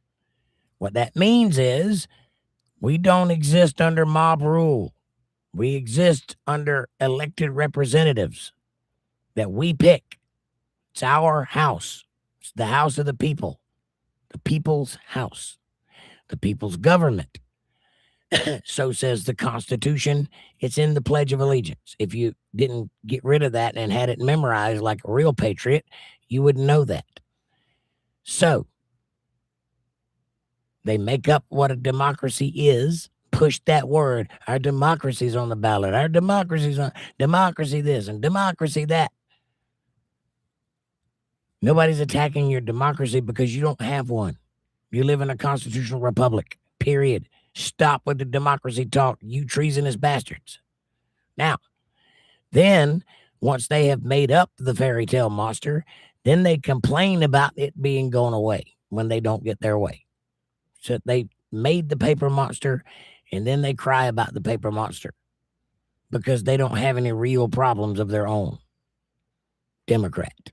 What that means is we don't exist under mob rule. We exist under elected representatives that we pick. It's our house. It's the house of the people. The people's house. The people's government. So says the Constitution. It's in the Pledge of Allegiance. If you didn't get rid of that and had it memorized like a real patriot, you would know that. So they make up what a democracy is, push that word. Our democracy's on the ballot. Our democracy's on democracy this and democracy that. Nobody's attacking your democracy because you don't have one. You live in a constitutional republic, period. Stop with the democracy talk, you treasonous bastards. Now, then, once they have made up the fairy tale monster, then they complain about it being gone away when they don't get their way. So they made the paper monster, and then they cry about the paper monster because they don't have any real problems of their own. Democrat.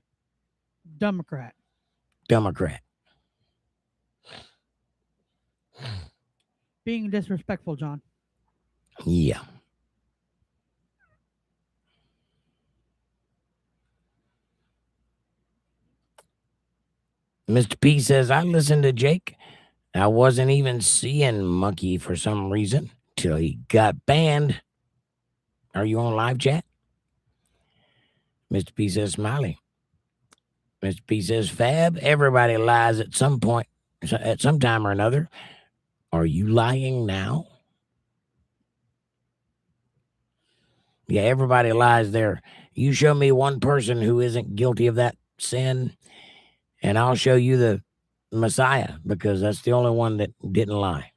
Being disrespectful, John. Yeah. Mr. P says, I listened to Jake. I wasn't even seeing Monkey for some reason till he got banned. Are you on live chat? Mr. P says, smiley. Mr. P says, Fab, everybody lies at some point, at some time or another. Are you lying now? Yeah, everybody lies there. You show me one person who isn't guilty of that sin, and I'll show you the Messiah, because that's the only one that didn't lie.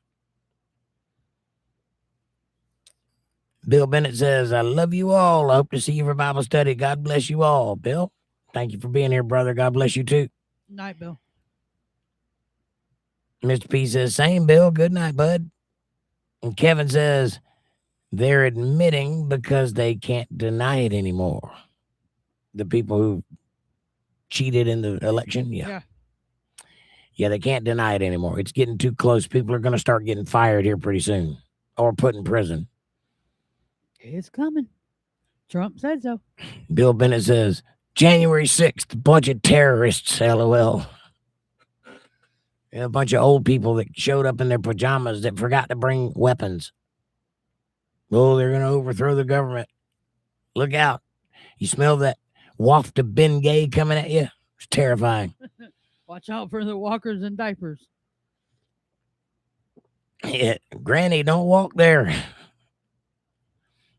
Bill Bennett says, I love you all. I hope to see you for Bible study. God bless you all. Bill, thank you for being here, brother. God bless you too. Night, Bill. Mr. P says, same, Bill. Good night, bud. And Kevin says they're admitting because they can't deny it anymore. The people who cheated in the election, yeah, they can't deny it anymore. It's getting too close. People are going to start getting fired here pretty soon or put in prison. It's coming. Trump said so. Bill Bennett says, January 6th, bunch of terrorists, LOL. A bunch of old people that showed up in their pajamas that forgot to bring weapons. Oh, they're going to overthrow the government. Look out. You smell that waft of Bengay coming at you? It's terrifying. Watch out for the walkers and diapers. Yeah, Granny, don't walk there.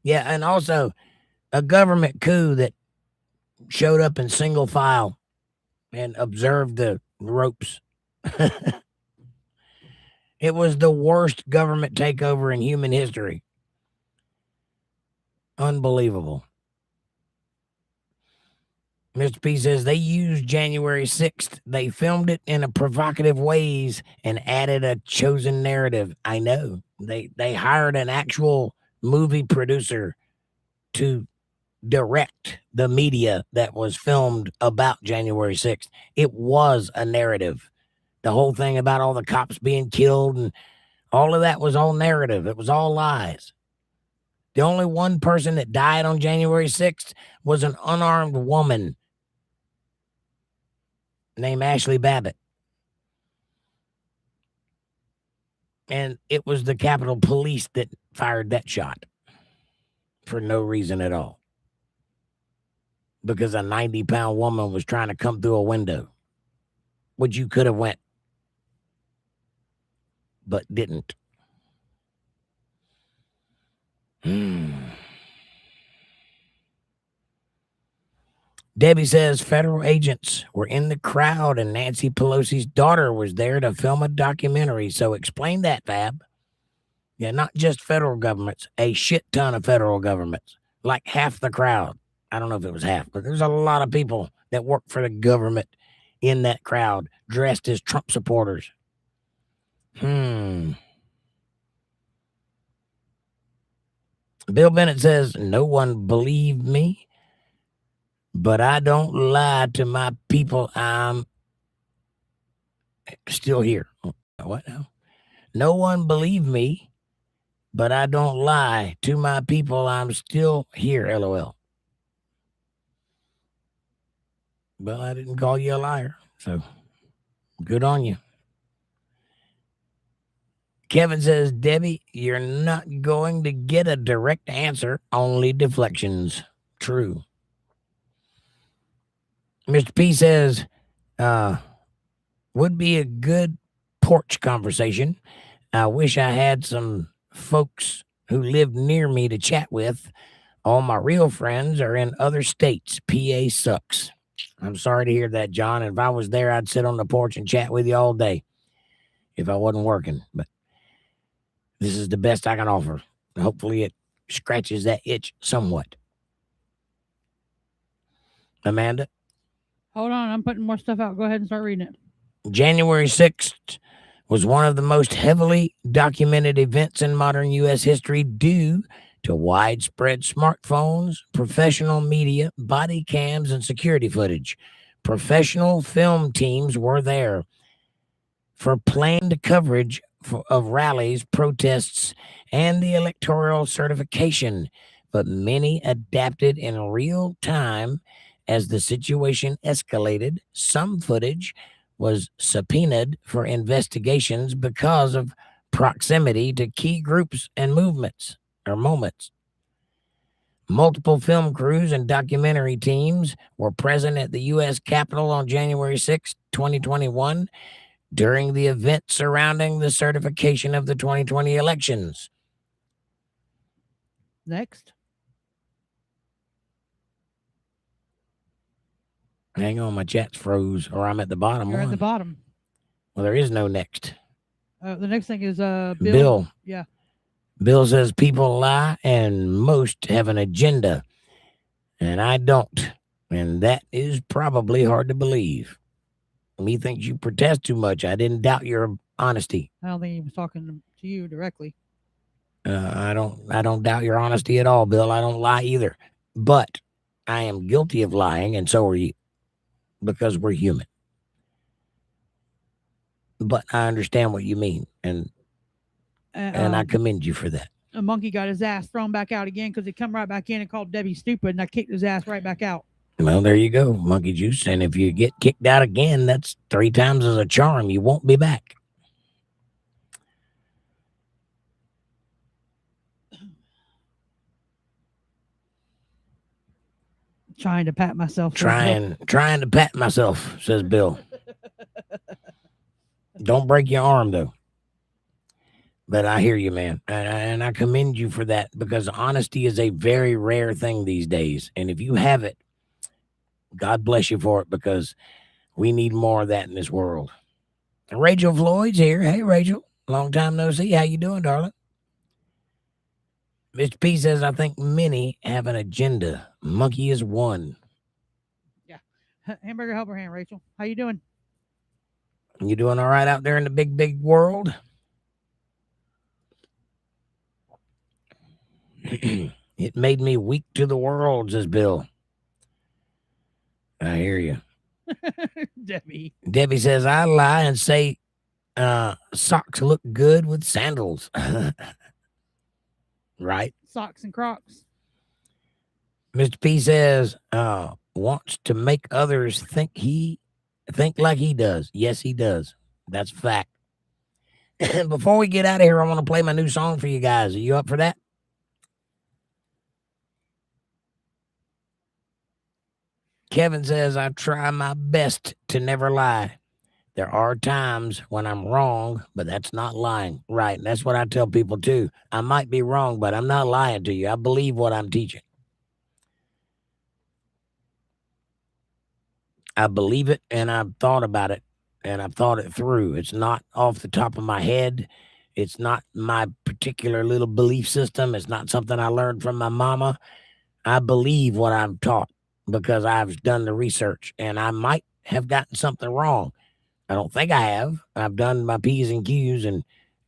Yeah, and also a government coup that showed up in single file and observed the ropes. It was the worst government takeover in human history. Unbelievable. Mr. P says they used January 6th. They filmed it in a provocative ways and added a chosen narrative. I know. They hired an actual movie producer to direct the media that was filmed about January 6th. It was a narrative. The whole thing about all the cops being killed and all of that was all narrative. It was all lies. The only one person that died on January 6th was an unarmed woman named Ashley Babbitt. And it was the Capitol Police that fired that shot for no reason at all. Because a 90-pound woman was trying to come through a window, which you could have went, but didn't. Debbie says federal agents were in the crowd and Nancy Pelosi's daughter was there to film a documentary. So explain that, Fab. Yeah, not just federal governments, a shit ton of federal governments, like half the crowd. I don't know if it was half, but there's a lot of people that work for the government in that crowd dressed as Trump supporters. Bill Bennett says, no one believed me, but I don't lie to my people. I'm still here. What now? No one believed me, but I don't lie to my people. I'm still here, LOL. Well, I didn't call you a liar, so good on you. Kevin says, Debbie, you're not going to get a direct answer, only deflections. True. Mr. P says, would be a good porch conversation. I wish I had some folks who live near me to chat with. All my real friends are in other states. PA sucks. I'm sorry to hear that, John. If I was there, I'd sit on the porch and chat with you all day if I wasn't working. But this is the best I can offer. Hopefully it scratches that itch somewhat. Amanda? Hold on, I'm putting more stuff out. Go ahead and start reading it. January 6th was one of the most heavily documented events in modern U.S. history due to widespread smartphones, professional media, body cams, and security footage. Professional film teams were there for planned coverage of rallies, protests, and the electoral certification, but many adapted in real time as the situation escalated. Some footage was subpoenaed for investigations because of proximity to key groups and movements or moments. Multiple film crews and documentary teams were present at the U.S. Capitol on January 6, 2021, during the event surrounding the certification of the 2020 elections. Next. Hang on, my chat's froze, or I'm at the bottom. You're one. at the bottom. Well, there is no next. The next thing is Bill. Yeah. Bill says people lie and most have an agenda, and I don't. And that is probably hard to believe. He thinks you protest too much. I didn't doubt your honesty. I don't think he was talking to you directly. I don't doubt your honesty at all, Bill. I don't lie either. But I am guilty of lying, and so are you, because we're human. But I understand what you mean, and I commend you for that. A monkey got his ass thrown back out again because he come right back in and called Debbie stupid, and I kicked his ass right back out. Well, there you go, monkey juice. And if you get kicked out again, that's 3 times as a charm. You won't be back. Trying to pat myself. Trying to pat myself, says Bill. Don't break your arm, though. But I hear you, man. And I commend you for that, because honesty is a very rare thing these days. And if you have it, God bless you for it, because we need more of that in this world. And Rachel Floyd's here. Hey, Rachel. Long time no see. How you doing, darling? Mr. P says, I think many have an agenda. Monkey is one. Yeah. Hamburger helper hand, Rachel. How you doing? You doing all right out there in the big, big world? It made me weak to the world, says Bill. I hear you. Debbie says, I lie and say socks look good with sandals. Right? Socks and Crocs. Mr. P says, wants to make others think like he does. Yes, he does. That's a fact. Before we get out of here, I want to play my new song for you guys. Are you up for that? Kevin says, I try my best to never lie. There are times when I'm wrong, but that's not lying. Right. And that's what I tell people too. I might be wrong, but I'm not lying to you. I believe what I'm teaching. I believe it, and I've thought about it, and I've thought it through. It's not off the top of my head. It's not my particular little belief system. It's not something I learned from my mama. I believe what I'm taught, because I've done the research, and I might have gotten something wrong. I don't think I have. I've done my P's and Q's and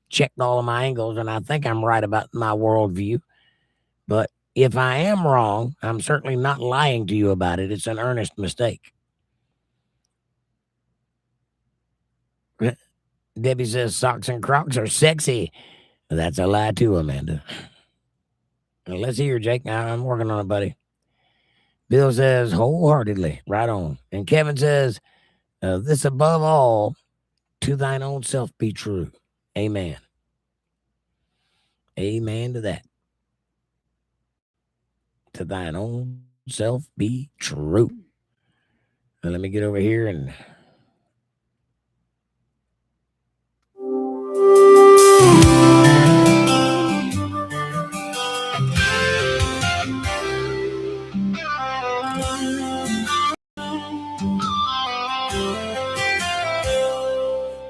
checked all of my angles, and I think I'm right about my worldview. But if I am wrong, I'm certainly not lying to you about it. It's an earnest mistake. Debbie says socks and Crocs are sexy. That's a lie too, Amanda. Let's hear, Jake. I'm working on it, buddy. Bill says wholeheartedly. Right on. And Kevin says, this above all, to thine own self be true. Amen. Amen to that. To thine own self be true. Now, let me get over here and...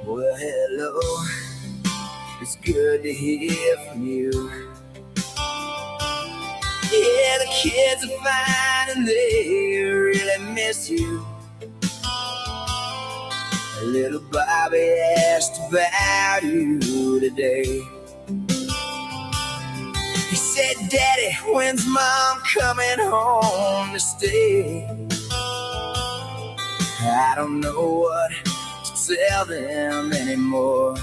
Well, hello. It's good to hear from you. Yeah, the kids are fine and they really miss you. Little Bobby asked about you today. He said, Daddy, when's Mom coming home to stay? I don't know what to tell them anymore.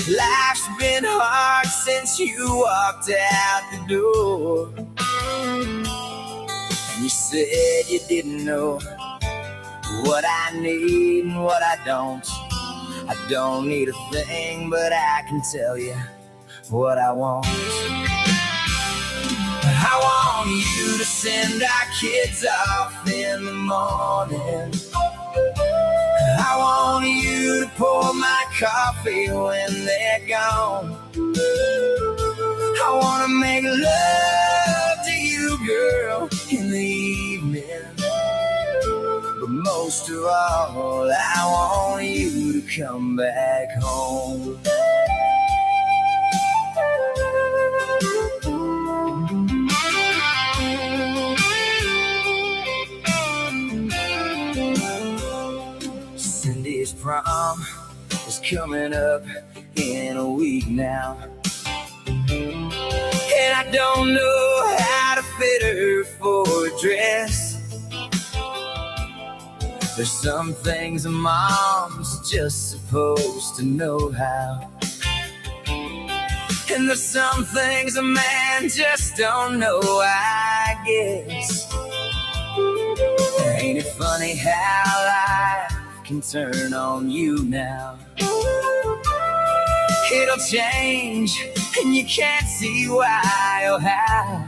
Life's been hard since you walked out the door. And you said you didn't know what I need and what I don't. I don't need a thing, but I can tell you what I want. I want you to send our kids off in the morning. I want you to pour my coffee when they're gone. I want to make love to you, girl, in the evening. But most of all, I want you to come back home. Cindy's prom was coming up in a week now. And I don't know how to fit her for a dress. There's some things a mom's just supposed to know how. And there's some things a man just don't know, I guess. Ain't it funny how life can turn on you now? It'll change and you can't see why or how.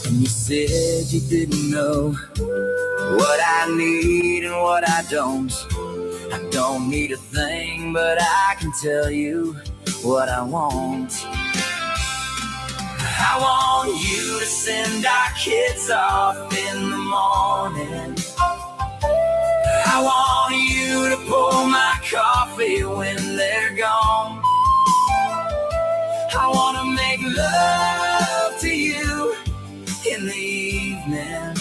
And you said you didn't know what I need and what I don't. I don't need a thing, but I can tell you what I want. I want you to send our kids off in the morning. I want you to pour my coffee when they're gone. I want to make love to you in the evening.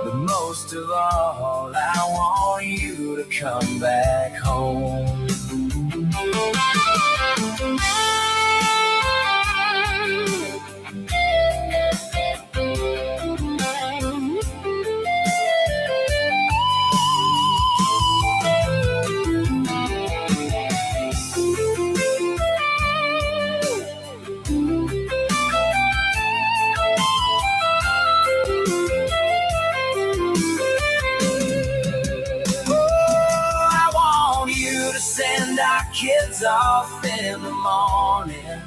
But most of all, I want you to come back home. Kids off in the morning.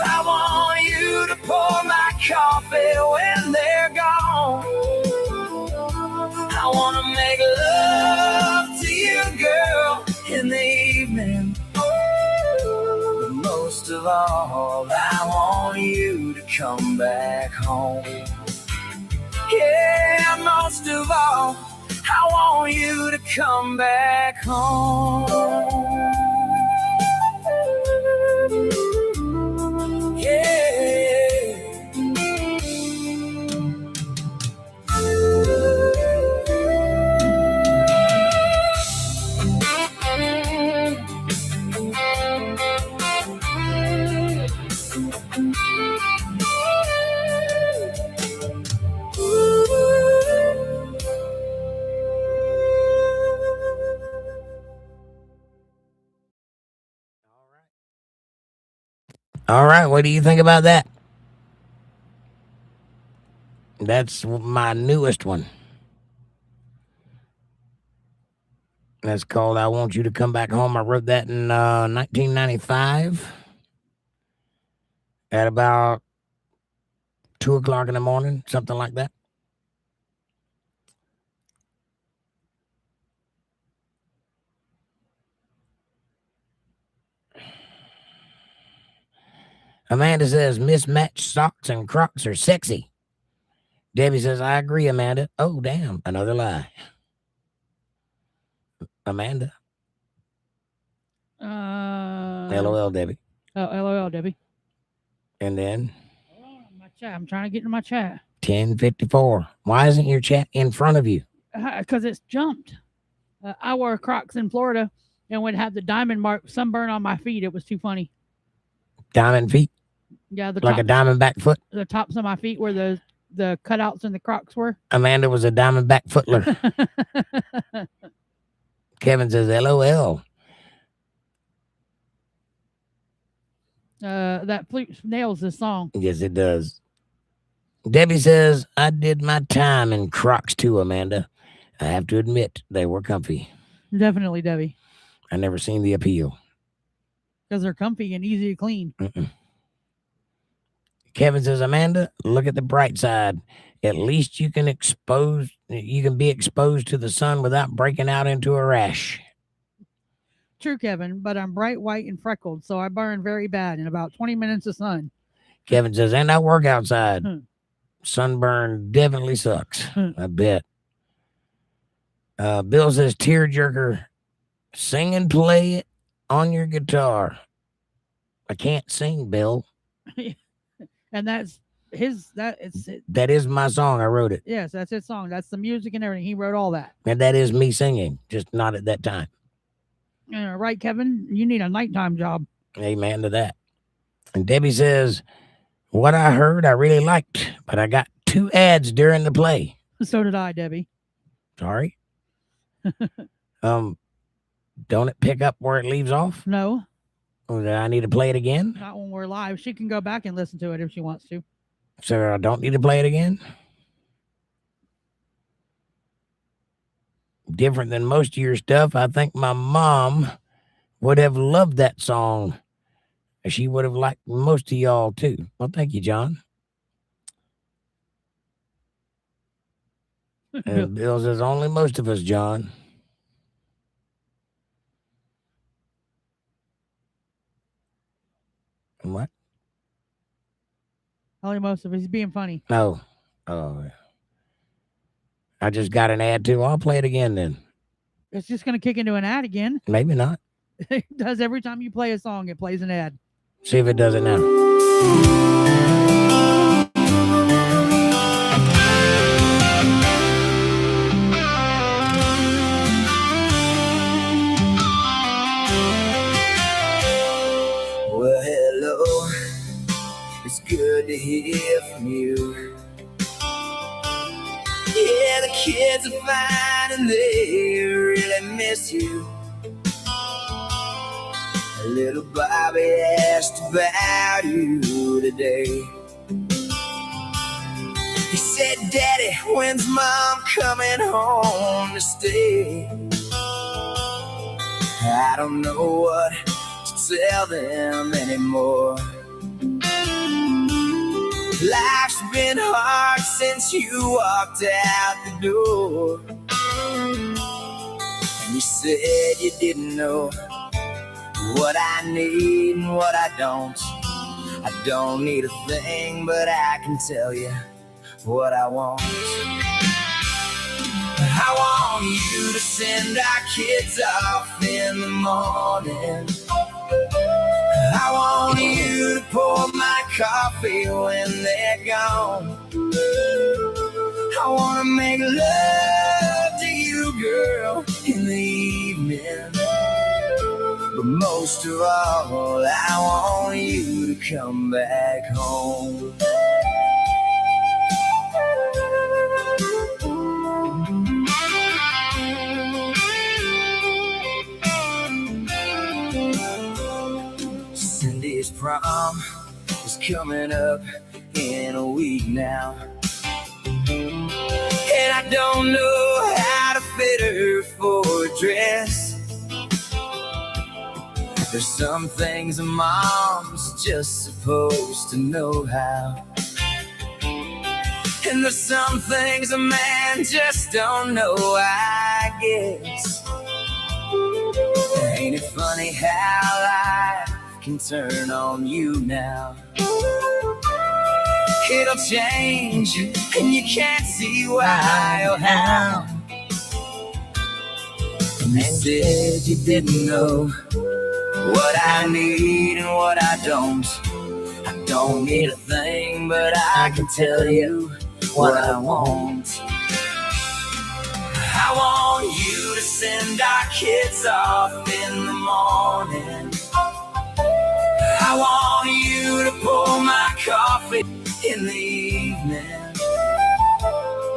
I want you to pour my coffee when they're gone. I want to make love to you, girl, in the evening. But most of all, I want you to come back home. Yeah, most of all, I want you to come back home. Yeah. All right, what do you think about that? That's my newest one. That's called I Want You to Come Back Home. I wrote that in 1995 at about 2 o'clock in the morning, something like that. Amanda says mismatched socks and Crocs are sexy. Debbie says, I agree, Amanda. Oh, damn, another lie. Amanda. LOL, Debbie. Oh, LOL, Debbie. And then My chat. I'm trying to get into my chat. 10:54. Why isn't your chat in front of you? Because it's jumped. I wore Crocs in Florida and would have the diamond mark sunburn on my feet. It was too funny. Diamond feet? Yeah, like a diamondback foot? The tops of my feet where the cutouts in the Crocs were. Amanda was a diamondback footler. Kevin says, LOL. That flute nails this song. Yes, it does. Debbie says, I did my time in Crocs too, Amanda. I have to admit, they were comfy. Definitely, Debbie. I never seen the appeal. Because they're comfy and easy to clean. Kevin says, Amanda, look at the bright side. At least you can be exposed to the sun without breaking out into a rash. True, Kevin, but I'm bright white and freckled, so I burn very bad in about 20 minutes of sun. Kevin says, and I work outside. Sunburn definitely sucks. I bet. Bill says, tearjerker, sing and play it on your guitar. I can't sing, Bill. And that's That is my song. I wrote it. Yes, that's his song. That's the music and everything. He wrote all that. And that is me singing, just not at that time. Right, Kevin? You need a nighttime job. Amen to that. And Debbie says, what I heard I really liked, but I got 2 ads during the play. So did I, Debbie. Sorry. Don't it pick up where it leaves off? No. Do I need to play it again? Not when we're live. She can go back and listen to it if she wants to. So I don't need to play it again? Different than most of your stuff. I think my mom would have loved that song. She would have liked most of y'all too. Well, thank you, John. And Bill says only most of us, John. What? Only most of us. He's being funny. No. Oh. I just got an ad too. I'll play it again then. It's just going to kick into an ad again. Maybe not. It does every time you play a song. It plays an ad. See if it does it now. Well, hello. It's good to hear from you. Yeah, the kids are fine and they really miss you. Little Bobby asked about you today. He said, Daddy, when's Mom coming home to stay? I don't know what to tell them anymore. Life's been hard since you walked out the door. And you said you didn't know what I need and what I don't. I don't need a thing, but I can tell you what I want. I want you to send our kids off in the morning. I want you to pour my coffee when they're gone. I want to make love to you, girl, in the evening. But most of all, I want you to come back home. Cindy's prom is coming up in a week now. And I don't know how to fit her for a dress. There's some things a mom's just supposed to know how. And there's some things a man just don't know, I guess. Ain't it funny how life can turn on you now? It'll change and you can't see why or how. And you said you didn't know what I need and what I don't. I don't need a thing, but I can tell you what I want. I want you to send our kids off in the morning. I want you to pour my coffee in the evening.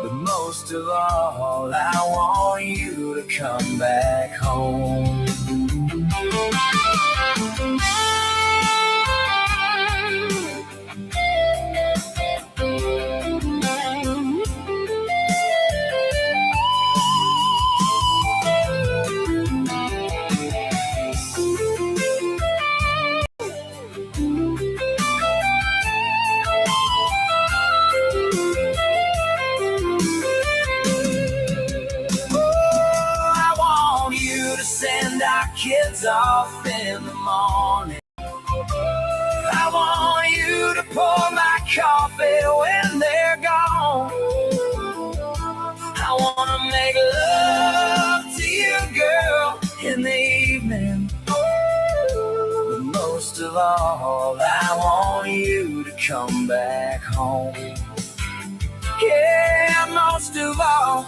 But most of all, I want you to come back home. Kids off in the morning. I want you to pour my coffee when they're gone. I want to make love to you, girl, in the evening. But most of all, I want you to come back home. Yeah, most of all,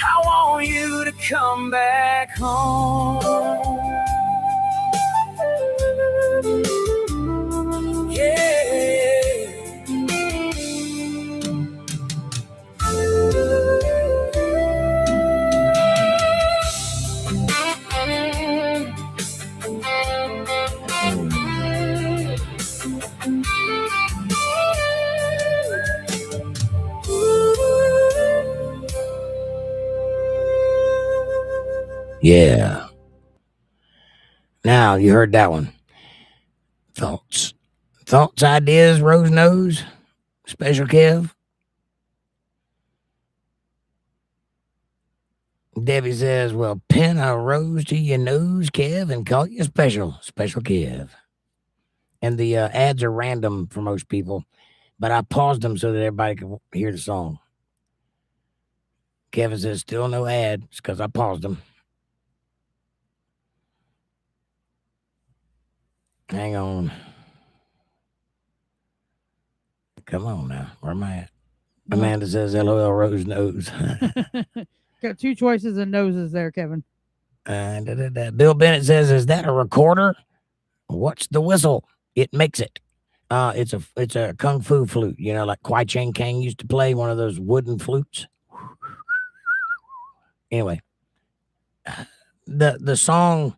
I want you to come back home. Yeah. Yeah. Now you heard that one. Thoughts, ideas, Rose Nose, Special Kev. Debbie says, well, pin a rose to your nose, Kev, and call you Special Kev. And the ads are random for most people, but I paused them so that everybody could hear the song. Kevin says, still no ads because I paused them. Hang on. Come on now. Where am I at? Amanda says, LOL, Rose Nose. Got two choices of noses there, Kevin. Bill Bennett says, is that a recorder? What's the whistle? It makes it. It's a kung fu flute, you know, like Kwai Chang Kang used to play, one of those wooden flutes. Anyway, the song,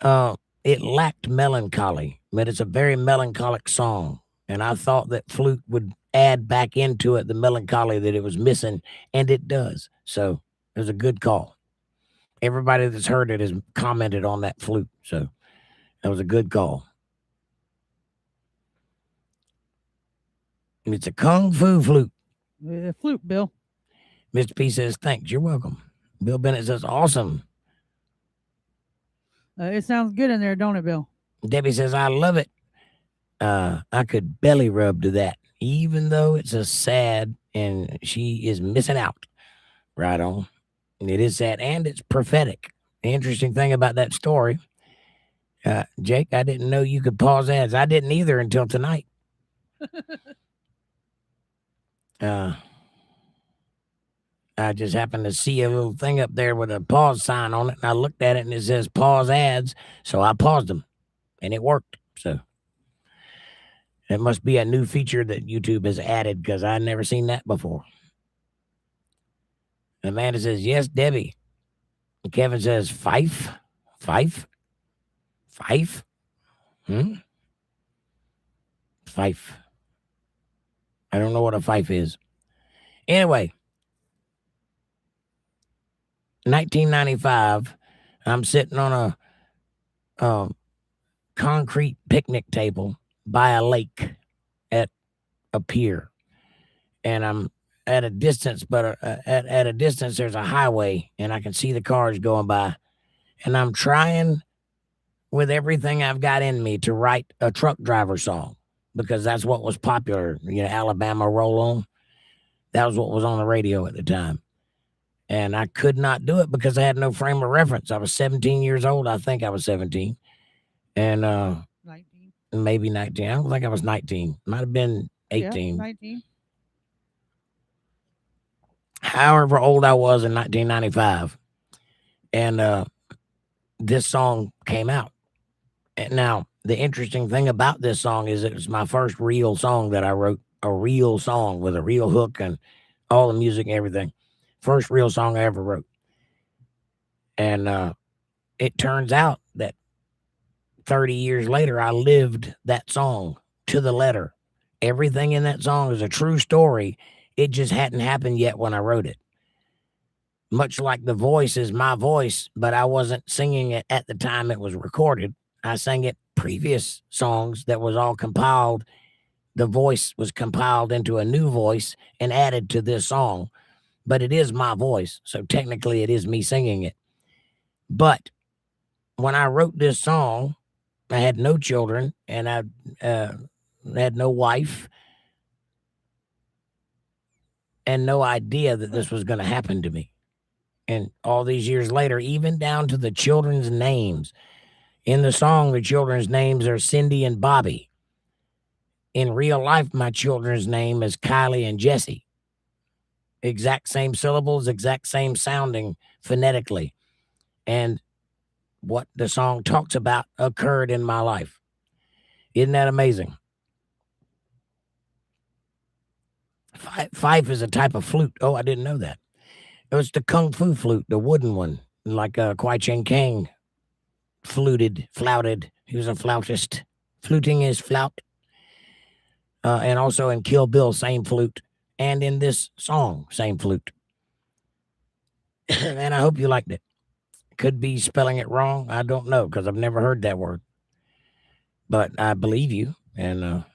it lacked melancholy, but it's a very melancholic song. And I thought that flute would add back into it the melancholy that it was missing, and it does. So it was a good call. Everybody that's heard it has commented on that flute. So that was a good call. It's a kung fu flute. Flute, Bill. Mr. P says, thanks. You're welcome. Bill Bennett says, awesome. It sounds good in there, don't it, Bill? Debbie says, I love it. I could belly rub to that, even though it's a sad and she is missing out. Right on. It is sad and it's prophetic. The interesting thing about that story, Jake, I didn't know you could pause ads. I didn't either until tonight. I just happened to see a little thing up there with a pause sign on it, and I looked at it and it says pause ads, so I paused them and it worked. So it must be a new feature that YouTube has added because I've never seen that before. Amanda says, yes, Debbie. And Kevin says, Fife? Fife? Fife? Fife. I don't know what a fife is. Anyway, 1995, I'm sitting on a concrete picnic table by a lake at a pier. And I'm at a distance, but at a distance, there's a highway, and I can see the cars going by. And I'm trying with everything I've got in me to write a truck driver song because that's what was popular. You know, Alabama Roll On. That was what was on the radio at the time. And I could not do it because I had no frame of reference. I was 17 years old. I think I was 17. And 19. Maybe 19. I don't think I was 19. Might have been 18. Yeah, 19. However old I was in 1995. And this song came out. And now, the interesting thing about this song is it was my first real song that I wrote. A real song with a real hook and all the music and everything. First real song I ever wrote. And it turns out that 30 years later, I lived that song to the letter. Everything in that song is a true story. It just hadn't happened yet when I wrote it. Much like the voice is my voice, but I wasn't singing it at the time it was recorded. I sang it previous songs that was all compiled. The voice was compiled into a new voice and added to this song. But it is my voice, so technically it is me singing it. But when I wrote this song, I had no children, and I had no wife, and no idea that this was going to happen to me. And all these years later, even down to the children's names. In the song, the children's names are Cindy and Bobby. In real life, my children's name is Kylie and Jesse. Exact same syllables, exact same sounding phonetically. And what the song talks about occurred in my life. Isn't that amazing? Fife is a type of flute. Oh, I didn't know that. It was the Kung Fu flute, the wooden one, like Kwai Chang Kang flouted. He was a flautist. Fluting is flout. And also in Kill Bill, same flute. And in this song, same flute. And I hope you liked it. Could be spelling it wrong. I don't know, because I've never heard that word. But I believe you, and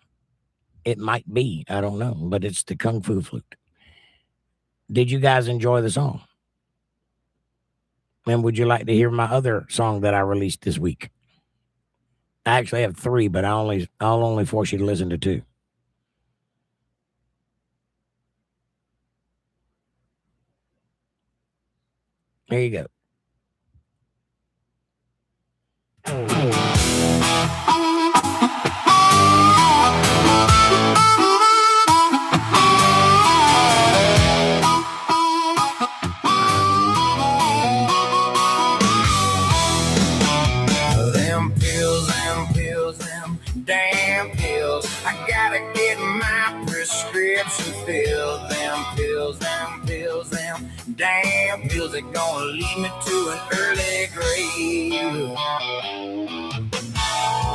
it might be. I don't know, but it's the Kung Fu flute. Did you guys enjoy the song? And would you like to hear my other song that I released this week? I actually have 3, but I'll only force you to listen to 2. There you go. Damn pills, I gotta get my prescription filled. Them pills, them damn pills, they're gonna lead me to an early grave.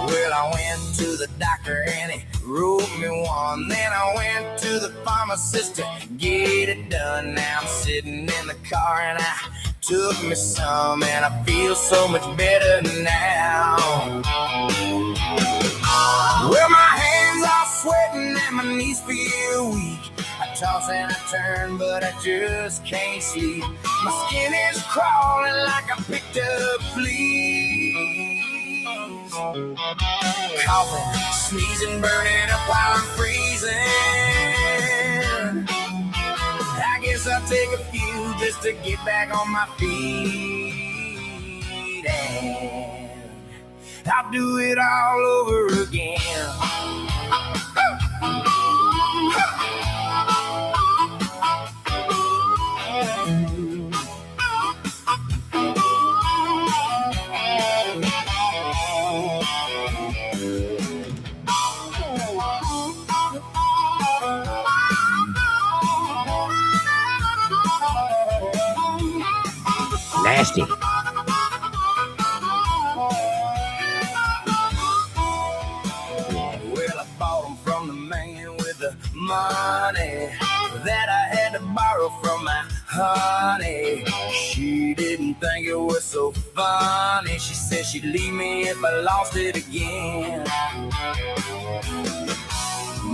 Well, I went to the doctor and he wrote me one. Then I went to the pharmacist to get it done. Now I'm sitting in the car and I took me some, and I feel so much better now. Well, my hands are sweating and my knees feel weak. I toss and I turn, but I just can't sleep. My skin is crawling like I picked up fleas. Coughing, sneezing, burning up while I'm freezing. I guess I'll take a few just to get back on my feet. And I'll do it all over again. Nasty. Money that I had to borrow from my honey. She didn't think it was so funny. She said she'd leave me if I lost it again.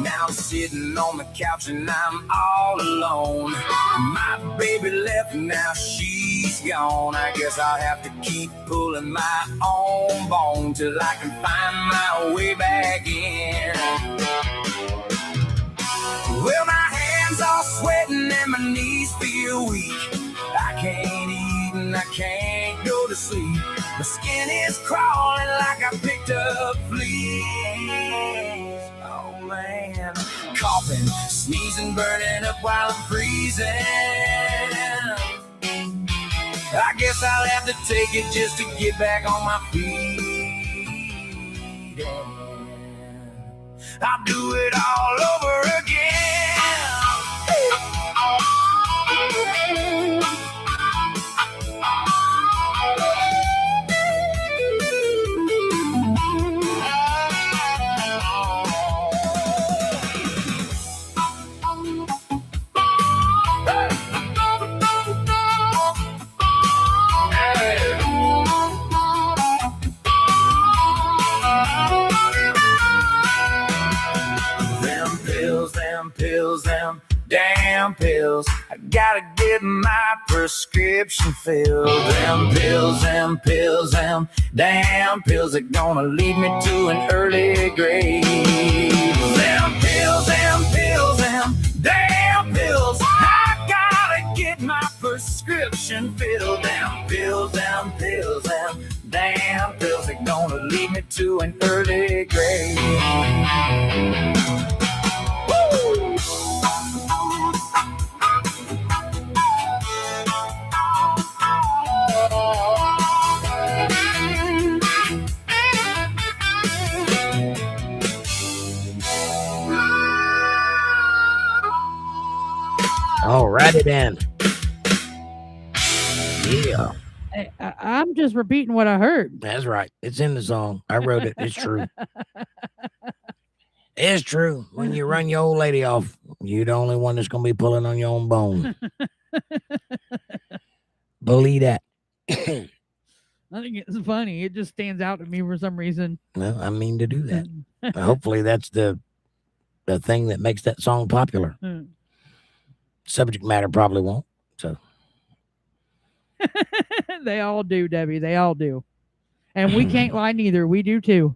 Now I'm sitting on the couch and I'm all alone. My baby left, now she's gone. I guess I'll have to keep pulling my own bone till I can find my way back in. Well, my hands are sweating and my knees feel weak. I can't eat and I can't go to sleep. My skin is crawling like I picked up fleas. Oh man, coughing, sneezing, burning up while I'm freezing. I guess I'll have to take it just to get back on my feet. I'll do it all over again. Them damn pills, I gotta get my prescription filled. Them pills, them damn pills are gonna lead me to an early grave. Them pills, them damn pills, I gotta get my prescription filled. Them pills, them damn pills are gonna lead me to an early grave. All righty then. Yeah, I'm just repeating what I heard. that's right. It's in the song. I wrote it. It's true. It's true. When you run your old lady off, you're the only one that's going to be pulling on your own bone. Believe that. I think it's funny. It just stands out to me for some reason. Well, I mean to do that. Hopefully that's the thing that makes that song popular. Subject matter probably won't. So They all do, Debbie. They all do. And we can't lie neither. We do too.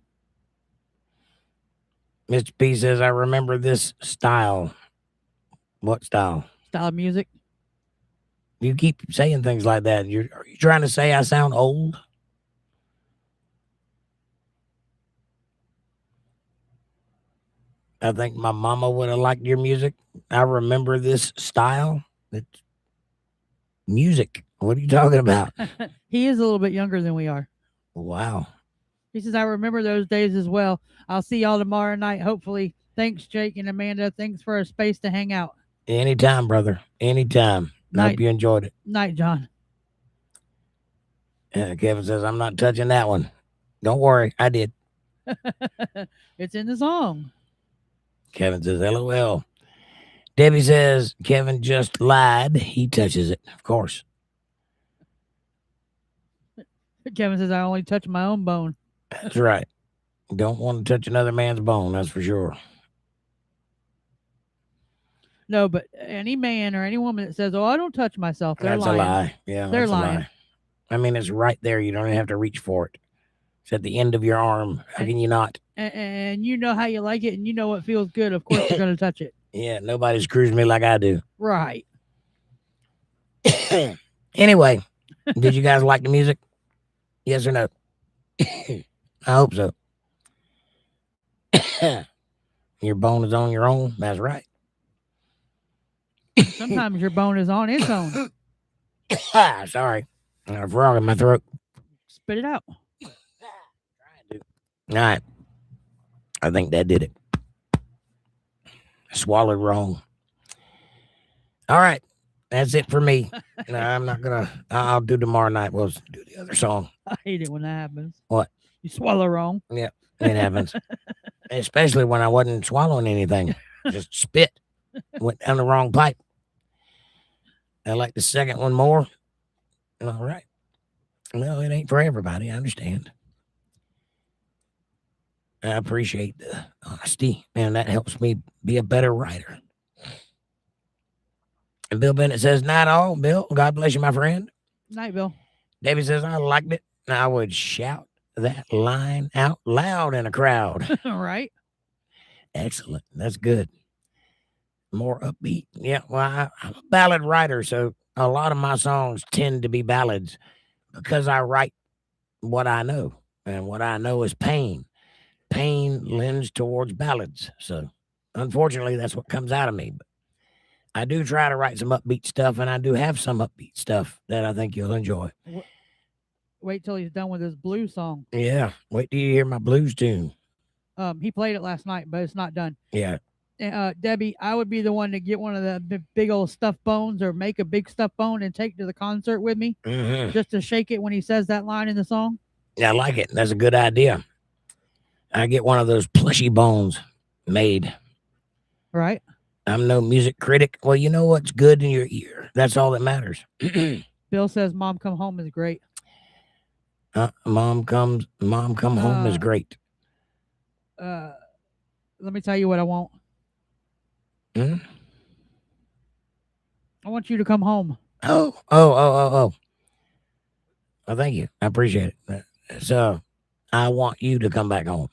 Mr. P says, I remember this style. What style? Style of music. You keep saying things like that. Are you trying to say I sound old? I think my mama would have liked your music. I remember this style. It's music. What are you talking about? He is a little bit younger than we are. Wow. He says, I remember those days as well. I'll see y'all tomorrow night, hopefully. Thanks, Jake and Amanda. Thanks for a space to hang out. Anytime, brother. Anytime. I hope you enjoyed it. Night, John. Kevin says, I'm not touching that one. Don't worry. I did. It's in the song. Kevin says, LOL. Debbie says, Kevin just lied. He touches it. Of course. Kevin says, I only touch my own bone. That's right. Don't want to touch another man's bone. That's for sure. No, but any man or any woman that says, oh, I don't touch myself, they're That's lying. a lie. Yeah, They're that's lying. a lie. I mean, it's right there. You don't even have to reach for it. It's at the end of your arm. How can you not? And you know how you like it, and you know what feels good. Of course, you're going to touch it. Yeah, nobody screws me like I do. Right. Anyway, did you guys like the music? Yes or no? I hope so. Your bone is on your own. That's right. Sometimes your bone is on its own. Sorry. I got a frog in my throat. Spit it out. All right. I think that did it. Swallowed wrong. All right. That's it for me. No, I'm not going to. I'll do tomorrow night. We'll do the other song. I hate it when that happens. What? You swallow wrong. Yeah, it happens. Especially when I wasn't swallowing anything. Just spit. Went down the wrong pipe. I like the second one more. All right. Well, it ain't for everybody. I understand. I appreciate the honesty, and that helps me be a better writer. And Bill Bennett says, not all. Bill, God bless you, my friend. Night, Bill. David says, I liked it. I would shout that line out loud in a crowd. All right. Excellent. That's good. More upbeat. Yeah, well, I'm a ballad writer, so a lot of my songs tend to be ballads because I write what I know, and what I know is pain. Pain lends towards ballads, so unfortunately, that's what comes out of me. But I do try to write some upbeat stuff, and I do have some upbeat stuff that I think you'll enjoy. Wait till he's done with his blues song. Yeah, wait till you hear my blues tune. He played it last night, but it's not done. Yeah. Debbie, I would be the one to get one of the big old stuffed bones, or make a big stuffed bone and take to the concert with me, just to shake it when he says that line in the song. Yeah, I like it. That's a good idea. I get one of those plushy bones made. Right. I'm no music critic. Well, you know what's good in your ear. That's all that matters. Bill says Mom Come Home is great. Mom Come Home is great. Let me tell you what I want. I want you to come home. Oh. Well, thank you. I appreciate it. So I want you to come back home.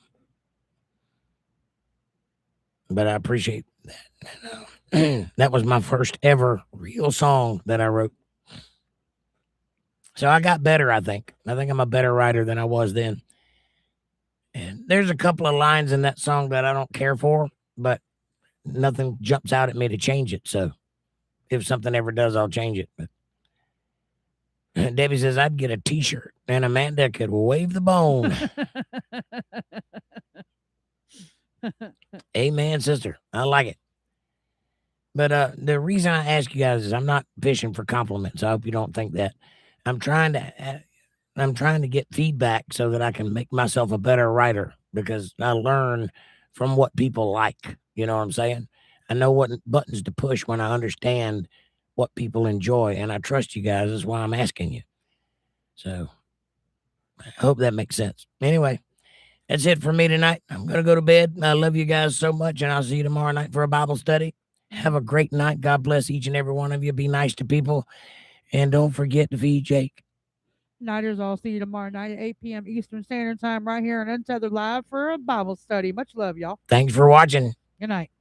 But I appreciate that. That was my first ever real song that I wrote. So I got better, I think. I think I'm a better writer than I was then. And there's a couple of lines in that song that I don't care for, but nothing jumps out at me to change it. So if something ever does, I'll change it. But Debbie says I'd get a t-shirt and Amanda could wave the bone. Amen, sister. I like it. But the reason I ask you guys is I'm not fishing for compliments. I hope you don't think that. I'm trying to get feedback so that I can make myself a better writer, because I learn from what people like. You know what I'm saying? I know what buttons to push when I understand what people enjoy, and I trust you guys. That's why I'm asking you. So I hope that makes sense. Anyway, that's it for me tonight. I'm going to go to bed. I love you guys so much, and I'll see you tomorrow night for a Bible study. Have a great night. God bless each and every one of you. Be nice to people, and don't forget to feed Jake. Nighters, I'll see you tomorrow night at 8 p.m. Eastern Standard Time right here on Untethered Live for a Bible study. Much love, y'all. Thanks for watching. Good night.